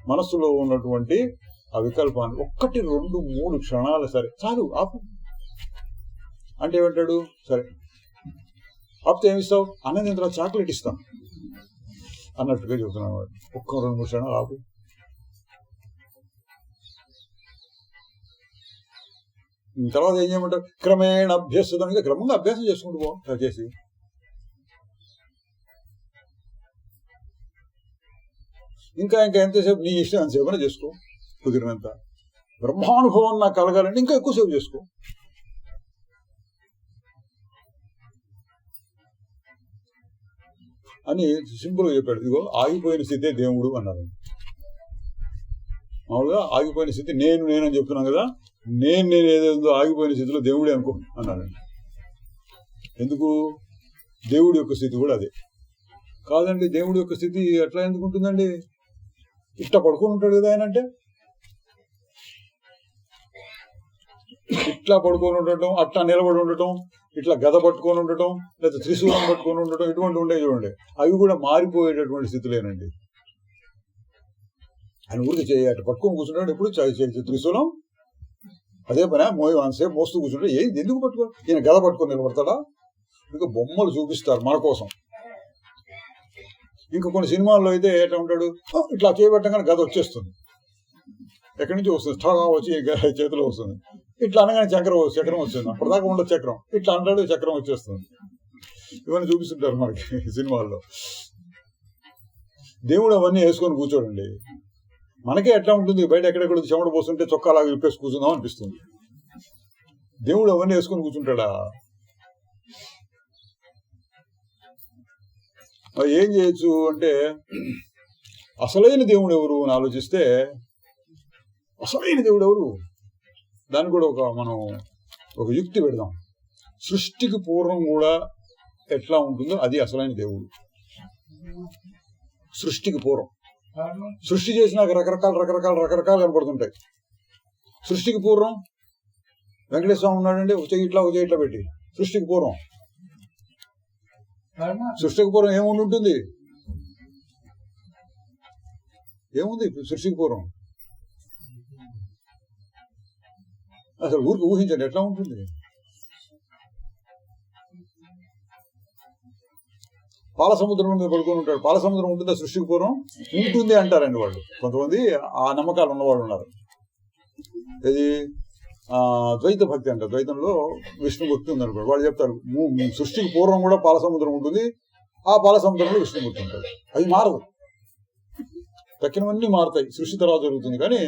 [SPEAKER 1] మనస్సులో ఉన్నటువంటి ఆ వికల్పాన్ని 1, 2, 3 క్షణాలు సరే చాలు ఆపు అంటే ఏమంటాడు? సరే ఆపితే ఏమిస్తావు? అన్నది తర్వాత చాక్లెట్ ఇస్తాం అన్నట్టుగా చెబుతున్నాడు. 1, 2, 3 క్షణాలు ఆపు. తర్వాత ఏం చేయమంటారు? క్రమేణ అభ్యసితం. క్రమంగా అభ్యాసం చేసుకుంటూ పో చేసి. ఇంకా ఎంతసేపు నీ ఇష్టం ఎంతసేపు చేసుకో, కుదిరినంత. బ్రహ్మానుభవం నాకు కలగాలంటే ఇంకా ఎక్కువసేపు చేసుకో. అని సింపుల్ గా చెప్పాడు. ఇదిగో ఆగిపోయిన స్థితే దేవుడు అన్నారు. మామూలుగా ఆగిపోయిన స్థితి నేనని చెప్తున్నాను కదా, నేను ఏదేందో ఆగిపోయిన స్థితిలో దేవుడే అనుకో అన్నాడండి. ఎందుకు? దేవుడి యొక్క స్థితి కూడా అదే కాదండి. దేవుడి యొక్క స్థితి ఎట్లా ఎందుకు ఉంటుందండి? ఇట్లా పడుకొని ఉంటాడు కదా ఆయన. అంటే ఇట్లా పడుకొని ఉండటం, అట్లా నిలబడి ఉండటం, ఇట్లా గద పట్టుకొని ఉండటం, లేదా త్రిశూలం పట్టుకొని ఉండటం, ఇటువంటి ఉండే చూడండి. అవి కూడా మారిపోయేటటువంటి స్థితిలేనండి. ఆయన ఊరికి చేయట పట్టుకొని కూర్చుంటాడు. ఎప్పుడు త్రిశూలం అదే పని అంతసేపు మోస్తూ కూర్చుంటే ఎందుకు పట్టుకో? ఈయన గద పట్టుకొని నిలబడతాడా? ఇంకా బొమ్మలు చూపిస్తారు మన కోసం. ఇంకా కొన్ని సినిమాల్లో అయితే ఎట్లా ఉంటాడు, ఇట్లా చేయబట్టగానే గద వచ్చేస్తుంది. ఎక్కడి నుంచి వస్తుంది? ఠగా వచ్చి చేతిలో వస్తుంది. ఇట్లా అనగానే చక్రం వస్తుంది. అప్పటిదాకా ఉండదు చక్రం. ఇట్లా అంటాడు, చక్రం వచ్చేస్తుంది. ఇవన్నీ చూపిస్తుంటారు మనకి సినిమాల్లో. దేవుడు అవన్నీ వేసుకొని కూర్చోడండి. మనకే ఎట్లా ఉంటుంది, బయట ఎక్కడెక్కడ చెమట పోస్తుంటే చొక్కాలాగా విప్పేసి కూర్చుందాం అనిపిస్తుంది. దేవుడు అవన్నీ వేసుకొని కూర్చుంటాడా? ఏం చేయొచ్చు అంటే, అసలైన దేవుడు ఎవరు అని ఆలోచిస్తే, అసలైన దేవుడు ఎవరు? దాన్ని కూడా మనం ఒక యుక్తి పెడదాం. సృష్టికి పూర్వం కూడా ఎట్లా ఉంటుందో అది అసలైన దేవుడు. సృష్టికి పూర్వం, సృష్టి చేసినాక రకరకాలు కనపడుతుంటాయి. సృష్టికి పూర్వం వెంకటేశ్వర స్వామి ఉన్నాడండి, ఒక చెయ్యి ఇట్లా పెట్టి. సృష్టికి పూర్వం ఏముంటుంది? ఏముంది సృష్టికి పూర్వం? అసలు ఊరికి ఊహించండి ఎట్లా ఉంటుంది. పాలసముద్రం మీద పడుకొని ఉంటాడు. పాలసముద్రం ఉంటుందా సృష్టికి పూర్వం? ఉంటుంది అంటారండి వాళ్ళు. కొంతమంది ఆ నమ్మకాలు ఉన్నవాళ్ళు ఉన్నారు. ఇది ద్వైత భక్తి అంటారు. ద్వైతంలో విష్ణు భక్తి ఉందనుకోండి. వాళ్ళు చెప్తారు సృష్టికి పూర్వం కూడా పాలసముద్రం ఉంటుంది, ఆ పాలసముద్రంలో విష్ణుమూర్తి ఉంటాడు. అది మారదు, తక్కినవన్నీ మారుతాయి, సృష్టి తర్వాత జరుగుతుంది. కానీ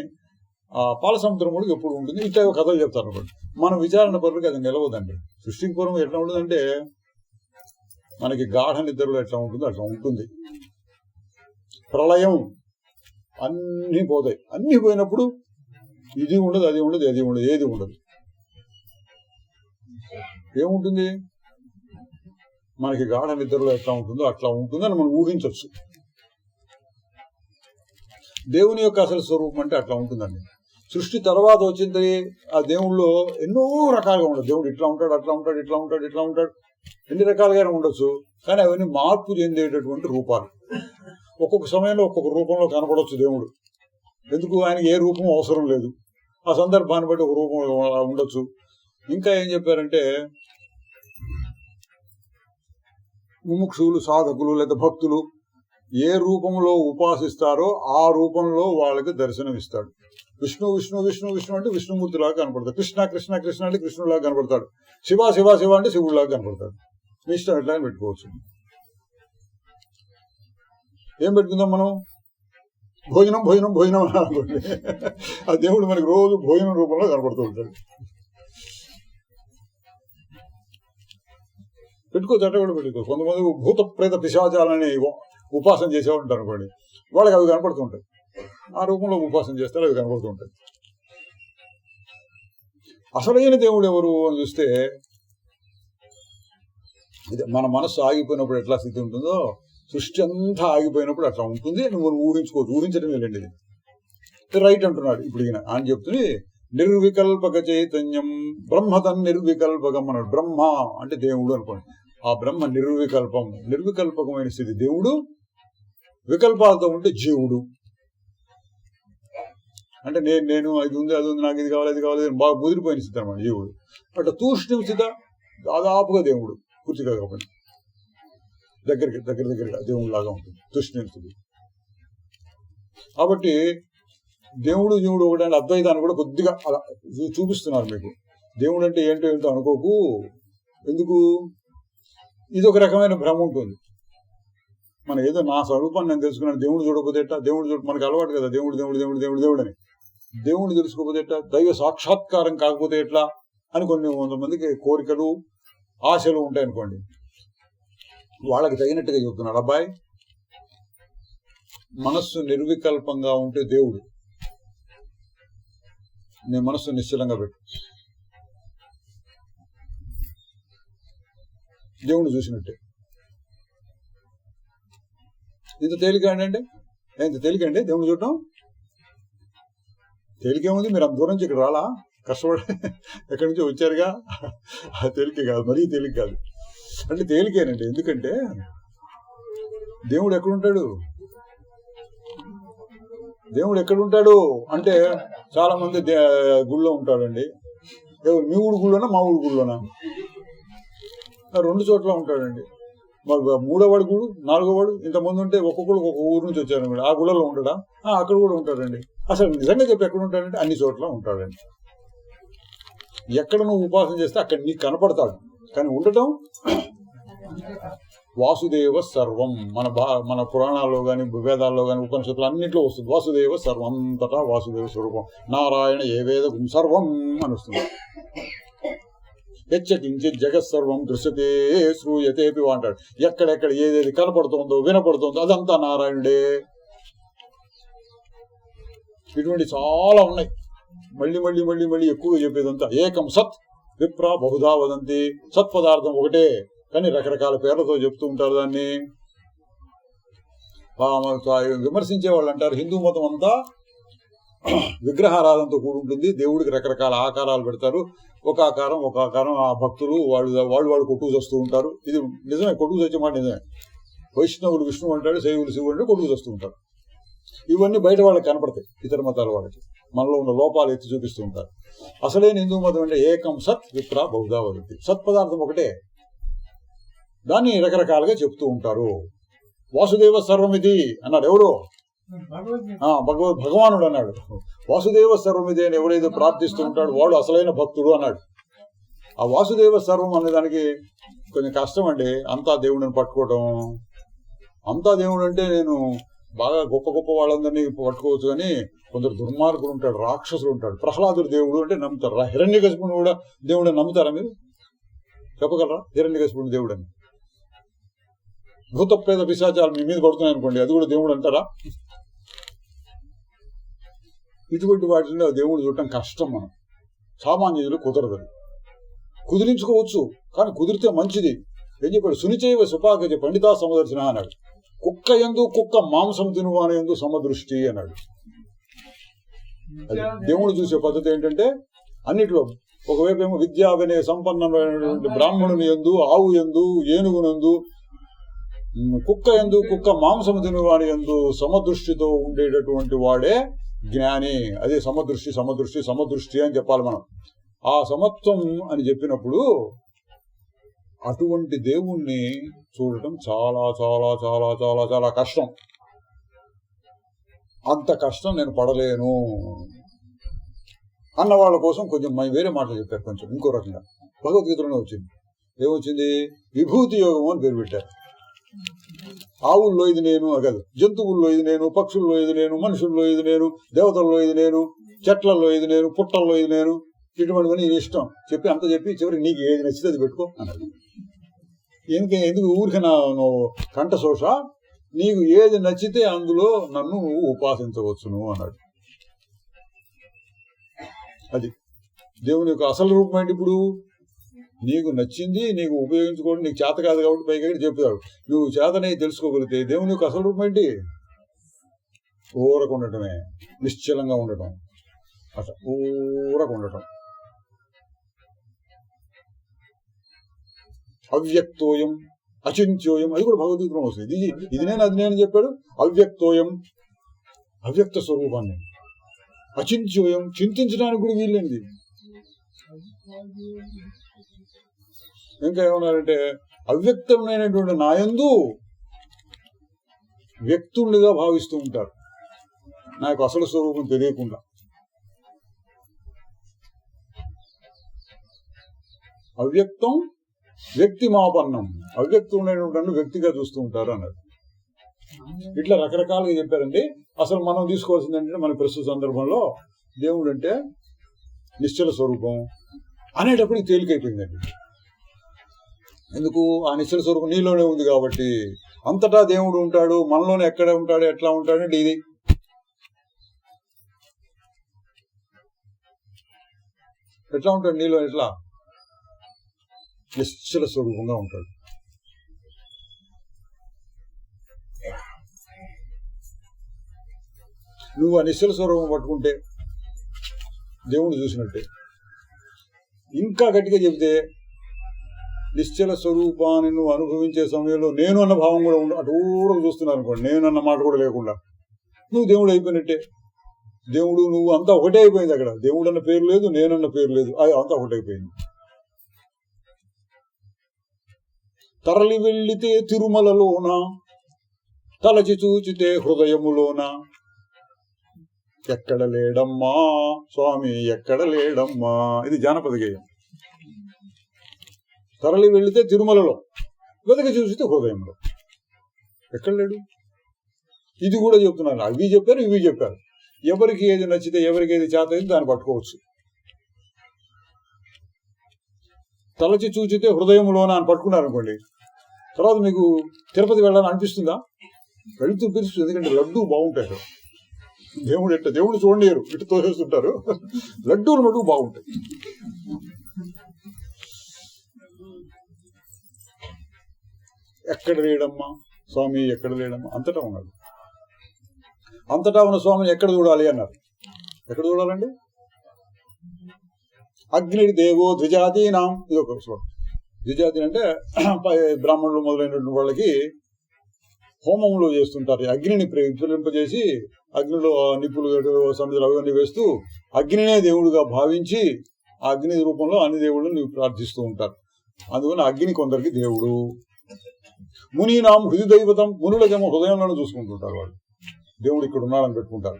[SPEAKER 1] ఆ పాలసముద్రం కూడా ఎప్పుడు ఉంటుంది. ఇట్లా కథలు చెప్తారు అనుకోండి. మన విచారణ పరులకు అది నిలవదండి. సృష్టికి పూర్వం ఎట్లా ఉంటుందంటే మనకి గాఢ నిద్రలో ఎట్లా ఉంటుందో అట్లా ఉంటుంది. ప్రళయం అన్నీ పోతాయి. అన్నీ పోయినప్పుడు ఇది ఉండదు, అది ఉండదు, అది ఉండదు, ఏది ఉండదు. ఏముంటుంది? మనకి గాఢ నిద్రలో ఎట్లా ఉంటుందో అట్లా ఉంటుందని మనం ఊహించవచ్చు. దేవుని యొక్క అసలు స్వరూపం అంటే అట్లా ఉంటుందండి. సృష్టి తర్వాత వచ్చింది ఆ దేవుళ్ళు ఎన్నో రకాలుగా ఉండదు. దేవుడు ఇట్లా ఉంటాడు, అట్లా ఉంటాడు, ఇట్లా ఉంటాడు, ఇట్లా ఉంటాడు, ఎన్ని రకాలుగానే ఉండొచ్చు. కానీ అవన్నీ మార్పు చెందేటటువంటి రూపాలు. ఒక్కొక్క సమయంలో ఒక్కొక్క రూపంలో కనపడవచ్చు దేవుడు. ఎందుకు? ఆయనకి ఏ రూపం అవసరం లేదు. ఆ సందర్భాన్ని బట్టి ఒక రూపం ఉండొచ్చు. ఇంకా ఏం చెప్పారంటే ముముక్షులు, సాధకులు లేదా భక్తులు ఏ రూపంలో ఉపాసిస్తారో ఆ రూపంలో వాళ్ళకి దర్శనం ఇస్తాడు. విష్ణు విష్ణు విష్ణు విష్ణు అంటే విష్ణుమూర్తిలాగా కనపడతాడు. కృష్ణ కృష్ణ కృష్ణ అంటే కృష్ణులాగా కనపడతాడు. శివ శివ శివ అంటే శివుడిలాగా కనపడతాడు. మీ ఇష్టం ఎట్లా పెట్టుకోవచ్చు. ఏం పెట్టుకుందాం మనం? భోజనం భోజనం భోజనం అని అనుకోండి. ఆ దేవుడు మనకి రోజు భోజనం రూపంలో కనపడుతూ ఉంటాడు. పెట్టుకోవచ్చు, అట్లా కూడా పెట్టుకోవచ్చు. కొంతమంది భూత ప్రేత పిశాచాలని ఉపాసన చేసే ఉంటారు అనుకోండి, వాళ్ళకి అవి కనపడుతూ ఉంటాయి. ఆ రూపంలో ఉపాసన చేస్తారు, అవి కనపడుతూ ఉంటాయి. అసలైన దేవుడు ఎవరు అని చూస్తే మన మనస్సు ఆగిపోయినప్పుడు ఎట్లా స్థితి ఉంటుందో సృష్టి అంతా ఆగిపోయినప్పుడు అట్లా ఉంటుంది అని మనం ఊహించుకోవచ్చు. ఊహించడం వెళ్ళండి, ఇది రైట్ అంటున్నాడు ఇప్పుడు ఈయన. ఆయన చెప్తుంది నిర్వికల్పక చైతన్యం బ్రహ్మతన్ నిర్వికల్పకం అన్నాడు. బ్రహ్మ అంటే దేవుడు అనుకోండి. ఆ బ్రహ్మ నిర్వికల్పం, నిర్వికల్పకమైన స్థితి దేవుడు. వికల్పాలతో ఉంటే జీవుడు. అంటే నేను అది ఉంది, అది ఉంది, నాకు ఇది కావాలి, అది కావాలి, బాగా ముదిరిపోయిన స్థితి అనమాట జీవుడు. అట్లా తూష్ణిం స్థిత దాదాపుగా దేవుడు, పూర్తిగా కాబట్టి దగ్గరగా దేవుడు లాగా ఉంటుంది తూష్ణిం స్థితి. కాబట్టి దేవుడు జీవుడు ఒకటి అంటే అద్వైతాన్ని కూడా కొద్దిగా అలా చూపిస్తున్నారు మీకు. దేవుడు అంటే ఏంటో అనుకోకు. ఎందుకు? ఇది ఒక రకమైన భ్రమ ఉంటుంది. మనం ఏదో నా స్వరూపాన్ని నేను తెలుసుకున్నాను, దేవుడు చూడకపోతే ఎట్టా? దేవుడు మనకు అలవాటు కదా, దేవుడు దేవుడు దేవుడు దేవుడు దేవుడు అని. దేవుడిని తెలుసుకోకపోతే ఎట్లా? దైవ సాక్షాత్కారం కాకపోతే ఎట్లా అని కొంతమందికి కోరికలు, ఆశలు ఉంటాయి అనుకోండి. వాళ్ళకి తగినట్టుగా చెప్తున్నాడు. అబ్బాయి, మనస్సు నిర్వికల్పంగా ఉంటే దేవుడు. నీ మనస్సు నిశ్చలంగా పెట్టు, దేవుడు చూసినట్టే. ఇంత తేలిక అంటే ఎంత తేలికండి దేవుడు చూడటం? తేలికేముంది? మీరు అంత దూరం నుంచి ఇక్కడ రాలా, కష్టపడి ఎక్కడి నుంచి వచ్చారుగా. ఆ తేలికే కాదు, మరీ తేలిక కాదు. అంటే తేలికేనండి. ఎందుకంటే దేవుడు ఎక్కడుంటాడు? దేవుడు ఎక్కడుంటాడు అంటే చాలా మంది గుళ్ళో ఉంటాడండి. మీ ఊరు గుళ్ళోనా, మా ఊరు గుళ్ళోనా? రెండు చోట్ల ఉంటాడండి. మరి మూడోవాడు గుడు, నాలుగోవాడు, ఇంతమంది ఉంటే ఒక్కొక్కరు ఒక్కొక్క ఊరు నుంచి వచ్చారు. ఆ గుళ్ళలో ఉంటాడా? అక్కడ కూడా ఉంటాడండి. అసలు నిజంగా చెప్పి ఎక్కడ ఉంటాడంటే అన్ని చోట్ల ఉంటాడండి. ఎక్కడ నువ్వు ఉపాసన చేస్తే అక్కడ నీకు కనపడతాడు. కానీ ఉండటం వాసుదేవ సర్వం. మన పురాణాల్లో కానీ వేదాల్లో కానీ ఉపనిషత్తులు అన్నింటిలో వస్తుంది వాసుదేవ సర్వం. అంతటా వాసుదేవ స్వరూపం. నారాయణ ఏ వేదం సర్వం అని వస్తుంది. హెచ్చకించిత్ జగత్సర్వం దృశ్యతే శ్రూయతేపి అంటాడు. ఎక్కడెక్కడ ఏదేది కనపడుతుందో వినపడుతుందో అదంతా నారాయణుడే. ఇటువంటి చాలా ఉన్నాయి. మళ్ళీ మళ్ళీ మళ్ళీ మళ్ళీ ఎక్కువగా చెప్పేదంతా ఏకం సత్ విప్ర బహుధా వదంతి. సత్పదార్థం ఒకటే, కానీ రకరకాల పేర్లతో చెప్తూ ఉంటారు దాన్ని. విమర్శించే వాళ్ళు అంటారు హిందూ మతం అంతా విగ్రహారాధనతో కూడి ఉంటుంది, దేవుడికి రకరకాల ఆకారాలు పెడతారు, ఒక ఆకారం ఆ భక్తులు వాళ్ళు కొట్టుకు వస్తూ ఉంటారు. ఇది నిజమే, కొట్టుకు వచ్చే మాట నిజమే. వైష్ణవులు విష్ణువు అంటాడు, శైవులు శివుడు అంటే కొట్టుకు వస్తూ ఉంటారు. ఇవన్నీ బయట వాళ్ళకి కనపడతాయి, ఇతర మతాల వాళ్ళకి మనలో ఉన్న లోపాలు ఎత్తి చూపిస్తూ ఉంటారు. అసలైన హిందూ మతం అంటే ఏకం సత్ విప్ర బహుధా వదంతి. సత్పదార్థం ఒకటే, దాన్ని రకరకాలుగా చెప్తూ ఉంటారు. వాసుదేవ సర్వమిది అన్నాడు ఎవరు? భగవానుడు అన్నాడు. వాసుదేవ సర్వమిది అని ఎవడైతే ప్రార్థిస్తూ ఉంటాడు వాడు అసలైన భక్తుడు అన్నాడు. ఆ వాసుదేవ సర్వం అనే దానికి కొంచెం కష్టం అండి. అంతా దేవుడిని పట్టుకోవటం. అంతా దేవుడు అంటే నేను బాగా గొప్ప గొప్ప వాళ్ళందరినీ పట్టుకోవచ్చు, కానీ కొందరు దుర్మార్గులు ఉంటాడు, రాక్షసులు ఉంటాడు. ప్రహ్లాదుడు దేవుడు అంటే నమ్ముతారు. హిరణ్యకశిపుని కూడా దేవుడు అని నమ్ముతారా? మీరు చెప్పగలరా హిరణ్యకశిపుని దేవుడు అని? భూత ప్రేత పిశాచాలు మీ మీద పడుతున్నాయి అనుకోండి, అది కూడా దేవుడు అంటారా? ఇటువంటి వాటిలో దేవుడు చూడటం కష్టం. మనం సామాన్యులు కుదరదు. కుదిరించుకోవచ్చు, కానీ కుదిరితే మంచిది. ఏం చెప్పాడు? సునిచైవ సుపాకజ పండితా సమదర్శన అన్నాడు. కుక్క యందు కుక్క మాంసం తినువాన యందు సమదృష్టి అన్నాడు. అది దేవుడు చూసే పద్ధతి ఏంటంటే అన్నిట్లో ఒకవైపు ఏమో విద్యా వినయ సంపన్నమైనటువంటి బ్రాహ్మణుని యందు, ఆవు యందు, ఏనుగునందు, కుక్క యందు కుక్క మాంసము తినువాని యందు సమదృష్టితో ఉండేటటువంటి వాడే జ్ఞాని. అదే సమదృష్టి సమదృష్టి సమదృష్టి అని చెప్పాలి మనం. ఆ సమత్వం అని చెప్పినప్పుడు అటువంటి దేవుణ్ణి చూడటం చాలా చాలా చాలా చాలా చాలా కష్టం. అంత కష్టం నేను పడలేను అన్న వాళ్ళ కోసం కొంచెం వేరే మాటలు చెప్పారు. కొంచెం ఇంకో రకంగా భగవద్గీతలోనే వచ్చింది. ఏమొచ్చింది? విభూతి యోగం అని పేరు పెట్టారు. ఆవుల్లో ఇది నేను కాదు, జంతువుల్లో ఇది నేను, పక్షుల్లో ఇది నేను, మనుషుల్లో ఇది నేను, దేవతల్లో ఇది నేను, చెట్లలో ఇది నేను, పుట్టల్లో ఇది నేను, ఇటువంటివన్నీ నీ ఇష్టం చెప్పి అంత చెప్పి చివరికి నీకు ఏది నచ్చితే అది పెట్టుకో అన్నాడు. ఎందుకు ఊరికి నువ్వు కంఠశోష? నీకు ఏది నచ్చితే అందులో నన్ను నువ్వు ఉపాసించవచ్చును అన్నాడు. అది దేవుని యొక్క అసలు రూపం ఏంటి? ఇప్పుడు నీకు నచ్చింది నీకు ఉపయోగించుకోవడం నీకు చేత కాదు కాబట్టి పైగా చెప్తాడు. నువ్వు చేతనే తెలుసుకోగలిగితే దేవుని యొక్క అసలు రూపం ఏంటి? ఊరక ఉండటమే, నిశ్చలంగా ఉండటం, అట్లా ఊరక ఉండటం. అవ్యక్తోయం అచింత్యోయం, అది కూడా భగవద్గీతలో వస్తుంది. ఇది నేను అది నేను చెప్పాడు. అవ్యక్తోయం, అవ్యక్త స్వరూపాన్ని. అచింత్యోయం, చింతించడానికి కూడా వీల్లేంది. ఇంకా ఏమన్నారంటే అవ్యక్తమైనటువంటి నాయందు వ్యక్తుడిగా భావిస్తూ ఉంటారు, నాకు అసలు స్వరూపం తెలియకుండా. అవ్యక్తం వ్యక్తిమాపన్నం, అవ్యక్తుడైనటువంటి వ్యక్తిగా చూస్తూ ఉంటారు అన్నారు. ఇట్లా రకరకాలుగా చెప్పారండి. అసలు మనం తీసుకోవాల్సింది ఏంటంటే మన ప్రస్తుత సందర్భంలో దేవుడు అంటే నిశ్చల స్వరూపం అనేటప్పటికి తేలికైపోయిందండి. ఎందుకు? ఆ నిశ్చల స్వరూపం నీలోనే ఉంది కాబట్టి. అంతటా దేవుడు ఉంటాడు, మనలోనే ఎక్కడ ఉంటాడు, ఎట్లా ఉంటాడంటే ఇది ఎట్లా ఉంటాడు? నీలో ఎట్లా? నిశ్చల స్వరూపంగా ఉంటాడు. నువ్వు ఆ నిశ్చల స్వరూపం పట్టుకుంటే దేవుణ్ణి చూసినట్టే. ఇంకా గట్టిగా చెబితే నిశ్చల స్వరూపాన్ని నువ్వు అనుభవించే సమయంలో నేను అన్న భావం కూడా అటు ఊరకు చూస్తున్నాను అనుకోండి, నేను అన్న మాట కూడా లేకుండా నువ్వు దేవుడు అయిపోయినట్టే. దేవుడు నువ్వు అంతా ఒకటే అయిపోయింది. అక్కడ దేవుడు అన్న పేరు లేదు, నేనన్న పేరు లేదు, అది అంతా ఒకటైపోయింది. తరలి వెళ్ళితే తిరుమలలోన, తలచి చూచితే హృదయములోన, ఎక్కడ లేడమ్మా స్వామి ఎక్కడ లేడమ్మా. ఇది జానపద గేయం. తరలి వెళితే తిరుమలలో, వెతకి చూసితే హృదయంలో, ఎక్కడ లేడు. ఇది కూడా చెప్తున్నారు. అవి చెప్పారు, ఇవి చెప్పారు. ఎవరికి ఏది నచ్చితే, ఎవరికి ఏది చేత అయింది దాన్ని పట్టుకోవచ్చు. తలచి చూచితే హృదయంలోన అని పట్టుకున్నారు అనుకోండి, తర్వాత మీకు తిరుపతి వెళ్ళాలని అనిపిస్తుందా? వెళుతూ పిలుస్తుంది. ఎందుకంటే లడ్డు బాగుంటాయి. దేవుడు చూడలేరు, ఇటు తోసేస్తుంటారు. లడ్డూలు మటుకు బాగుంటాయి. ఎక్కడ లేడమ్మా స్వామి, ఎక్కడ లేడమ్మా? అంతటా ఉన్నాడు. అంతటా ఉన్న స్వామిని ఎక్కడ చూడాలి అన్నారు. ఎక్కడ చూడాలండి? అగ్ని దేవో ద్విజాతీనాం, ఇది ఒక శ్లోకం. ద్విజాతి అంటే బ్రాహ్మణులు మొదలైనటువంటి వాళ్ళకి హోమంలో చేస్తుంటారు. అగ్నిని ప్రజ్వలింపజేసి అగ్నిలో నిప్పులు సమిధులు అవన్నీ వేస్తూ అగ్నినే దేవుడుగా భావించి ఆ అగ్ని రూపంలో అన్ని దేవుళ్ళని ప్రార్థిస్తూ ఉంటారు. అందుకని అగ్ని కొందరికి దేవుడు. మునీనాం హృదయదైవతం, మునులకేమో హృదయంలోనే చూసుకుంటుంటారు వాళ్ళు. దేవుడు ఇక్కడ ఉన్నాడని పెట్టుకుంటారు.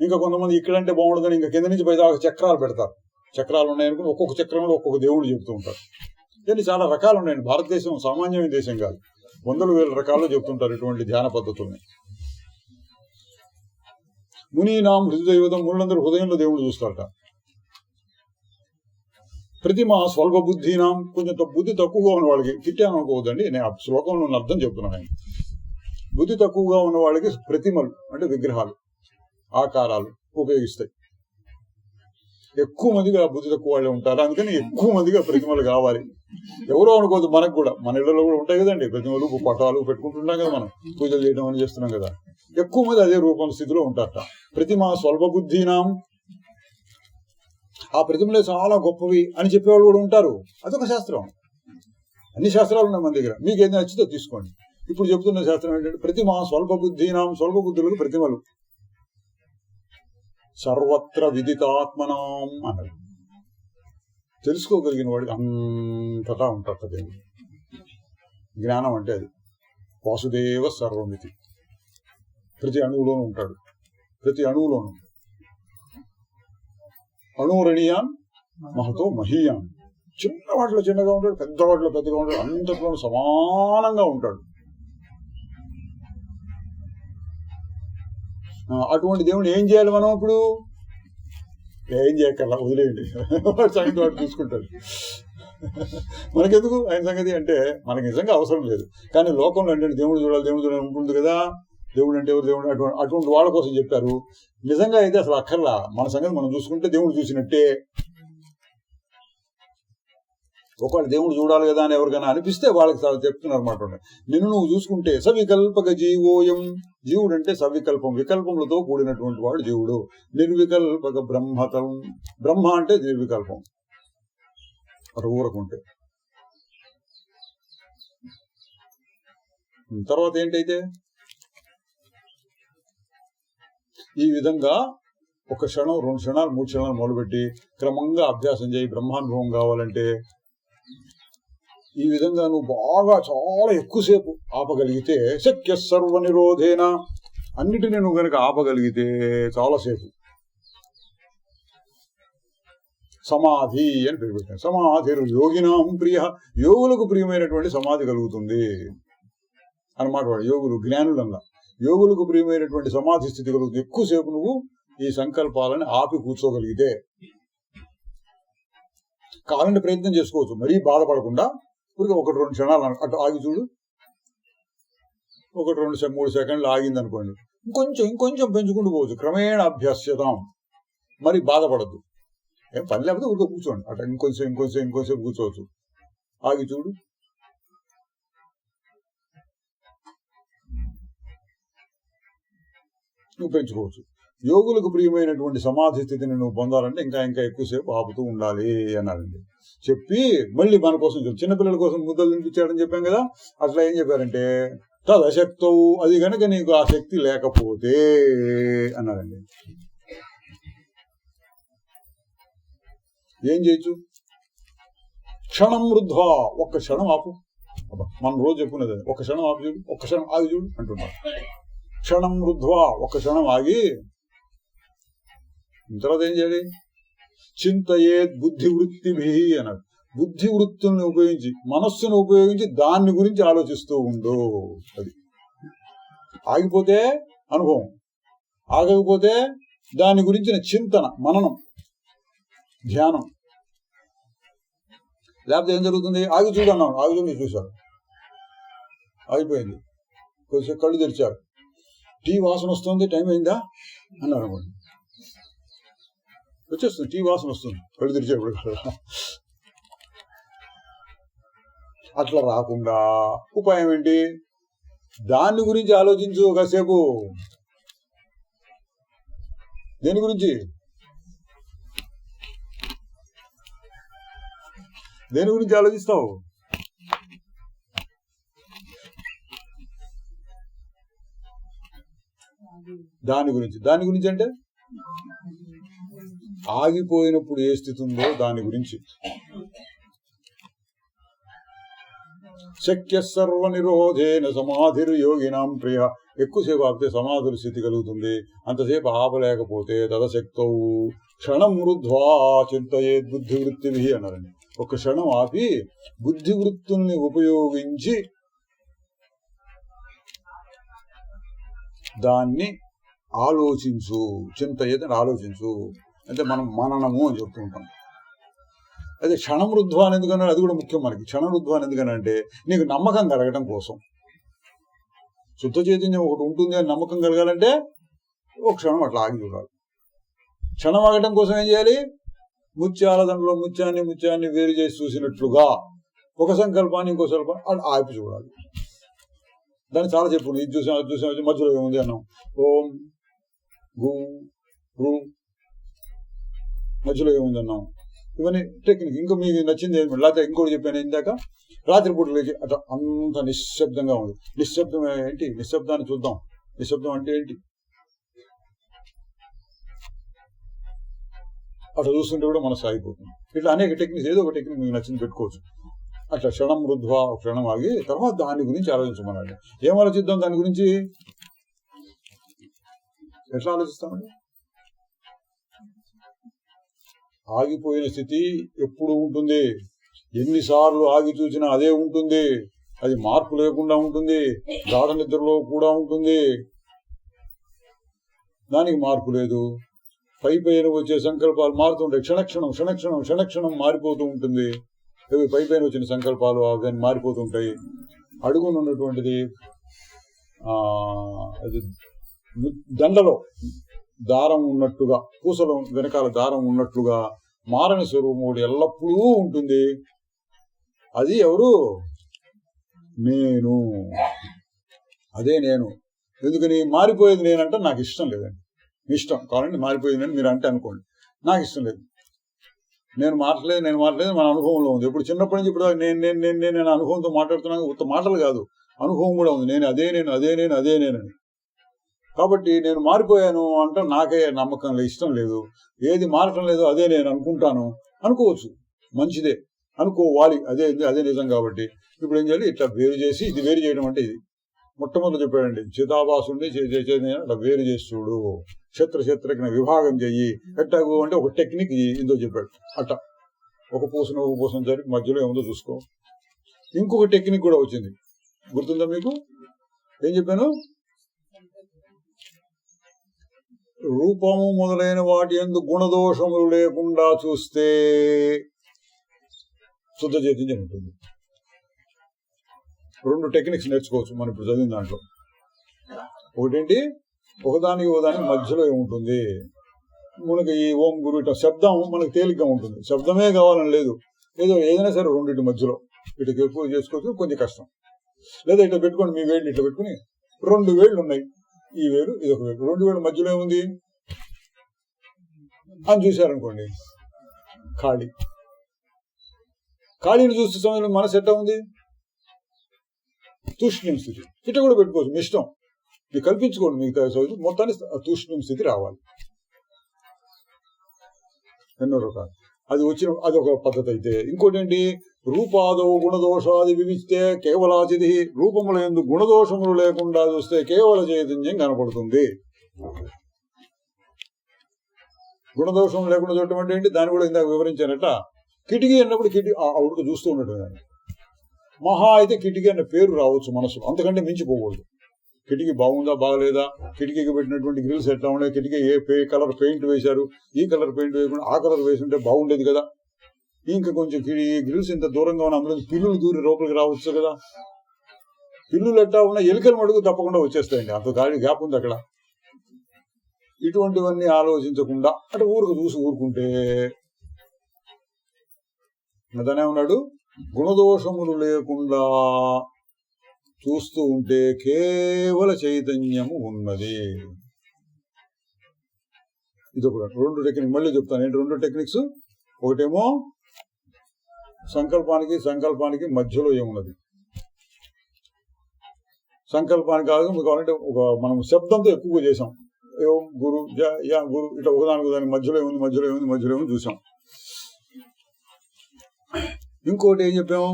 [SPEAKER 1] ఇంకా కొంతమంది ఇక్కడంటే బాగుండదని ఇంకా కింద నుంచి పైదాకా చక్రాలు పెడతారు. చక్రాలు ఉన్నాయనుకుని ఒక్కొక్క చక్రంలో ఒక్కొక్క దేవుడు చెబుతూ ఉంటారు. కానీ చాలా రకాలు ఉన్నాయండి. భారతదేశం సామాన్యమైన దేశం కాదు, వందల వేల రకాల్లో చెప్తుంటారు ఇటువంటి ధ్యాన పద్ధతుల్ని. మునీనాం హృదయదైవతం, మునులందరూ హృదయంలో దేవుడు చూస్తారట. ప్రతిమ స్వల్ప బుద్ధినాం, కొంచెం బుద్ధి తక్కువగా ఉన్న వాళ్ళకి, తిట్టాను అనుకోవద్దండి, నేను ఆ శ్లోకంలో ఉన్న అర్థం చెప్తున్నాను. బుద్ధి తక్కువగా ఉన్న వాళ్ళకి ప్రతిమలు అంటే విగ్రహాలు, ఆకారాలు ఉపయోగిస్తాయి. ఎక్కువ మందిగా బుద్ధి తక్కువ వాళ్ళే ఉంటారు, అందుకని ఎక్కువ మందిగా ప్రతిమలు కావాలి. ఎవరో అనుకోవద్దు, మనకు కూడా మన ఇళ్లలో కూడా ఉంటాయి కదండి ప్రతిమలు, పటాలు పెట్టుకుంటున్నాం కదా, మనం పూజలు చేయడం అని చేస్తున్నాం కదా. ఎక్కువ మంది అదే రూపం స్థితిలో ఉంటారట. ప్రతిమ స్వల్ప బుద్ధినాం, ఆ ప్రతిమలే చాలా గొప్పవి అని చెప్పేవాళ్ళు కూడా ఉంటారు. అదొక శాస్త్రం. అన్ని శాస్త్రాలు ఉన్నాయి మన దగ్గర, మీకు ఏది నచ్చితే తీసుకోండి. ఇప్పుడు చెప్తున్న శాస్త్రం ఏంటంటే ప్రతిమ స్వల్ప బుద్ధినాం, స్వల్ప బుద్ధులకు ప్రతిమలు. సర్వత్ర విదితాత్మనాం అన్నారు. తెలుసుకోగలిగిన వాడికి అంతటా ఉంటారు దేవుడు. జ్ఞానం అంటే అది. వాసుదేవ సర్వమితి, ప్రతి అణువులోనూ ఉంటాడు. ప్రతి అణువులోనూ. అణువురణీయాన్ మహతో మహీయాన్, చిన్న వాటిలో చిన్నగా ఉంటాడు, పెద్ద వాటిలో పెద్దగా ఉంటాడు, అంతట్లోనూ సమానంగా ఉంటాడు. అటువంటి దేవుని ఏం చేయాలి మనం? ఇప్పుడు ఏం చేయక్కర్లా, వదిలేయండి, వాటి సంగతి వాడు చూసుకుంటాడు. మనకెందుకు ఆయన సంగతి అంటే మనకి నిజంగా అవసరం లేదు. కానీ లోకంలో అంటే దేవుడు చూడాలి, దేవుడు చూడాలి ఉంటుంది కదా. దేవుడు అంటే ఎవరు? దేవుడు అటువంటి వాళ్ళ కోసం చెప్పారు. నిజంగా అయితే అసలు అక్కర్లా, మన సంగతి మనం చూసుకుంటే దేవుడు చూసినట్టే. ఒకవేళ దేవుడు చూడాలి కదా అని ఎవరికైనా అనిపిస్తే వాళ్ళకి చెప్తున్నారు అన్నమాట. నిన్ను నువ్వు చూసుకుంటే సవికల్పక జీవోయం, జీవుడు అంటే సవికల్పం, వికల్పములతో కూడినటువంటి వాడు జీవుడు. నిర్వికల్పక బ్రహ్మతం, బ్రహ్మ అంటే నిర్వికల్పం, అటు ఊరకుంటే. తర్వాత ఏంటైతే ఈ విధంగా ఒక క్షణం, 2 క్షణాలు, 3 క్షణాలు మొదలుపెట్టి క్రమంగా అభ్యాసం చేయి. బ్రహ్మానుభవం కావాలంటే ఈ విధంగా నువ్వు బాగా చాలా ఎక్కువసేపు ఆపగలిగితే, శక్య సర్వ నిరోధేన, అన్నిటినీ నువ్వు కనుక ఆపగలిగితే చాలాసేపు, సమాధి అని పేరు పెట్టాను. సమాధి యోగినాం ప్రియ, యోగులకు ప్రియమైనటువంటి సమాధి కలుగుతుంది అన్నమాట. వాడు యోగులు, జ్ఞానులంగా యోగులకు ప్రియమైనటువంటి సమాధి స్థితి కలుగుతుంది. ఎక్కువసేపు నువ్వు ఈ సంకల్పాలను ఆపి కూర్చోగలిగితే. కావాలంటే ప్రయత్నం చేసుకోవచ్చు, మరీ బాధపడకుండా. ఊరికి 1-2 క్షణాలు అటు ఆగి చూడు. 1-2-3 సెకండ్లు ఆగింది అనుకోండి, ఇంకొంచెం పెంచుకుంటూ పోవచ్చు. క్రమేణ అభ్యస్యతాం, మరి బాధపడద్దు. ఏం పని లేకపోతే ఊరికే కూర్చోండి. అట్లా ఇంకొంచెం కూర్చోవచ్చు. ఆగి చూడు. నువ్వు పెంచుకోవచ్చు. యోగులకు ప్రియమైనటువంటి సమాధి స్థితిని నువ్వు పొందాలంటే ఇంకా ఎక్కువసేపు ఆపుతూ ఉండాలి అన్నారండి. చెప్పి మళ్ళీ మన కోసం చిన్నపిల్లల కోసం ముద్దలు తినిపించాడని చెప్పాం కదా. అట్లా ఏం చెప్పారంటే తదశక్తవు, అది కనుక నీకు ఆ శక్తి లేకపోతే అన్నారండి. ఏం చేయొచ్చు? క్షణం వృద్ధా, ఒక్క క్షణం ఆపు. మనం రోజు చెప్పుకునేది ఒక్క క్షణం ఆపు చూడు, ఒక్క క్షణం ఆగి చూడు అంటున్నారు. క్షణం వృద్ధ్వా, ఒక్క క్షణం ఆగి తర్వాత ఏం చేయాలి? చింతయే బుద్ధివృత్తిభి అన్నాడు. బుద్ధి వృత్తుల్ని ఉపయోగించి, మనస్సును ఉపయోగించి దాన్ని గురించి ఆలోచిస్తూ ఉండు. అది ఆగిపోతే అనుభవం, ఆగకపోతే దాని గురించిన చింతన, మననం, ధ్యానం. లేకపోతే ఏం జరుగుతుంది? ఆగి చూడు అన్నాను, ఆగి చూడు, చూశారు, ఆగిపోయింది. కొంచెం కళ్ళు తెరిచారు, టీ వాసన వస్తుంది, టైం అయిందా అన్నారు అనుకోండి, వచ్చేస్తుంది, టీ వాసన వస్తుంది కళ్ళు తెరిచేప్పుడు కదా. అట్లా రాకుండా ఉపాయం ఏంటి? దాని గురించి ఆలోచించు కాసేపు. దేని గురించి? దేని గురించి ఆలోచిస్తావు? దాని గురించి. దాని గురించి అంటే ఆగిపోయినప్పుడు ఏ స్థితి ఉందో దాని గురించి. శక్య సర్వ నిరోధేన సమాధిర్ యోగినాం ప్రియ. ఎక్కువసేపు ఆపితే సమాధుల స్థితి కలుగుతుంది. అంతసేపు ఆపలేకపోతే తదశక్తౌ క్షణం వృద్ధ్వా చింతయేద్ బుద్ధివృత్తిభి అన్నారండి. ఒక క్షణం ఆపి బుద్ధివృత్తుల్ని ఉపయోగించి దాన్ని ఆలోచించు. చింతయేద్ అని ఆలోచించు అంటే మనం మననము అని చెప్తూ ఉంటాం. అదే క్షణమృద్ధ్వా అని ఎందుకన్నా, అది కూడా ముఖ్యం మనకి. క్షణమృద్ధ్వా అని ఎందుకనంటే నీకు నమ్మకం కలగడం కోసం. శుద్ధ చైతన్యం ఒకటి ఉంటుంది అని నమ్మకం కలగాలంటే ఒక క్షణం అట్లా ఆగి చూడాలి. క్షణం ఆగటం కోసం ఏం చేయాలి? ముత్యాల దండలో ముత్యాన్ని వేరు చేసి చూసినట్లుగా ఒక సంకల్పాన్ని ఇంకో సంకల్పాన్ని అలా ఆపి చూడాలి. దాన్ని చాలా చెప్పు. ఇది చూసాం, అది చూసాం, మధ్యలో ఏముంది అన్నాం. ఓం గు రు, మధ్యలో ఏముంది అన్నాం. ఇవన్నీ టెక్నిక్. ఇంకా మీకు నచ్చింది ఏమి? లేకపోతే ఇంకోటి చెప్పాను ఇందాక, రాత్రిపూట లేచి అట్లా అంత నిశ్శబ్దంగా ఉంది. నిశ్శబ్దం ఏంటి? నిశ్శబ్దాన్ని చూద్దాం. నిశ్శబ్దం అంటే ఏంటి? అట్లా చూస్తుంటే కూడా మనసు ఆగిపోతుంది. ఇట్లా అనేక టెక్నిక్స్, ఏదో ఒక టెక్నిక్ మీకు నచ్చింది పెట్టుకోవచ్చు. అట్లా క్షణం వృద్ధ్వా, క్షణం ఆగి తర్వాత దాని గురించి ఆలోచించమన్నాడు. ఏం ఆలోచిద్దాం దాని గురించి? ఎట్లా ఆలోచిస్తామండి? ఆగిపోయిన స్థితి ఎప్పుడు ఉంటుంది? ఎన్నిసార్లు ఆగి చూసినా అదే ఉంటుంది. అది మార్పు లేకుండా ఉంటుంది. గాఢ నిద్రలో కూడా ఉంటుంది. దానికి మార్పు లేదు. పైన వచ్చే సంకల్పాలు మారుతుంటాయి. క్షణక్షణం మారిపోతూ ఉంటుంది. పైన వచ్చిన సంకల్పాలు అవన్నీ మారిపోతూ ఉంటాయి. అడుగునున్నటువంటిది అది దండలో దారం ఉన్నట్టుగా, పూసలో వెనకాల దారం ఉన్నట్లుగా మారని స్వరూపముడు ఎల్లప్పుడూ ఉంటుంది. అది ఎవరు? నేను. అదే నేను. ఎందుకని? మారిపోయేది నేనంటే నాకు ఇష్టం లేదండి. ఇష్టం కావాలంటే మారిపోయింది అని మీరు అంటే అనుకోండి. నాకు ఇష్టం లేదు. నేను మాట్లాడలేదు మన అనుభవంలో ఉంది. ఇప్పుడు చిన్నప్పటి నుంచి ఇప్పుడు నేను అనుభవంతో మాట్లాడుతున్నాను. ఉత్త మాటలు కాదు, అనుభవం కూడా ఉంది. నేను అదే నేనని. కాబట్టి నేను మారిపోయాను అంటే నాకే నమ్మకం లేదు, ఇష్టం లేదు. ఏది మారటం లేదో అదే నేను అనుకుంటాను. అనుకోవచ్చు, మంచిదే అనుకోవాలి. అదే నిజం. కాబట్టి ఇప్పుడు ఏం చేయాలి? ఇట్లా వేరు చేసి, ఇది వేరు చేయడం అంటే ఇది మొట్టమొదటి చెప్పాడండి. చిదాభాసుని అట్లా వేరు చేసి చూడు. క్షత్రజ్ఞ విభాగం చెయ్యి. ఎట్టాగు అంటే ఒక టెక్నిక్ ఇందో చెప్పాడు. అట్లా ఒక పూసను జరిపి మధ్యలో ఏముందో చూసుకో. ఇంకొక టెక్నిక్ కూడా వచ్చింది, గుర్తుందా మీకు? ఏం చెప్పాను? రూపము మొదలైన వాటి యందు గుణదోషములు లేకుండా చూస్తే శుద్ధ చైతన్యం ఉంటుంది. 2 టెక్నిక్స్ నేర్చుకోవచ్చు మనం ఇప్పుడు చదివిన దాంట్లో. ఒకటేంటి? ఒకదానికి మధ్యలో ఏముంటుంది? మనకి ఈ ఓం గురు శబ్దం మనకు తేలిగ్గా ఉంటుంది. శబ్దమే కావాలని లేదు. ఏదైనా సరే రెండింటి మధ్యలో ఇటు ఎక్కువ చేసుకోవచ్చు, కొంచెం కష్టం. లేదా ఇట్లా పెట్టుకోండి, మీ వేళ్ళు ఇట్లా పెట్టుకుని 2 వేళ్ళు ఉన్నాయి. ఈ వేలు, ఇది ఒక వేలు. 2 వేలు మధ్యలో ఏముంది అని చూశారనుకోండి, ఖాళీని చూస్తే సమయంలో మనసు ఎట్లా ఉంది? తూష్ణీం స్థితి. ఇట్లా కూడా పెట్టుకోవచ్చు, మీ ఇష్టం. మీరు కల్పించుకోండి. మిగతా మొత్తాన్ని తూష్ణీం స్థితి రావాలి. ఎన్నో రకాలు అది వచ్చిన అదొక పద్ధతి అయితే. ఇంకోటి ఏంటి? రూపాదో గుణదోషాది వివిస్తే కేవలాచిది. రూపముల యందు గుణదోషములు లేకుండా చూస్తే కేవల చైతన్యం కనపడుతుంది. గుణదోషం లేకుండా చూడటం అంటే ఏంటి? దాన్ని కూడా ఇందాక వివరించానట. కిటికీ అన్నప్పుడు ఉడుకు చూస్తూ ఉండటం. దాన్ని మహా అయితే కిటికీ అన్న పేరు రావచ్చు మనసు, అంతకంటే మించిపోకూడదు. కిటికీ బాగుందా బాగలేదా, కిటికీకి పెట్టినటువంటి గ్రిల్స్ ఎట్లా ఉన్నాయి, కిటికీ ఏ కలర్ పెయింట్ వేశారు, ఈ కలర్ పెయింట్ వేయకుండా ఆ కలర్ వేసి ఉంటే బాగుండేది కదా, ఇంకా కొంచెం గ్రిల్స్ ఇంత దూరంగా ఉన్న అందులో పిల్లులు దూరి లోపలికి రావచ్చు కదా, పిల్లులు ఎట్టా ఉన్న ఎలుకల మడుగు తప్పకుండా వచ్చేస్తాయండి, అంత ఖాళీ గ్యాప్ ఉంది అక్కడ. ఇటువంటివన్నీ ఆలోచించకుండా అంటే ఊరుకు చూసి ఊరుకుంటే అతనే ఉన్నాడు, గుణదోషములు లేకుండా చూస్తూ ఉంటే కేవల చైతన్యము ఉన్నది. ఇదొకటి. 2 టెక్నిక్ మళ్ళీ చెప్తాను ఏంటి 2 టెక్నిక్స్. ఒకటేమో సంకల్పానికి మధ్యలో ఏమున్నది, సంకల్పానికి కాదు మీకు కావాలంటే మనం శబ్దంతో ఎక్కువగా చేసాం, ఓం గురు యా గురు ఇట్లా ఒకదానికి మధ్యలో ఏముంది చూసాం. ఇంకోటి ఏం చెప్పాము,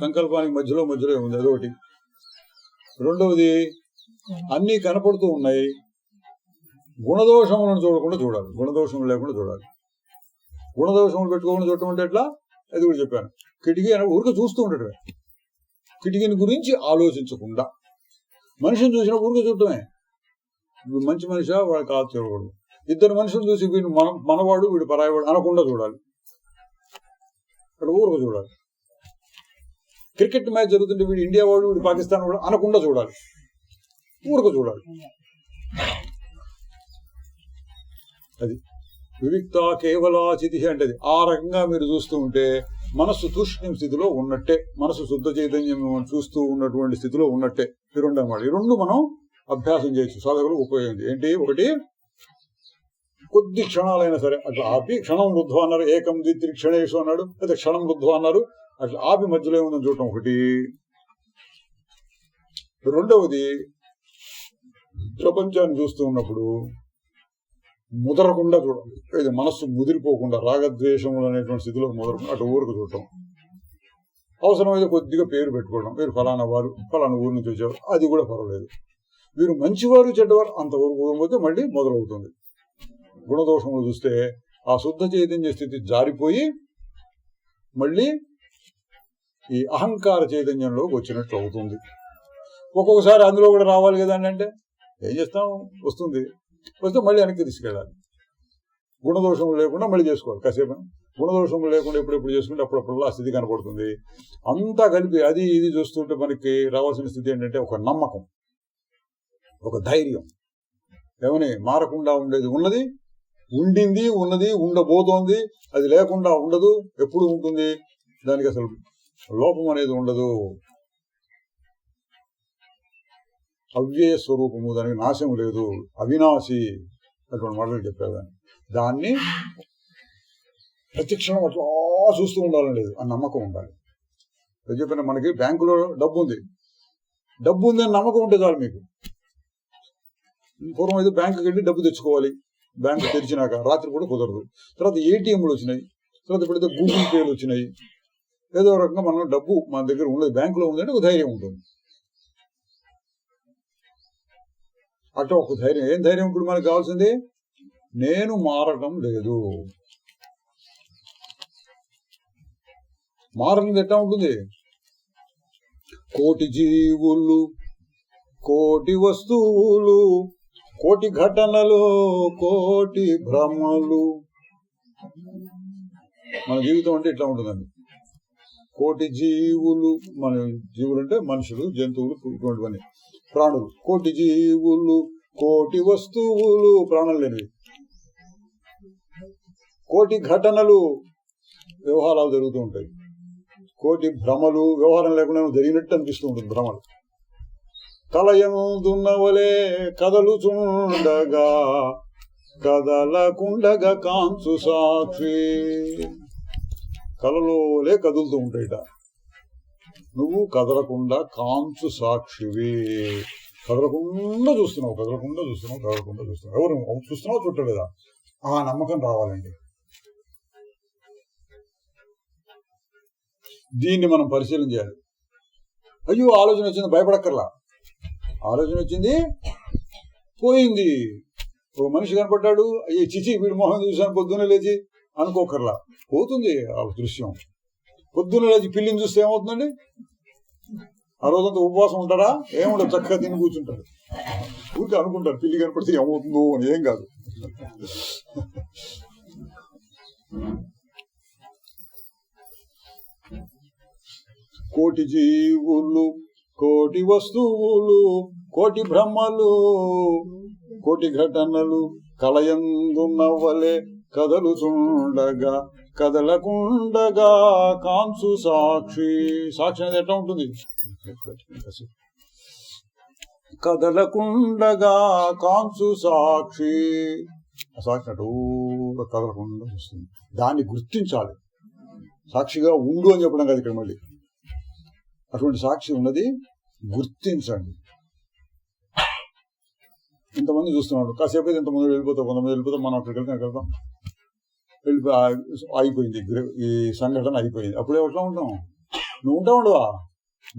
[SPEAKER 1] సంకల్పానికి మధ్యలో ఏముంది అదొకటి. రెండవది అన్నీ కనపడుతూ ఉన్నాయి, గుణదోషములను చూడకుండా చూడాలి, గుణదోషములు లేకుండా చూడాలి. గుణదోషములు పెట్టుకోకుండా చూడటం అంటే ఎట్లా, అది కూడా చెప్పాను. కిటికీ అని ఊరికే చూస్తూ ఉండటమే, కిటికీని గురించి ఆలోచించకుండా. మనిషిని చూసిన ఊరికే చూడటమే, వీడు మంచి మనిషా వాడు కాదు చూడకూడదు. 2 మనుషులు చూసి వీడు మనవాడు వీడు పరాయవాడు అనకుండా చూడాలి, అక్కడ ఊరుకు చూడాలి. క్రికెట్ మ్యాచ్ జరుగుతుంటే వీడు ఇండియా వాడు వీడు పాకిస్తాన్ వాడు అనకుండా చూడాలి, ఊరుకు చూడాలి. అది వివిక్త కేవలాచితి అంటే ఆ రకంగా మీరు చూస్తూ ఉంటే మనస్సు తూష్ణీం స్థితిలో ఉన్నట్టే, మనసు శుద్ధ చైతన్యం చూస్తూ ఉన్నటువంటి స్థితిలో ఉన్నట్టే. ఈ 2 అన్నమాట. ఈ 2 మనం అభ్యాసం చేయొచ్చు, సాధకులు ఉపయోగించి. ఏంటి, ఒకటి కొద్ది క్షణాలైనా సరే అట్లా ఆపి, క్షణం వృద్ధం అన్నారు, ఏకం ద్విత్రి క్షణేషు అన్నాడు, అయితే క్షణం వృద్ధం అన్నారు, అట్లా ఆపి మధ్యలో ఏముందని చూడటం ఒకటి. రెండవది ప్రపంచాన్ని చూస్తూ ఉన్నప్పుడు ముదరకుండా చూడాలి, ఇది మనస్సు ముదిరిపోకుండా రాగద్వేషములు అనేటువంటి స్థితిలో ముదరకుండా అటు ఊరికి చూడటం. అవసరమైతే కొద్దిగా పేరు పెట్టుకోవడం, మీరు ఫలానా వారు ఫలానా ఊరి నుంచి వచ్చేవారు, అది కూడా పర్వాలేదు. వీరు మంచివారు చెడ్డవారు అంతవరకు పోతే మళ్ళీ మొదలవుతుంది. గుణదోషములు చూస్తే ఆ శుద్ధ చైతన్య స్థితి జారిపోయి మళ్ళీ ఈ అహంకార చైతన్యంలోకి వచ్చినట్లు అవుతుంది. ఒక్కొక్కసారి అందులో కూడా రావాలి కదా అంటే ఏం చేస్తాం, వస్తే మళ్ళీ వెనక్కి తీసుకెళ్ళాలి. గుణదోషములు లేకుండా మళ్ళీ చేసుకోవాలి కాసేపు. గుణదోషములు లేకుండా ఎప్పుడెప్పుడు చేసుకుంటే అప్పుడప్పుడు ఆ స్థితి కనపడుతుంది. అంతా కలిపి అది ఇది చూస్తుంటే మనకి రావాల్సిన స్థితి ఏంటంటే ఒక నమ్మకం, ఒక ధైర్యం. ఏమని మారకుండా ఉండేది ఉండింది, ఉన్నది, ఉండబోతోంది, అది లేకుండా ఉండదు, ఎప్పుడు ఉంటుంది, దానికి అసలు లోపం అనేది ఉండదు. అవ్యయ స్వరూపము, దానికి నాశం లేదు, అవినాశి అటువంటి మాటలు చెప్పారు. దాన్ని ప్రతిక్షణం అట్లా చూస్తూ ఉండాలని లేదు, ఆ నమ్మకం ఉండాలి. చెప్పిన మనకి బ్యాంకులో డబ్బు ఉంది అని నమ్మకం ఉంటే చాలు మీకు. పూర్వం అయితే బ్యాంకుకి వెళ్ళి డబ్బు తెచ్చుకోవాలి, బ్యాంకు తెరిచినాక రాత్రి కూడా కుదరదు. తర్వాత ఏటీఎంలు వచ్చినాయి, తర్వాత ఇప్పుడైతే గూగుల్ పేలు వచ్చినాయి. ఏదో రకంగా మనం డబ్బు మన దగ్గర ఉండదు, బ్యాంకులో ఉందంటే ఒక ధైర్యం ఉంటుంది. అట్లా ఒక ధైర్యం. ఏం ధైర్యం ఇప్పుడు మనకు కావాల్సింది, నేను మారటం లేదు. మారడం ఎట్లా ఉంటుంది, కోటి జీవులు, కోటి వస్తువులు, కోటి ఘటనలు, కోటి భ్రమలు. మన జీవితం అంటే ఇట్లా ఉంటుందండి. కోటి జీవులు, మన జీవులు అంటే మనుషులు, జంతువులు, ఇటువంటివన్నీ ప్రాణులు. కోటి జీవులు, కోటి వస్తువులు, ప్రాణం లేనివి. కోటి ఘటనలు, వ్యవహారాలు జరుగుతూ ఉంటాయి. కోటి భ్రమలు, వ్యవహారం లేకుండా జరిగినట్టు అనిపిస్తూ ఉంటుంది భ్రమలు. కలయందున్నవలే కదలుచుండగా కదలకుండగా కాంచు సాక్షి. కలలోలే కదులుతూ ఉంటాయిట, నువ్వు కదలకుండా కాంచు సాక్షివి. కదలకుండా చూస్తున్నావు. ఎవరు చూస్తున్నావు చుట్టలేదా, ఆ నమ్మకం రావాలండి. దీన్ని మనం పరిశీలన చేయాలి. అయ్యో ఆలోచన వచ్చింది, భయపడక్కర్లా. ఆలోచన వచ్చింది, పోయింది. ఓ మనిషి కనపడ్డాడు, అయ్యే చిచి వీడి మొహం చూసాను పొద్దున్నే లేచి అనుకోకర్లా. పోతుంది ఆ దృశ్యం. పొద్దున్నే లేచి పిల్లిని చూస్తే ఏమవుతుందండి, ఆ రోజంతా ఉపవాసం ఉంటారా, ఏముండదు, చక్కగా తిని కూర్చుంటారు. ఊరికి అనుకుంటారు పిల్లి కనపడితే ఏమవుతుందో అని. ఏం కాదు. కోటి జీవులు, కోటి వస్తువులు కోటి బ్రహ్మలు కోటి ఘటనలు కలయందున్నవలే కదలుచుండగా కదలకుండగా కాంసు సాక్షి. సాక్షి అనేది ఎట్లా ఉంటుంది? కదలకుండగా కాంసు సాక్షి. సాక్షి అటు కదలకుండా వస్తుంది. దాన్ని గుర్తించాలి. సాక్షిగా ఉండు అని చెప్పడం కాదు ఇక్కడ. మళ్ళీ అటువంటి సాక్షి ఉన్నది గుర్తించండి. ఇంతమంది చూస్తున్నాడు, కాసేపు అయితే ఇంతమంది వెళ్ళిపోతాం, కొంతమంది వెళ్ళిపోతాం, మనం అక్కడికి వెళ్తాం, అయిపోయింది ఈ సంఘటన అయిపోయింది. అప్పుడే ఎట్లా ఉంటాం? నువ్వు ఉంటావుండవా?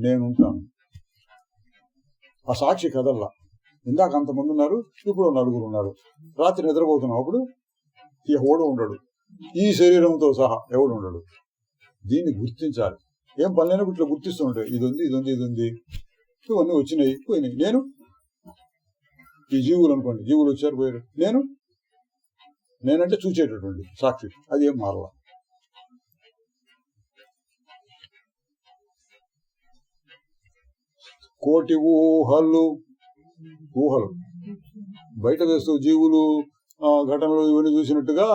[SPEAKER 1] నేను ఉంటాను. ఆ సాక్షి కదల్లా. ఇందాక అంతమంది ఉన్నారు, ఇప్పుడు నలుగురు ఉన్నారు. రాత్రి నిద్రపోతున్నాం, అప్పుడు ఎవడు ఉండడు, ఈ శరీరంతో సహా ఎవడు ఉండడు. దీన్ని గుర్తించాలి. ఏం పని లేనప్పుడు ఇట్లా గుర్తిస్తూ ఉంటాయి. ఇది ఉంది, ఇది ఉంది, ఇది ఉంది, ఇవన్నీ వచ్చినాయి పోయినాయి. నేను ఈ జీవులు అనుకోండి, జీవులు వచ్చారు పోయారు. నేనంటే చూచేటటువంటి సాక్షి, అది ఏం మారలా. కోటి ఊహలు బయట వేస్తూ జీవులు ఘటనలు ఇవన్నీ చూసినట్టుగా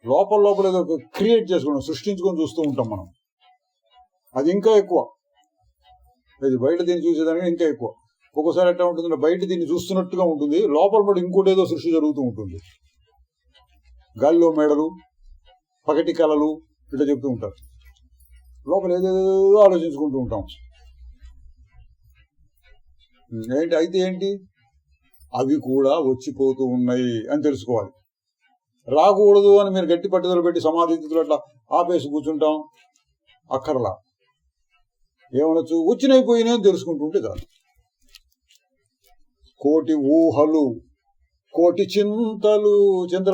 [SPEAKER 1] లోపల ఏదో క్రియేట్ చేసుకున్నాం, సృష్టించుకొని చూస్తూ ఉంటాం మనం. అది ఇంకా ఎక్కువ. అది బయట దీన్ని చూసేదానికి ఇంకా ఎక్కువ. ఒక్కోసారి ఎట్లా ఉంటుందంటే బయట దీన్ని చూస్తున్నట్టుగా ఉంటుంది, లోపల పడి ఇంకోటి ఏదో సృష్టి జరుగుతూ ఉంటుంది. గాలిలో మేడలు, పగటి కళలు ఇట్లా చెప్తూ ఉంటారు. లోపల ఏదేదో ఆలోచించుకుంటూ ఉంటాం. అయితే ఏంటి? అవి కూడా వచ్చిపోతూ ఉన్నాయి అని తెలుసుకోవాలి. రాకూడదు అని మీరు గట్టి పట్టుదల పెట్టి సమాధితులు అట్లా ఆపేసి కూర్చుంటాం. అక్కర్లా. ఏమనొచ్చు? వచ్చినాయి పోయినాయి అని తెలుసుకుంటూ ఉంటే చాలు. కోటి ఊహలు కోటి చింతలు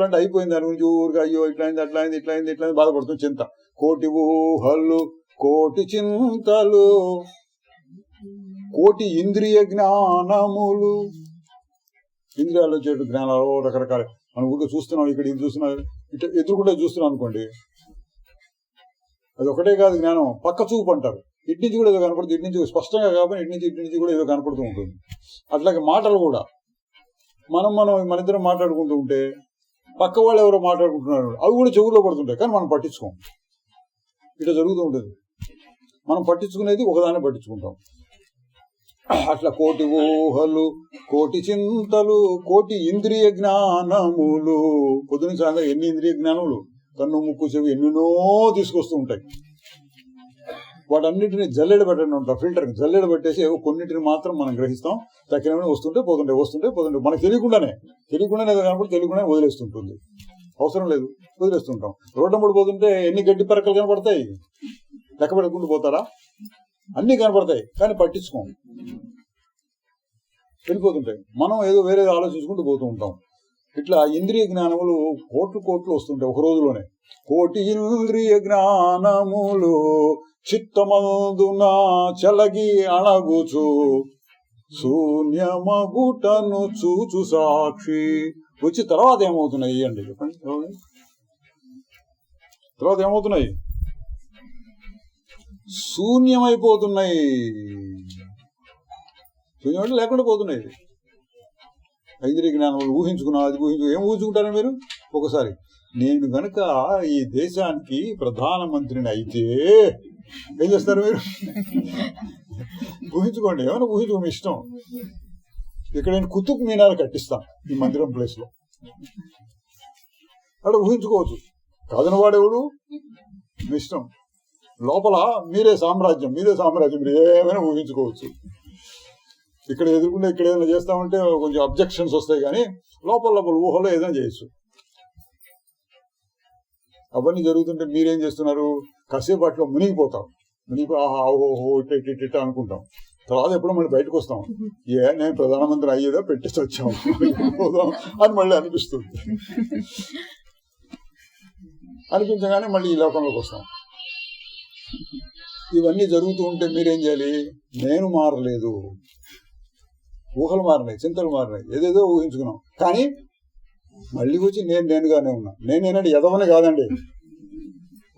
[SPEAKER 1] అంటే అయిపోయింది దాని గురించి ఊరికి అయ్యో ఇట్లయింది అట్లయింది ఇట్లయింది ఇట్లయింది బాధపడుతుంది చింత. కోటి ఊహలు కోటి చింతలు కోటి ఇంద్రియ జ్ఞానములు. ఇంద్రియాలు వచ్చేటు జ్ఞానాలు రకరకాల. మనం ఊరికే చూస్తున్నాం, ఇక్కడ ఇది చూస్తున్నాం, ఇట్లా ఎదురుకుంటే చూస్తున్నాం అనుకోండి, అది ఒకటే కాదు జ్ఞానం. పక్క చూపు అంటారు. ఇటు నుంచి కూడా ఏదో కనపడుతుంది, ఇటు నుంచి స్పష్టంగా కాబట్టి ఇటు నుంచి కూడా ఏదో కనపడుతూ ఉంటుంది. అట్లాగే మాటలు కూడా మన ఇద్దరం మాట్లాడుకుంటూ ఉంటే పక్క వాళ్ళు ఎవరో మాట్లాడుకుంటున్నారు, అవి కూడా చెవుల్లో పడుతుంటాయి, కానీ మనం పట్టించుకోం. ఇట్లా జరుగుతూ ఉంటుంది. మనం పట్టించుకునేది ఒకదాన్ని పట్టించుకుంటాం. అట్లా కోటి ఊహలు కోటి చింతలు కోటి ఇంద్రియ జ్ఞానములు. పొద్దున సాయంత్రం ఎన్ని ఇంద్రియ జ్ఞానములు, కన్ను ముక్కు చెవి ఎన్నెన్నో తీసుకొస్తూ ఉంటాయి. వాటన్నిటిని జల్లెడ పెట్టండి ఉంటాం, ఫిల్టర్ జల్లెడ పెట్టేసి ఏవో కొన్నిటిని మాత్రం మనం గ్రహిస్తాం. తక్కినవి వస్తుంటే పోతుంటే మనకు తెలియకుండానే కనపడి తెలియకుండానే వదిలేస్తుంటుంది. అవసరం లేదు, వదిలేస్తుంటాం. రోడ్డు మీద పోతుంటే ఎన్ని గడ్డి పరకలు కనపడతాయి, లెక్క పెట్టుకుంటూ పోతారా? అన్ని కనపడతాయి, కానీ పట్టించుకోం, వెళ్ళిపోతుంటాయి. మనం ఏదో వేరే ఆలోచించుకుంటూ పోతూ ఉంటాం. ఇట్లా ఇంద్రియ జ్ఞానములు కోట్లు వస్తుంటాయి ఒక రోజులోనే. కోటి ఇంద్రియ జ్ఞానములు చిత్తమందున చలగి అణగుచు శూన్యమగుటను చూచు సాక్షి. వచ్చి తర్వాత ఏమవుతున్నాయి అండి చెప్పండి. తర్వాత ఏమవుతున్నాయి? శూన్యమైపోతున్నాయి. శూన్యం లేకుండా పోతున్నాయి. ఇంద్రియ జ్ఞానం ఊహించుకున్నా, అది ఏం ఊహించుకుంటారా మీరు? ఒకసారి నేను గనక ఈ దేశానికి ప్రధానమంత్రిని అయితే ఏం చేస్తారు మీరు? ఊహించుకోండి, ఏమైనా ఊహించుకో, మీ ఇష్టం. ఇక్కడ నేను కుతుబ్ మీనార్ కట్టిస్తాను ఈ మందిరం ప్లేస్ లో, అక్కడ ఊహించుకోవచ్చు. కాదని వాడేవాడు, మీ ఇష్టం. లోపల మీరే సామ్రాజ్యం, మీరు ఏమైనా ఊహించుకోవచ్చు. ఇక్కడ ఎదుర్కొంటే ఇక్కడ ఏదైనా చేస్తామంటే కొంచెం అబ్జెక్షన్స్ వస్తాయి, కానీ లోపల ఊహలో ఏదైనా చేయొచ్చు. అవన్నీ జరుగుతుంటే మీరేం చేస్తున్నారు? కాసేపు అట్లా మునిగిపోతాం. ఆహా ఓహో ఇట్ట అనుకుంటాం. తర్వాత ఎప్పుడో మళ్ళీ బయటకు వస్తాం. నేను ప్రధానమంత్రి అయ్యేదో పెట్టేసి వచ్చాము పోదాం అని మళ్ళీ అనిపించగానే మళ్ళీ ఈ లోకంలోకి వస్తాం. ఇవన్నీ జరుగుతూ ఉంటే మీరేం చేయాలి? నేను మారలేదు, ఊహలు మారినాయి, చింతలు మారినాయి, ఏదేదో ఊహించుకున్నాం, కానీ మళ్ళీ వచ్చి నేనుగానే ఉన్నా. నేనేనండి, ఎదవని కాదండి.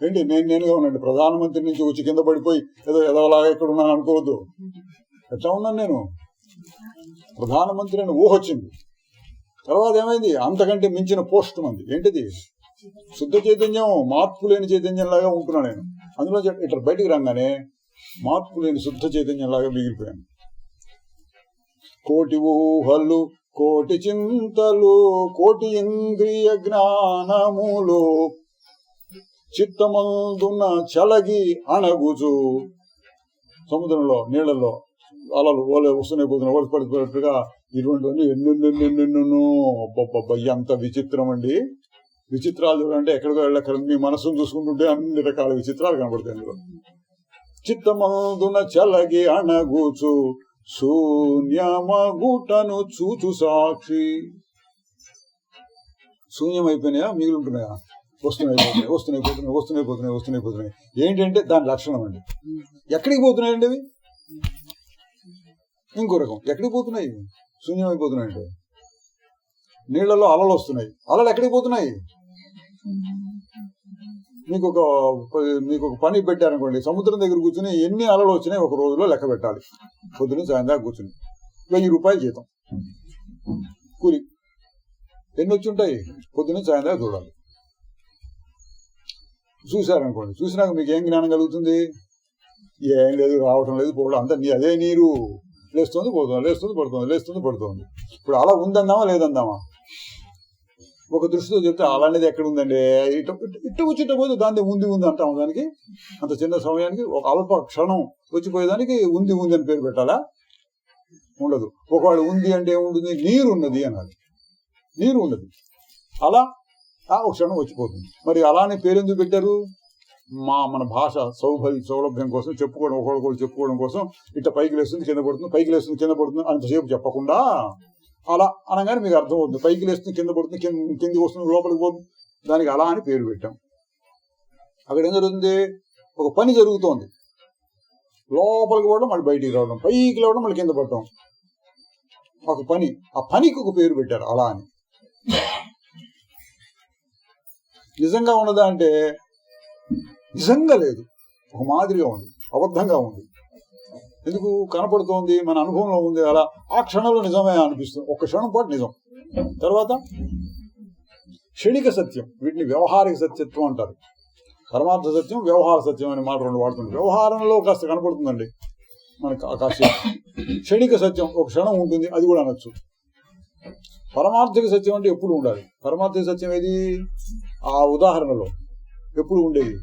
[SPEAKER 1] ఏంటి నేనుగా ఉన్నాండి, ప్రధానమంత్రి నుంచి వచ్చి కింద పడిపోయి ఏదో ఎదవలాగా ఇక్కడ ఉన్నాను అనుకోవద్దు. ఎట్లా ఉన్నాను నేను? ప్రధానమంత్రి అని ఊహ వచ్చింది. తర్వాత ఏమైంది? అంతకంటే మించిన పోస్ట్ మంది. ఏంటిది? శుద్ధ చైతన్యం, మార్పు లేని చైతన్యం లాగా ఉంటున్నా నేను. అందులో ఇట్లా బయటికి రాగానే మార్పు లేని శుద్ధ చైతన్యం లాగా మిగిలిపోయాను. కోటి ఊహలు, కోటి చింతలు, కోటి ఇంద్రియ జ్ఞానములు, చిత్తమందున్న చలగి అణగుచు. సముద్రంలో నీళ్లలో అలలు ఓలే వస్తున్నాయి, పోతున్నాయి, ఓడి పడిపోయినట్టుగా ఇటువంటివన్నీ ఎన్నెన్నెన్నెన్నెన్నో. అబ్బబ్బబ్బ, ఎంత విచిత్రం అండి. విచిత్రాలు చూడంటే ఎక్కడికో వెళ్ళక్కడ మీ మనసును చూసుకుంటుంటే అన్ని రకాల విచిత్రాలు కనబడతాయి అందులో. చిత్తమందున చలగి అణగుచు, శూన్యమగుటను చూచు సాక్షి. శూన్యమైపోయినాయా, మిగిలింటున్నాయా? వస్తున్నాయి. ఏంటంటే దాని లక్షణం అండి. ఎక్కడికి పోతున్నాయండి అవి? ఇంకో రకం. ఎక్కడికి పోతున్నాయి? శూన్యమైపోతున్నాయండి. నీళ్లలో అలలు వస్తున్నాయి. అలలు ఎక్కడికి పోతున్నాయి? మీకు ఒక పని పెట్టారనుకోండి, సముద్రం దగ్గర కూర్చుని ఎన్ని అలలు వచ్చినాయి ఒక రోజులో లెక్క పెట్టాలి. పొద్దున సాయంత్రం కూర్చుని 1000 రూపాయలు జీతం కూలి. ఎన్ని వచ్చి ఉంటాయి? పొద్దున సాయంత్రం చూడాలి. చూశారనుకోండి, చూసినాక మీకు ఏం జ్ఞానం కలుగుతుంది? ఏం లేదు, రావటం లేదు, పోవడం అంతా అదే నీరు. లేస్తుంది పోతుంది, లేస్తుంది పడుతుంది, లేస్తుంది పడుతుంది. ఇప్పుడు అలా ఉందందామా లేదందామా? ఒక దృష్టితో చెప్తే అలా అనేది ఎక్కడ ఉందండి? ఇట్ట వచ్చిట్ట పోతే దాన్ని ఉంది అంటాము. దానికి అంత చిన్న సమయానికి ఒక అల్ప క్షణం వచ్చిపోయేదానికి ఉంది అని పేరు పెట్టాలా? ఉండదు. ఒకవేళ ఉంది అంటే ఏముంటుంది? నీరు ఉన్నది అనాలి. నీరు ఉన్నది, అలా ఒక క్షణం వచ్చిపోతుంది. మరి అలానే పేరెందుకు పెట్టారు? మన భాష సౌలభ్యం కోసం, చెప్పుకోవడం, ఒకళ్ళు చెప్పుకోవడం కోసం. ఇట్ట పైకి లేస్తుంది కింద పడుతుంది, పైకి లేస్తుంది కింద పడుతుంది అంతసేపు చెప్పకుండా అలా అనగానే మీకు అర్థం అవుతుంది. పైకి లేస్తుంది కింద పడుతుంది, కిందికి వస్తుంది, లోపలికి పోతుంది. దానికి అలా అని పేరు పెట్టాం. అక్కడ ఏం జరుగుతుంది? ఒక పని జరుగుతోంది. లోపలికి పోవడం, మళ్ళీ బయటికి రావడం, పైకి రావడం, మళ్ళీ కింద పడటం. ఒక పని. ఆ పనికి ఒక పేరు పెట్టారు అలా అని. నిజంగా ఉన్నదా అంటే నిజంగా లేదు, ఒక మాదిరిగా ఉంది, అబద్ధంగా ఉంది. ఎందుకు? కనపడుతోంది, మన అనుభవంలో ఉంది. అలా ఆ క్షణంలో నిజమే అనిపిస్తుంది. ఒక క్షణం పాటు నిజం. తర్వాత క్షణిక సత్యం, వీటిని వ్యవహారిక సత్యత్వం అంటారు. పరమార్థ సత్యం, వ్యవహార సత్యం అనే మాట రెండు వాడుతుంది. వ్యవహారంలో కాస్త కనపడుతుందండి మనకు కాసేపు. క్షణిక సత్యం ఒక క్షణం ఉంటుంది, అది కూడా అనొచ్చు. పరమార్థిక సత్యం అంటే ఎప్పుడు ఉండాలి. పరమార్థిక సత్యం ఏది? ఆ ఉదాహరణలో ఎప్పుడు ఉండేది?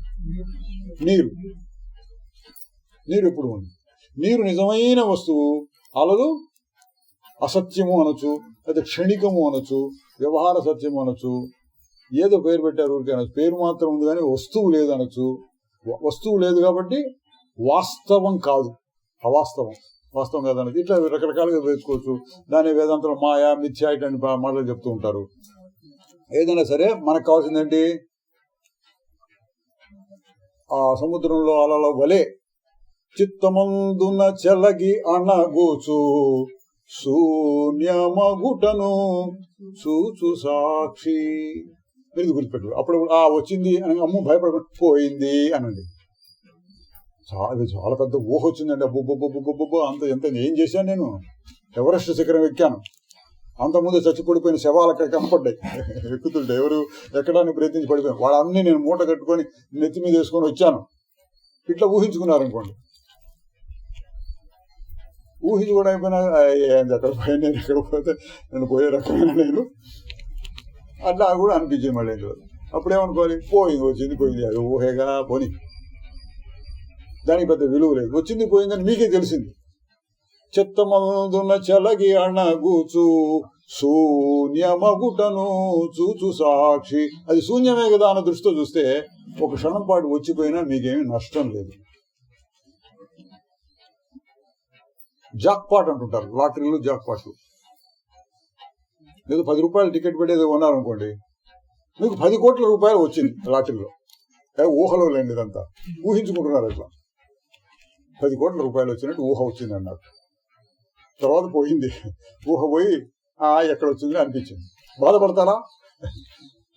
[SPEAKER 1] నీరు. నీరు ఎప్పుడు ఉంది? నీరు నిజమైన వస్తువు. అలలు అసత్యము అనొచ్చు, లేదా క్షణికము అనొచ్చు, వ్యవహార సత్యము అనొచ్చు, ఏదో పేరు పెట్టారు ఊరికే అనొచ్చు. పేరు మాత్రం ఉంది కానీ వస్తువు లేదు అనొచ్చు. వస్తువు లేదు కాబట్టి వాస్తవం కాదు, అవాస్తవం. వాస్తవం కాదన్నది ఇట్లా రకరకాలుగా వేసుకోవచ్చు. దాని వేదాంతంలో మాయా, మిథ్యా ఇట్లాంటి మాటలు చెప్తూ ఉంటారు. ఏదైనా సరే మనకు కావాల్సిందేంటి? ఆ సముద్రంలో అలల వలె చిత్తమందున చెలగి అణగూచు, శూన్యమగుటను చూచు సాక్షి. మీరు గుర్తుపెట్టు. అప్పుడు వచ్చింది అని అమ్మ భయపడకుండా పోయింది అనండి. చాలా పెద్ద ఊహ వచ్చిందండి. అబ్బుబ్బుబ్బుబ్బుబ్బు ఎంత ఏం చేశాను నేను? ఎవరెస్ట్ శిఖరం ఎక్కాను. అంతకుముందు చచ్చిపడిపోయిన శవాలు అక్కడ కనపడ్డాయి. ఎక్కుతుంటే ఎవరు ఎక్కడానికి ప్రయత్నించి పడిపోయాను. వాళ్ళన్నీ నేను మూట కట్టుకొని నెత్తి మీద వేసుకొని వచ్చాను. ఇట్లా ఊహించుకున్నారనుకోండి. ఊహించి కూడా అయిపోయినా ఎక్కడ పోయాను, నేను ఎక్కడ పోతే నేను పోయే రకమైన నేను అట్లా కూడా అనిపించింది. మళ్ళీ అప్పుడేమనుకోవాలి? వచ్చింది అది ఊహేగా పోని, దానికి పెద్ద విలువ లేదు. వచ్చింది పోయిందని మీకే తెలిసింది. చిత్తమందున చెలగి అణగూచు, శూన్యమగుటను చూచు సాక్షి. అది శూన్యమే కదా అన్న దృష్టితో చూస్తే ఒక క్షణం పాటు వచ్చిపోయినా మీకేమీ నష్టం లేదు. జాక్పాట్ అంటుంటారు, లాటరీలు జాక్పాట్లు. లేదు 10 రూపాయలు టికెట్ పెట్టేది కొన్నారనుకోండి, మీకు 10 కోట్ల రూపాయలు వచ్చింది లాటరీలో. ఊహలో లేండి, ఇదంతా ఊహించుకుంటున్నారు. అట్లా 10 కోట్ల రూపాయలు వచ్చినట్టు ఊహ వచ్చింది అన్నారు. తర్వాత పోయింది ఊహ, పోయి ఎక్కడ వచ్చింది అనిపించింది. బాధపడతారా?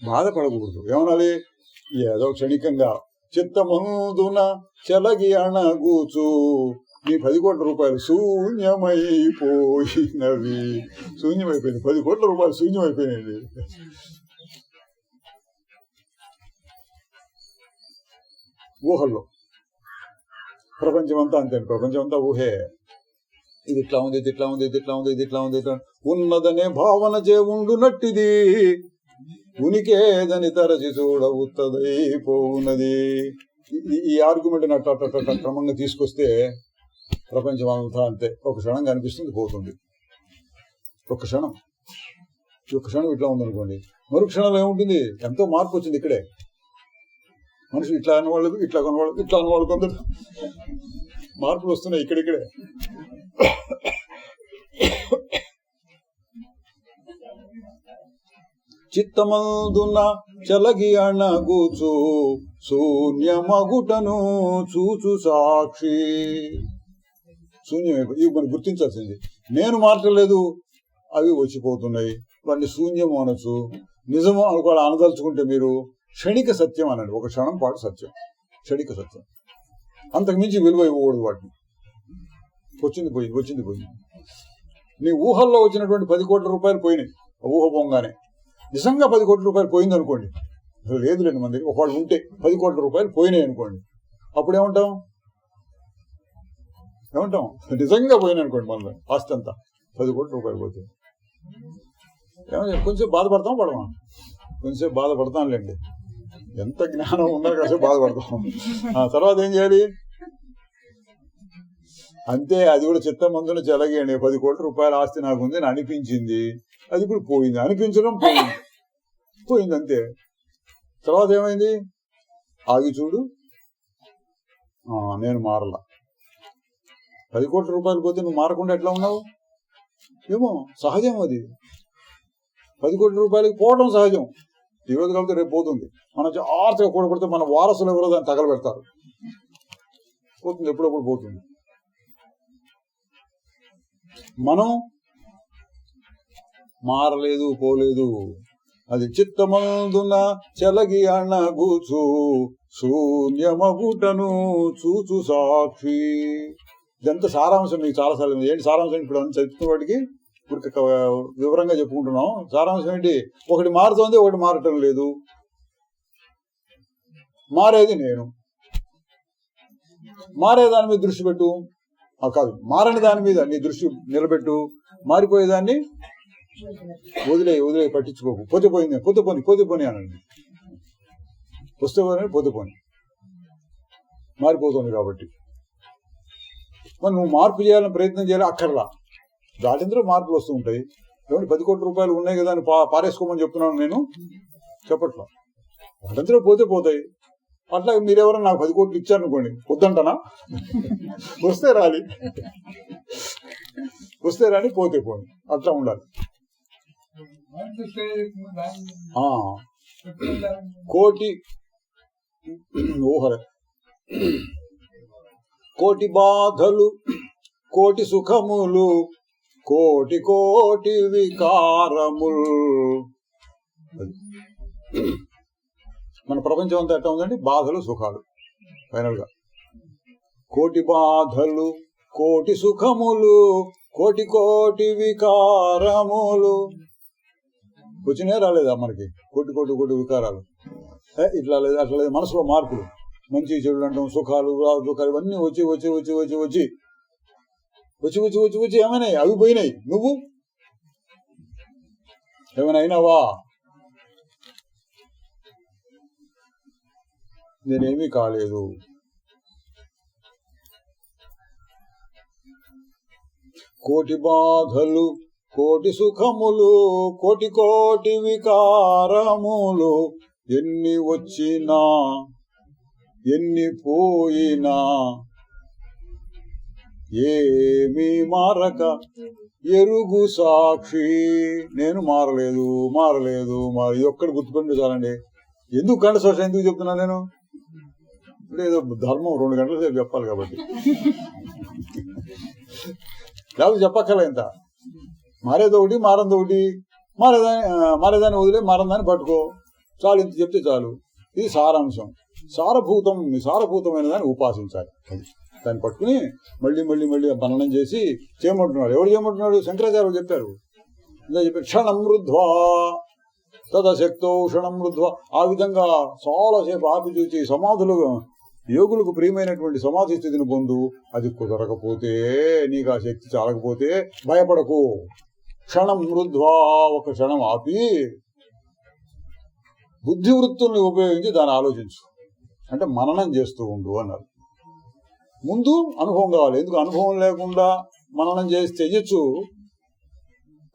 [SPEAKER 1] బాధపడకూడదు. ఏమనాలి? ఏదో క్షణికంగా చిత్తమందున చెలగి అణగూచు నీ 10 కోట్ల రూపాయలు శూన్యమైపోయినవి. శూన్యమైపోయింది, 10 కోట్ల రూపాయలు శూన్యమైపోయినాయి. ఊహల్లో ప్రపంచం అంతా అంతే, ప్రపంచం అంతా ఊహే. ఇది ఇట్లా ఉంది, ఇది ఇట్లా ఉంది, ఇది ఇట్లా ఉంది, ఇది ఇట్లా ఉంది, ఇట్లా ఉన్నదనే భావన చే ఉండునట్టిది ఉనికేదని తరచి చూడ ఉత్తదైపోవున్నది. ఈ ఆర్గ్యుమెంట్ క్రమంగా తీసుకొస్తే ప్రపంచం అంతా అంతే. ఒక క్షణం కనిపిస్తుంది, పోతుంది. ఒక క్షణం ఇట్లా ఉందనుకోండి, మరో క్షణంలో ఏముంటుంది, ఎంతో మార్పు వచ్చింది. ఇక్కడే మనుషులు ఇట్లా అనేవాళ్ళు, ఇట్లా కొనవాళ్ళు, ఇట్లా అనేవాళ్ళు, కొందరు మార్పులు వస్తున్నాయి ఇక్కడిక్కడే. చిత్తమందున చెలగి అణగూచు శూన్యమగుటను చూచు సాక్షి. శూన్యమైపోయి ఇవి మనం గుర్తించాల్సింది. నేను మాట్లాడలేదు, అవి వచ్చిపోతున్నాయి. వాటిని శూన్యము అనొచ్చు, నిజము అనుకోవాలి. అనదలుచుకుంటే మీరు క్షణిక సత్యం అనండి. ఒక క్షణం పాటు సత్యం, క్షణిక సత్యం. అంతకు మించి విలువ ఇవ్వకూడదు వాటిని. వచ్చింది పోయింది. నీ ఊహల్లో వచ్చినటువంటి 10 కోట్ల రూపాయలు పోయినాయి. ఊహ పోగానే నిజంగా 10 కోట్ల రూపాయలు పోయింది అనుకోండి, అసలు లేదులేండి మన దగ్గర. ఒకవాళ్ళు ఉంటే 10 కోట్ల రూపాయలు పోయినాయి అనుకోండి, అప్పుడు ఏమంటాం? నిజంగా పోయినాయి అనుకోండి, మన ఆస్తి అంతా 10 కోట్ల రూపాయలు పోతే కొంచెం బాధపడతాం, పడమా? కొంచెంసేపు బాధపడతాంలేండి. ఎంత జ్ఞానం ఉన్నా కాసేపు బాధపడతాం. తర్వాత ఏం చేయాలి? అంతే. అది కూడా చిత్తమందున చెలగండి. 10 కోట్ల రూపాయల ఆస్తి నాకు ఉంది అని అనిపించింది, అది ఇప్పుడు పోయింది. అనిపించడం పోయింది అంతే. తర్వాత ఏమైంది? ఆగి చూడు, నేను మారలా. 10 కోట్ల రూపాయలు పోతే నువ్వు మారకుండా ఎట్లా ఉన్నావు? ఏమో సహజం అది. 10 కోట్ల రూపాయలకి పోవడం సహజం. ఈరోజు కాబట్టి రేపు పోతుంది. మనం జాగ్రత్తగా కూడబడితే మన వారసులు ఎవరో దాన్ని తగలబెడతారు. పోతుంది, ఎప్పుడప్పుడు పోతుంది. మనం మారలేదు, పోలేదు. అది చిత్తమందున చెలగి అణగూచు శూన్యమగుటను చూచు సాక్షి. ఇదంతా సారాంశం. మీకు చాలాసార్లు ఏంటి సారాంశం? ఇప్పుడు అన్ని చదువుతున్న వాటికి ఇప్పుడు వివరంగా చెప్పుకుంటున్నాం. సారాంశం ఏంటి? ఒకటి మారుతోంది, ఒకటి మారటం లేదు. మారేది నేను. మారే దాని మీద దృష్టి పెట్టు. కాదు, మారని దాని మీద నీ దృష్టి నిలబెట్టు. మారిపోయేదాన్ని వదిలే పట్టించుకోకు. పోతే పోని అనండి. వస్తే పోతే పోని. మారిపోతుంది కాబట్టి మరి నువ్వు మార్పు చేయాలని ప్రయత్నం చేయాలి. అక్కర్లా, దాటింద్రో మార్పులు వస్తూ ఉంటాయి. ఏమంటే 10 కోట్ల రూపాయలు ఉన్నాయి కదా అని పారేసుకోమని చెప్తున్నాను నేను, చెప్పట్లా. వాటంతా పోతాయి. అట్లా మీరెవరైనా నాకు 10 కోట్లు ఇచ్చారనుకోండి, వద్దంటానా? వస్తే రాని, పోతే పోని. అట్లా ఉండాలి. కోటి బాధలు, కోటి సుఖములు, కోటి వికారములు. మన ప్రపంచం అంతా ఎట్లా ఉందండి? బాధలు, సుఖాలు. ఫైనల్ గా కోటి బాధలు, కోటి సుఖములు, కోటి వికారములు. వచ్చినే రాలేదా మనకి? కోటి వికారాలు. ఇట్లా లేదు, అట్లా లేదు. మనసులో మార్పులు, మంచి చెడులు అంటాం, సుఖాలు, ఇవన్నీ వచ్చి ఏమైనాయి? అవి పోయినాయి. నువ్వు ఏమైనా అయినావా? నేనేమీ కాలేదు. కోటి బాధలు, కోటి సుఖములు, కోటి వికారములు. ఎన్ని వచ్చినా ఎన్ని పోయినా ఏమీ మారక ఎరుగు సాక్షి. నేను మారలేదు. ఇది ఒక్కటి గుర్తుపెట్టి చాలండి. ఎందుకు గంట శోష ఎందుకు చెప్తున్నాను నేను? ఏదో ధర్మం 2 గంటల సేపు చెప్పాలి కాబట్టి, లేకపోతే చెప్పక్కర్లే. ఇంత మారేదొకటి, మారందొకటి. మారేదాన్ని వదిలే, మారందాన్ని పట్టుకో చాలు. ఇంత చెప్తే చాలు. ఇది సారాంశం. సారభూతమైన దాన్ని ఉపాసించాలి. అది దాన్ని పట్టుకుని మళ్ళీ మళ్ళీ మళ్ళీ మననం చేసి చేయమంటున్నాడు. ఎవరు చేయమంటున్నాడు? శంకరాచార్యులు చెప్పారు. ఇలా చెప్పారు, క్షణం రుద్ధ్వా తదశక్తో క్షణం రుద్ధ్వా. ఆ విధంగా చాలాసేపు ఆపి చూచి సమాధులు యోగులకు ప్రియమైనటువంటి సమాధి స్థితిని పొందు. అది కుదరకపోతే, నీకు ఆ శక్తి చాలకపోతే భయపడకు. క్షణం రుద్ధ్వా, ఒక క్షణం ఆపి బుద్ధి వృత్తుల్ని ఉపయోగించి దాన్ని ఆలోచించు. అంటే మననం చేస్తూ ఉండు అన్నారు. ముందు అనుభవం కావాలి. ఎందుకు అనుభవం లేకుండా మననం చేసి చెయ్యొచ్చు,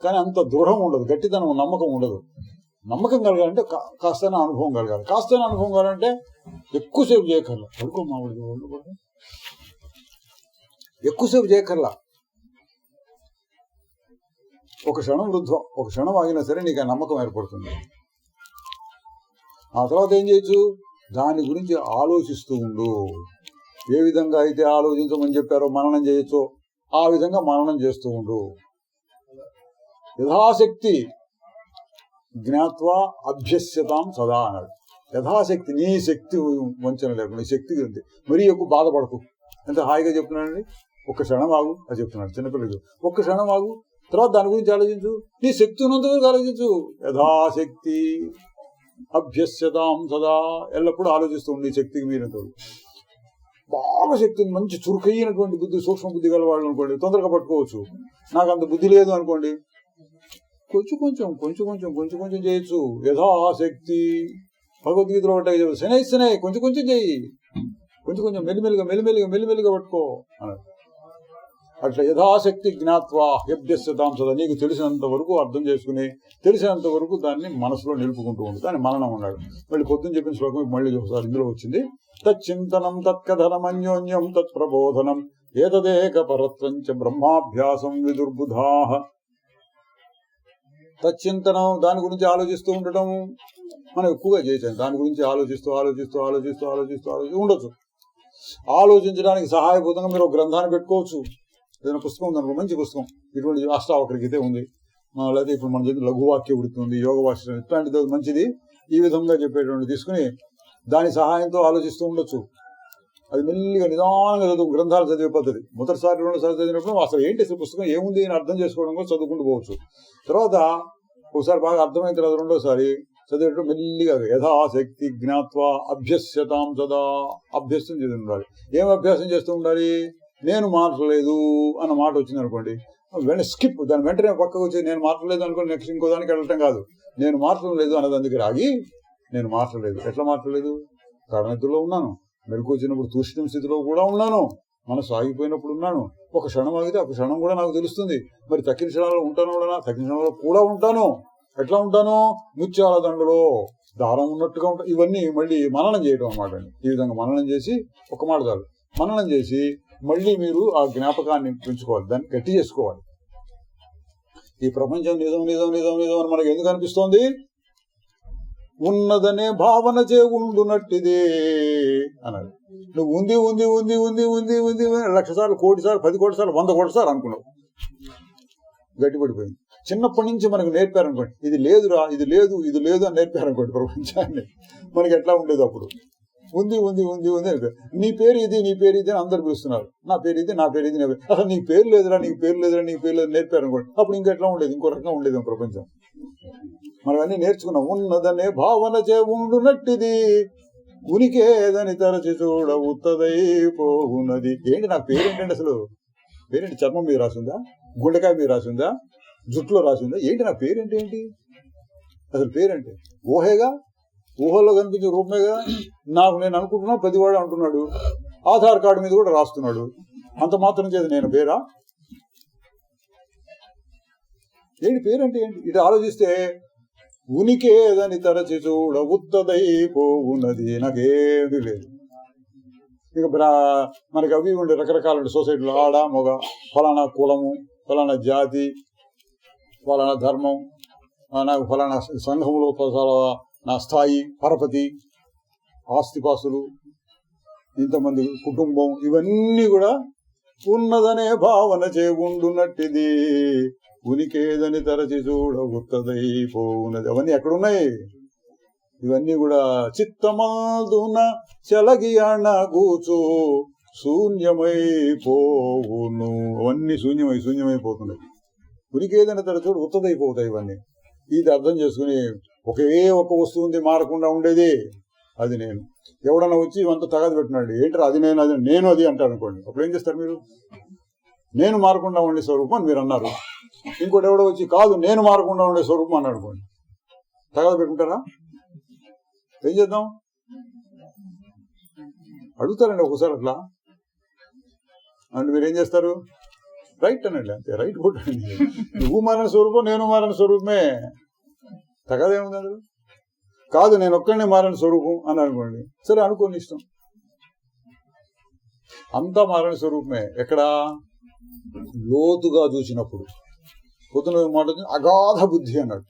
[SPEAKER 1] కానీ అంత దృఢం ఉండదు, గట్టితనం, నమ్మకం ఉండదు. నమ్మకం కలగాలంటే కాస్తైనా అనుభవం కలగాలి. కాస్తైనా అనుభవం కావాలంటే ఎక్కువసేపు చేయకర్లా. పడుకో మామిడి వాళ్ళు కూడా ఎక్కువసేపు చేయకర్లా. ఒక క్షణం వృద్ధం, ఒక క్షణం ఆగినా సరే నీకు ఆ నమ్మకం ఏర్పడుతుంది. ఆ తర్వాత ఏం చేయొచ్చు? దాని గురించి ఆలోచిస్తూ ఉండు. ఏ విధంగా అయితే ఆలోచించమని చెప్పారో మననం చేయొచ్చో ఆ విధంగా మననం చేస్తూ ఉండు. యథాశక్తి జ్ఞాత్వా అభ్యస్యతాం సదా అన్నాడు. యథాశక్తి, నీ శక్తి వంచన లేకుండా, నీ శక్తి ఉంది. మరీ ఎక్కువ బాధపడకు. ఎంత హాయిగా చెప్తున్నాడండి. ఒక్క క్షణం ఆగు అది చెప్తున్నాడు చిన్నపిల్లలు. ఒక్క క్షణం ఆగు, తర్వాత దాని గురించి ఆలోచించు. నీ శక్తి ఉన్నంతవరకు ఆలోచించు. యథాశక్తి అభ్యస్యతాం సదా, ఎల్లప్పుడూ ఆలోచిస్తూ ఉండి శక్తికి మీరంతవరకు. బాగా శక్తి ఉంది, మంచి చురుకైనటువంటి బుద్ధి, సూక్ష్మ బుద్ధి గల వాళ్ళు అనుకోండి తొందరగా పట్టుకోవచ్చు. నాకు అంత బుద్ధి లేదు అనుకోండి, కొంచెం కొంచెం చేయొచ్చు. యథాశక్తి భగవద్గీతలో ఒకటే చెప్పు, శనై కొంచెం కొంచెం చేయి, కొంచెం మెల్లిమెల్లిగా పట్టుకో అన్నాడు. అట్లా యథాశక్తి జ్ఞాత్వా హ్యభ్యస్యతాం సదా, నీకు తెలిసినంత వరకు అర్థం చేసుకుని తెలిసినంత వరకు దాన్ని మనసులో నిలుపుకుంటూ ఉండు. దాన్ని మననం ఉన్నాడు. మళ్ళీ పొద్దున్న చెప్పిన శ్లోకం మళ్ళీ ఒకసారి ఇందులో వచ్చింది. తచ్చింతనం తత్కథనం అన్యోన్యం తత్ప్రబోధనం ఏతదేక పరత్వం చ బ్రహ్మాభ్యాసం విదుర్బుధాః. తచ్చింతనం, దాని గురించి ఆలోచిస్తూ ఉండటం మనం ఎక్కువగా చేసాం. దాని గురించి ఆలోచిస్తూ ఉండొచ్చు. ఆలోచించడానికి సహాయభూతంగా మీరు ఒక గ్రంథాన్ని పెట్టుకోవచ్చు. ఏదైనా పుస్తకం ఉంది అనుకో, మంచి పుస్తకం, ఇటువంటి అష్టావక్ర గీతే ఉంది, లేకపోతే ఇప్పుడు మన దగ్గర లఘువాక్య వృత్తి ఉంది, యోగ భాష, ఇట్లాంటిది మంచిది. ఈ విధంగా చెప్పేటువంటి తీసుకుని దాని సహాయంతో ఆలోచిస్తూ ఉండొచ్చు. అది మెల్లిగా నిదానంగా చదువు. గ్రంథాలు చదివే పద్ధతి మొదటిసారి రెండోసారి చదివినప్పుడు అసలు ఏంటి అసలు పుస్తకం ఏముంది అని అర్థం చేసుకోవడం కూడా చదువుకుంటూ పోవచ్చు. తర్వాత ఒకసారి బాగా అర్థమైన తర్వాత రెండోసారి చదివేటప్పుడు మెల్లిగా యథాశక్తి జ్ఞాత్వా అభ్యస్యతాం సదా, అభ్యసం చేసి ఉండాలి. ఏం అభ్యాసం చేస్తూ ఉండాలి? నేను మారలేదు అన్న మాట వచ్చింది అనుకోండి, స్కిప్, దాని వెంటనే పక్కకు వచ్చి నేను మారలేదు అనుకోండి, నెక్స్ట్ ఇంకో దానికి వెళ్ళటం కాదు. నేను మారటం లేదు అన్నది అందుకు ఆగి, నేను మారలేదు. ఎట్లా మారలేదు? కారణితుల్లో ఉన్నాను, మెలకు వచ్చినప్పుడు తూష్ణం స్థితిలో కూడా ఉన్నాను, మనసు ఆగిపోయినప్పుడు ఉన్నాను. ఒక క్షణం ఆగితే ఒక క్షణం కూడా నాకు తెలుస్తుంది. మరి తక్కిన క్షణాల్లో ఉంటాను కూడా, తక్కిన క్షణంలో కూడా ఉంటాను. ఎట్లా ఉంటాను? ముత్యాల దండలో దారం ఉన్నట్టుగా ఉంటా. ఇవన్నీ మళ్ళీ మననం చేయడం అన్నమాట అండి. ఈ విధంగా మననం చేసి, ఒక మాట చాలు, మననం చేసి మళ్ళీ మీరు ఆ జ్ఞాపకాన్ని పెంచుకోవాలి, దాన్ని గట్టి చేసుకోవాలి. ఈ ప్రపంచం నిజం అని మనకు ఎందుకు అనిపిస్తోంది? ఉన్నదనే భావన చే ఉండునట్టిదే అన్నాడు. నువ్వు ఉంది 1,00,000 సార్లు, 1,00,00,000 సార్లు, 10 కోట్ల సార్లు, 100 కోట్ల సార్లు అనుకున్నావు, గట్టిపడిపోయింది. చిన్నప్పటి నుంచి మనకు నేర్పారనుకోండి, ఇది లేదురా, ఇది లేదు అని నేర్పారనుకోండి ప్రపంచాన్ని, మనకి ఎట్లా ఉండేది అప్పుడు? ఉంది నీ పేరు ఇది అని అందరు పిలుస్తున్నారు. నా పేరు ఇది అసలు నీకు పేరు లేదురా నేర్పారనుకోండి, అప్పుడు ఇంకెట్లా ఉండేది? ఇంకో రకంగా ఉండేది ప్రపంచం. మనం అన్ని నేర్చుకున్నాం. ఉన్నదనే భావన చే ఉండునట్టిది ఉనికేదని తరచి చూడ ఉత్తదైపోవున్నది. ఏంటి నా పేరేంటండి? అసలు పేరేంటి? చర్మం మీద రాసిందా? గుండెకాయ మీద రాసిందా? జుట్టులో రాసిందా? ఏంటి నా పేరేంటి? అసలు పేరేంటి? ఊహేగా, ఊహల్లో కనిపించే రూపమేగా. నేను అనుకుంటున్నా, ప్రతివాడు అంటున్నాడు, ఆధార్ కార్డు మీద కూడా రాస్తున్నాడు. అంత మాత్రం చేసి నేను పేరా? ఏంటి పేరంటే ఏంటి? ఇది ఆలోచిస్తే ఉనికేదని తరచి చూడ ఉత్తదైపోవున్నది, నాకేమీ లేదు. ఇక మనకి అవి ఉండే రకరకాల సొసైటీలో ఆడ మగ, ఫలానా కులము, ఫలానా జాతి, ఫలానా ధర్మం, నాకు ఫలానా సంఘంలో నా స్థాయి, పరపతి, ఆస్తిపాస్తులు, ఇంతమంది కుటుంబం, ఇవన్నీ కూడా ఉన్నదనే భావన చే ఉండునట్టిది ఉనికేదని తరచి చూడ ఉత్తదైపోవున్నది. అవన్నీ ఎక్కడున్నాయి? ఇవన్నీ కూడా చిత్తమాదున చెలగియాణ కూచు శూన్యమైపోవును. అవన్నీ శూన్యమైపోతున్నాయి. ఉనికి ఏదైనా తరచూడు ఉత్తదైపోతాయి ఇవన్నీ. ఇది అర్థం చేసుకుని ఒకే ఒక వస్తువు ఉంది మారకుండా ఉండేది, అది నేను. ఎవడన్నా వచ్చి ఇవంతా తగాదు పెట్టినాడు, ఏంటారు అది నేను అది అంటారు అనుకోండి. అప్పుడు ఏం చేస్తారు మీరు? నేను మారకుండా ఉండే స్వరూపం అని మీరు అన్నారు. ఇంకోటి ఎవడో వచ్చి కాదు నేను మారకుండా ఉండే స్వరూపం అన్నాడు అనుకోండి, తగాదు పెట్టుకుంటారా? ఏం చేద్దాం? అడుగుతారండి ఒకసారి అట్లా. అంటే మీరు ఏం చేస్తారు? రైట్ అనండి, అంతే. రైట్ కొట్టండి. నువ్వు మారిన స్వరూపం, నేను మారిన స్వరూపమే, తగదేముంది అందులో. కాదు నేను ఒక్కడిని మారిన స్వరూపం అని అనుకోండి, సరే అనుకోని ఇష్టం. అంతా మారిన స్వరూపమే. ఎక్కడ? లోతుగా చూసినప్పుడు. పొద్దున మాట అగాధ బుద్ధి అన్నాడు.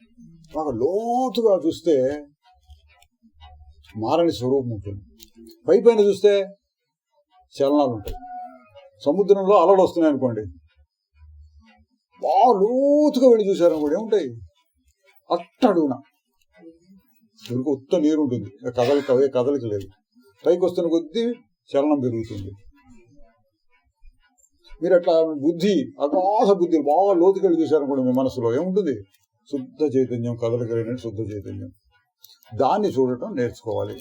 [SPEAKER 1] బాగా లోతుగా చూస్తే మారని స్వరూపం ఉంటుంది. పైపైన చూస్తే చలనాలు ఉంటాయి. సముద్రంలో అలలు వస్తున్నాయి అనుకోండి, బాగా లోతుగా వెళ్ళి చూశారనుకోండి, ఏముంటాయి? అట్టడుగున దొరికి ఉత్త నీరు ఉంటుంది, కదలిక లేదు. పైకి వస్తున్న కొద్దీ చలనం పెరుగుతుంది. మీరు అట్లా బుద్ధి, అగాధ బుద్ధి బాగా లోతుకి వెళ్ళి చూశారనుకోండి, మీ మనసులో ఏముంటుంది? శుద్ధ చైతన్యం, కదలికలేని శుద్ధ చైతన్యం. దాన్ని చూడటం నేర్చుకోవాలి.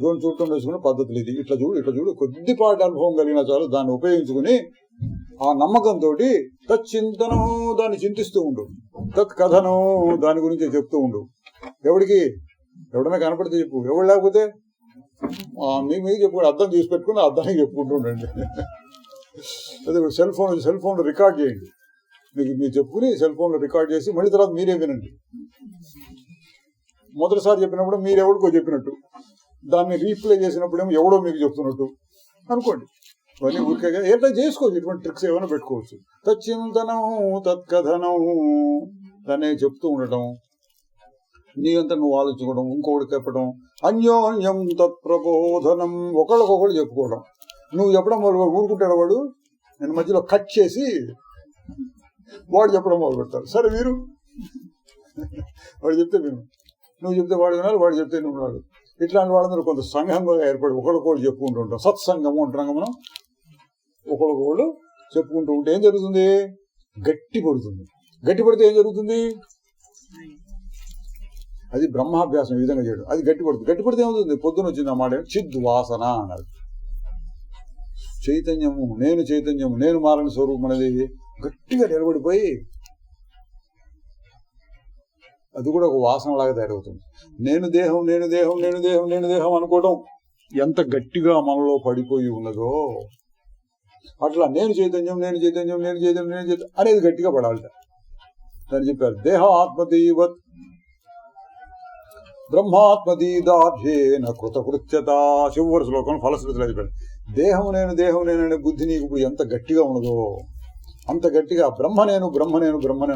[SPEAKER 1] దేవుని చూడటం నేర్చుకునే పద్ధతులు ఇది. ఇట్లా చూడు కొద్దిపాటి అనుభవం కలిగినా చాలు, దాన్ని ఉపయోగించుకుని ఆ నమ్మకంతో తచ్చింతనం దాన్ని చింతిస్తూ ఉండు, తత్ కథనం దాని గురించి చెప్తూ ఉండు. ఎవడైనా కనపడితే చెప్పు, ఎవడు లేకపోతే మీకు చెప్పుకోండి. అర్థం తీసి పెట్టుకుని అర్థానికి చెప్పుకుంటూ ఉండండి. అదే సెల్ ఫోన్ రికార్డ్ చేయండి. మీరు చెప్పుకుని సెల్ ఫోన్లో రికార్డ్ చేసి మళ్ళీ తర్వాత మీరే వినండి. మొదటిసారి చెప్పినప్పుడు మీరెవడికో చెప్పినట్టు, దాన్ని రీప్లే చేసినప్పుడేమో ఎవడో మీకు చెప్తున్నట్టు అనుకోండి. ఇవన్నీ ఊరికే ఏదైనా చేసుకోవచ్చు. ఇటువంటి ట్రిక్స్ ఏమైనా పెట్టుకోవచ్చు. తచ్చింతనం తత్కథనం దాన్ని చెప్తూ ఉండటం, నీ అంతా నువ్వు ఆలోచించుకోవడం, ఇంకొకటి చెప్పడం. అన్యోన్యం తత్ప్రబోధనం, ఒకళ్ళకొకళ్ళు చెప్పుకోవడం. నువ్వు చెప్పడం ఊరుకుంటాడు వాడు, నేను మధ్యలో కట్ చేసి వాడు చెప్పడం మొదలు పెడతారు. సరే వీరు వాడు చెప్తే విను, నువ్వు చెప్తే వాడు వినాలి, వాడు చెప్తే నువ్వు వినాలి. ఇట్లాంటి వాళ్ళందరూ కొంత సంఘంగా ఏర్పడి ఒకళ్ళకొకళ్ళు చెప్పుకుంటూ ఉంటాం. సత్సంగము అంటున్నాం మనం. ఒకళ్ళకొకళ్ళు చెప్పుకుంటూ ఉంటే ఏం జరుగుతుంది? గట్టి పడుతుంది. గట్టి పడితే ఏం జరుగుతుంది? అది బ్రహ్మాభ్యాసం ఈ విధంగా చేయడం. అది గట్టి పడుతుంది. గట్టి పడితే ఏమవుతుంది? పొద్దున వచ్చింది ఆ మాట, చిద్వాసన అన్నారు. చైతన్యము, నేను మారని స్వరూపం అనేది గట్టిగా నిలబడిపోయి అది కూడా ఒక వాసనలాగా తయారవుతుంది. నేను దేహం అనుకోవడం ఎంత గట్టిగా మనలో పడిపోయి ఉన్నదో అట్లా నేను చైతన్యం అనేది గట్టిగా పడాలి. దాన్ని చెప్పారు దేహాత్మదీవత్ బ్రహ్మాత్మదీదాభ్యేన కృతకృత్యత. చివరి శ్లోకం ఫలశ్రుతిలో చెప్పాడు. దేహం నేను అనే బుద్ధి నీకు ఇప్పుడు ఎంత గట్టిగా ఉన్నదో అంత గట్టిగా బ్రహ్మ నేను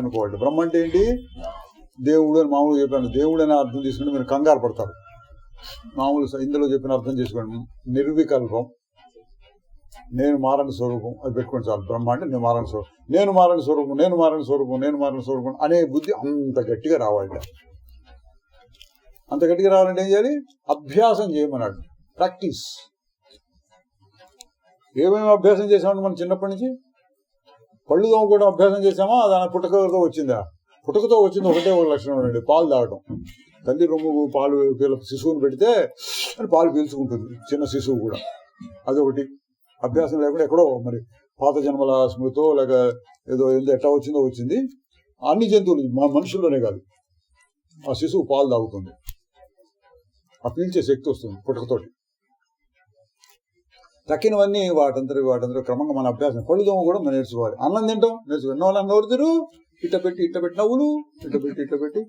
[SPEAKER 1] అనుకోవాలి. బ్రహ్మ అంటే ఏంటి? దేవుడు అని మామూలుగా చెప్పాను. దేవుడు అనే అర్థం తీసుకుంటే మీరు కంగారు పడతారు. మామూలు ఇందులో చెప్పిన అర్థం చేసుకోండి. నిర్వికల్పం, నేను మారని స్వరూపం, అది పెట్టుకోండి చాలు. బ్రహ్మ అంటే నేను మారని స్వరూపం అనే బుద్ధి అంత గట్టిగా రావాలి. అంత గట్టిగా రావాలంటే ఏం చేయాలి? అభ్యాసం చేయమన్నాడు. ప్రాక్టీస్. ఏమేమి అభ్యాసం చేసామంటే మనం చిన్నప్పటి నుంచి పళ్ళు తోముకోవడం అభ్యాసం చేసామా? దాని పుట్టకతో వచ్చిందా? పుట్టకతో వచ్చింది ఒకటే ఒక లక్షణం అండి, పాలు తాగటం. తల్లి రొమ్ము పాలు శిశువుని పెడితే అని పాలు పీల్చుకుంటుంది చిన్న శిశువు కూడా. అదొకటి. అభ్యాసం లేకుండా ఎక్కడో మరి పాత జన్మల స్మృతో లేక ఏదో ఎట్లా వచ్చింది. అన్ని జంతువులు, మనుషుల్లోనే కాదు, ఆ శిశువు పాలు తాగుతుంది. ఆ పీల్చే శక్తి వస్తుంది పుట్టకతోటి. తక్కినవన్నీ వాటందరూ క్రమంగా మన అభ్యాసం. పళ్ళు దోమ కూడా మనం నేర్చుకోవాలి. అన్నం తింటాం నేర్చుకోవాలి. ఎన్నో అన్నం నవ్వురు తిరు, ఇట్ట పెట్టి నవ్వులు, ఇట్ట పెట్టి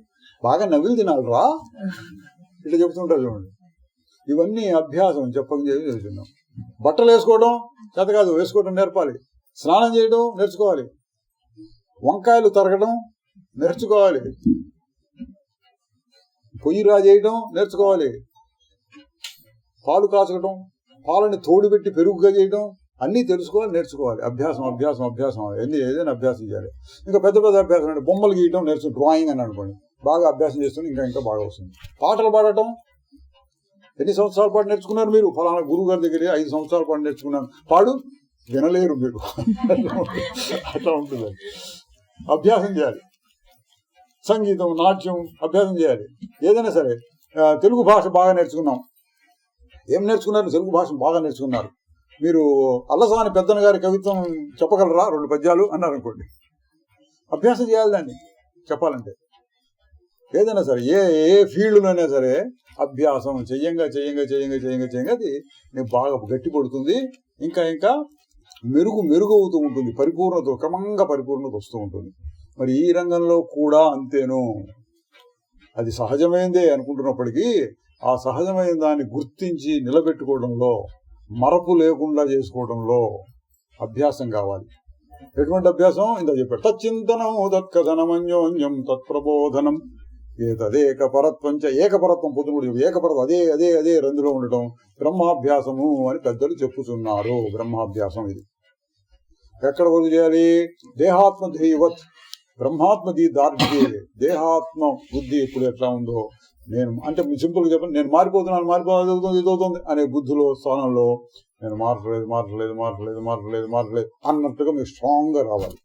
[SPEAKER 1] బాగా నవ్వులు తినాలిరా, ఇట్లా చెబుతుంటారు చూడండి. ఇవన్నీ అభ్యాసం చెప్తున్నాం. బట్టలు వేసుకోవడం చేత కాదు, వేసుకోవడం నేర్పాలి. స్నానం చేయడం నేర్చుకోవాలి. వంకాయలు తరగడం నేర్చుకోవాలి. పొయ్యి చేయడం నేర్చుకోవాలి. పాలు కాచడం, పాలని తోడుపెట్టి పెరుగుగా చేయడం అన్నీ తెలుసుకోవాలి, నేర్చుకోవాలి. అభ్యాసం ఏదైనా అభ్యాసం చేయాలి. ఇంకా పెద్ద అభ్యాసం అంటే బొమ్మలు గీయడం నేర్చుకో, డ్రాయింగ్ అని అనుకోండి. బాగా అభ్యాసం చేస్తుంది ఇంకా బాగా వస్తుంది. పాటలు పాడటం ఎన్ని సంవత్సరాల పాటు నేర్చుకున్నారు మీరు? ఫలానా గురువు గారి దగ్గర 5 సంవత్సరాల పాటు నేర్చుకున్నాను. పాడు, వినలేరు మీరు. అట్లా ఉంటుంది. అభ్యాసం చేయాలి. సంగీతం, నాట్యం అభ్యాసం చేయాలి. ఏదైనా సరే. తెలుగు భాష బాగా నేర్చుకున్నాం. ఏం నేర్చుకున్నారు? తెలుగు భాష బాగా నేర్చుకున్నారు. మీరు అల్లసాని పెద్దన గారి కవిత్వం చెప్పగలరా 2 పద్యాలు అన్నారు అనుకోండి. అభ్యాసం చేయాలి దాన్ని చెప్పాలంటే. ఏదైనా సరే, ఏ ఫీల్డ్లోనే సరే అభ్యాసం చెయ్యంగా అది నీకు బాగా గట్టి పడుతుంది. ఇంకా మెరుగు అవుతూ ఉంటుంది. క్రమంగా పరిపూర్ణత వస్తూ ఉంటుంది. మరి ఈ రంగంలో కూడా అంతేను. అది సహజమైందే అనుకుంటున్నప్పటికీ ఆ సహజమైన దాన్ని గుర్తించి నిలబెట్టుకోవడంలో, మరపు లేకుండా చేసుకోవడంలో అభ్యాసం కావాలి. ఎటువంటి అభ్యాసం? ఇంత చెప్పాడు. తచ్చింతనం తత్కథనమన్యోన్యం తత్ప్రబోధనం ఏతదేక పరత్వంచ. ఏకపరత్వం పొద్దునుడు ఏకపరత్వం, అదే రందులో ఉండటం బ్రహ్మాభ్యాసము అని పెద్దలు చెప్పుతున్నారు. బ్రహ్మాభ్యాసం ఇది ఎక్కడ వరకు చేయాలి? దేహాత్మధేయవత్ బ్రహ్మాత్మది దార్ఢ్యే. దేహాత్మ బుద్ధి ఇప్పుడు ఎట్లా ఉందో, నేను అంటే సింపుల్గా చెప్పండి, నేను మారిపోతున్నాను ఇదవుతుంది అనే బుద్ధిలో స్థానంలో నేను మారట్లేదు అన్నట్టుగా మీరు స్ట్రాంగ్ గా రావాలి.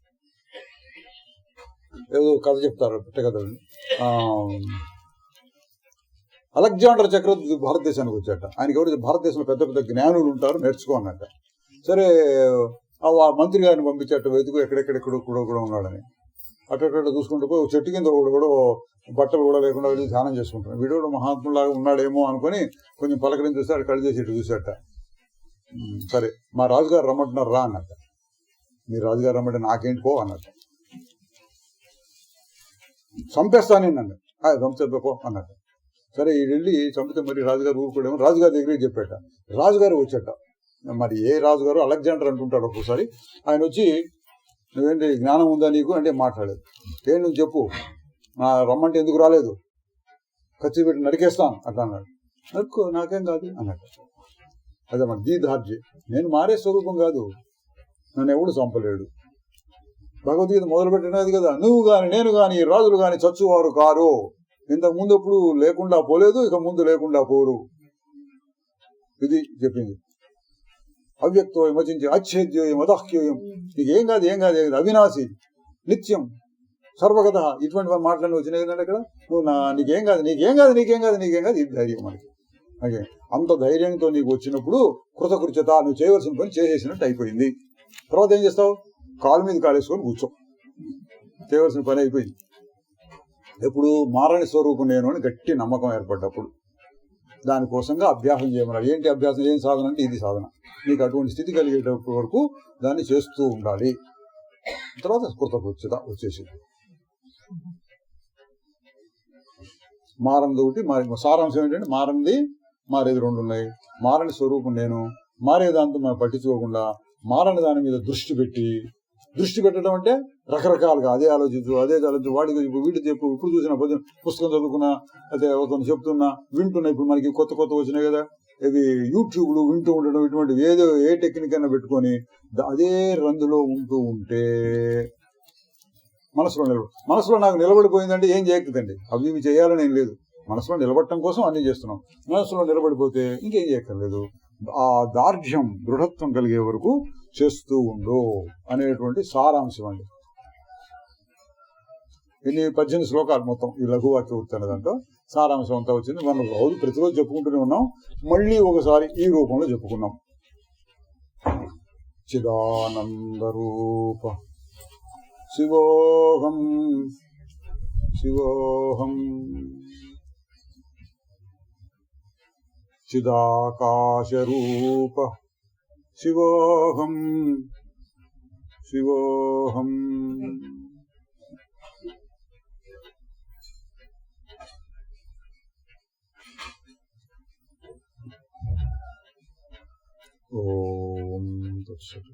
[SPEAKER 1] ఏదో కథ చెప్తారు, పెట్టే కథండి. అలెగ్జాండర్ చక్రవర్తి భారతదేశానికి వచ్చాట. ఆయనకి ఎవరు భారతదేశంలో పెద్ద పెద్ద జ్ఞానులు ఉంటారు, నేర్చుకోనట. సరే ఆ మంత్రి గారిని పంపించేట, వెతుకు ఎక్కడెక్కడెక్కడో కూడా ఉన్నాడని. అట్ట చూసుకుంటూ పోయి చెట్టు కింద కూడా బట్టలు కూడా లేకుండా వెళ్ళి ధ్యానం చేసుకుంటాడు. వీడు కూడా మహాత్ములాగా ఉన్నాడేమో అనుకుని కొంచెం పలకరించి చూస్తే కళ్ళు చేసి ఇటు చూసేట. సరే మా రాజుగారు రమ్మంటున్నారు రా అన్నట్ట. మీ రాజుగారు రమ్మంటే నాకేంటి పో అన్నట్ట. చంపేస్తానండి చంపేపో అన్నట్ట. సరే ఈ వెళ్ళి చంపితే మరి రాజుగారు ఊరుకోడేమో రాజుగారి దగ్గరికి చెప్పాట. రాజుగారు వచ్చాట. మరి ఏ రాజుగారు అలెగ్జాండర్ అంటుంటాడు ఒక్కోసారి. ఆయన వచ్చి నువ్వేంటి జ్ఞానం ఉందా నీకు అంటే మాట్లాడలేదు. ఏం నువ్వు చెప్పు, నా రమ్మంటే ఎందుకు రాలేదు, ఖర్చు పెట్టి నరికేస్తాను అట్లా అన్నాడు. నరుకో నాకేం కాదు అన్నట్టు. అదే మన దీధార్జీ, నేను మారే స్వరూపం కాదు, నన్ను ఎవడు చంపలేడు. భగవద్గీత మొదలుపెట్టినది కదా, నువ్వు గాని నేను గాని రాజులు గాని చచ్చువారు కారు. ఇంతకు ముందు ఎప్పుడు లేకుండా పోలేదు, ఇక ముందు లేకుండా పోరు. ఇది చెప్పింది. అవ్యక్తోయం వచించి అచ్ఛేద్యోయం అదహ్యోయం. నీకేం కాదు అవినాశి నిత్యం సర్వగత. ఇటువంటి మాటలన్నీ వచ్చినాయి కదండి అక్కడ. నువ్వు నీకేం కాదు ఇది ధైర్యం మనకి. ఓకే, అంత ధైర్యంతో నీకు వచ్చినప్పుడు కృతకృత్యత, నువ్వు చేయవలసిన పని చేసేసినట్టు అయిపోయింది. తర్వాత ఏం చేస్తావు? కాలు మీద కాలేసుకొని కూర్చో, చేయవలసిన పని అయిపోయింది. ఎప్పుడు మారని స్వరూపం నేను అని గట్టి నమ్మకం ఏర్పడ్డప్పుడు దానికోసంగా అభ్యాసం చేయమన్నారు. ఏంటి అభ్యాసం, ఏం సాధన అంటే ఇది సాధన. నీకు అటువంటి స్థితి కలిగేటప్పటి వరకు దాన్ని చేస్తూ ఉండాలి. తర్వాత కృతకృత్యత వచ్చేసింది. మారంది ఒకటి, సారాంశం ఏంటంటే మారంది మారేది 2 ఉన్నాయి. మారని స్వరూపం నేను, మారేదాంతో మనం పట్టించుకోకుండా మారని దాని మీద దృష్టి పెట్టడం అంటే రకరకాలుగా అదే ఆలోచించు వాడికి చెప్పు, వీటి చెప్పు. ఇప్పుడు చూసిన పుస్తకం చదువుకున్నా, అదే ఒకరిని చెప్తున్నా, వింటున్నా. ఇప్పుడు మనకి కొత్త వచ్చినాయి కదా, ఇవి యూట్యూబ్లు వింటూ ఉండడం. ఇటువంటి ఏ టెక్నిక్ అయినా పెట్టుకొని అదే రందులో ఉంటూ ఉంటే మనసులో నాకు నిలబడిపోయిందంటే ఏం చేయకదండి. అవి ఇవి చేయాలని ఏం లేదు. మనసులో నిలబడటం కోసం అన్ని చేస్తున్నాం. మనసులో నిలబడిపోతే ఇంకేం చేయక్కర్లేదు. ఆ దార్ఢ్యం, దృఢత్వం కలిగే వరకు చేస్తూ ఉండు అనేటువంటి సారాంశం అండి. ఇన్ని 18 శ్లోకాలు మొత్తం ఈ లఘువాక్య వృత్తి అనే దాంట్లో సారాంశం అంతా వచ్చింది. మనం ప్రతిరోజు చెప్పుకుంటూనే ఉన్నాం. మళ్ళీ ఒకసారి ఈ రూపంలో చెప్పుకున్నాం. చిదానంద రూప శివోహం చిదాకాశ రూప శివోహం ఓం తత్సత్.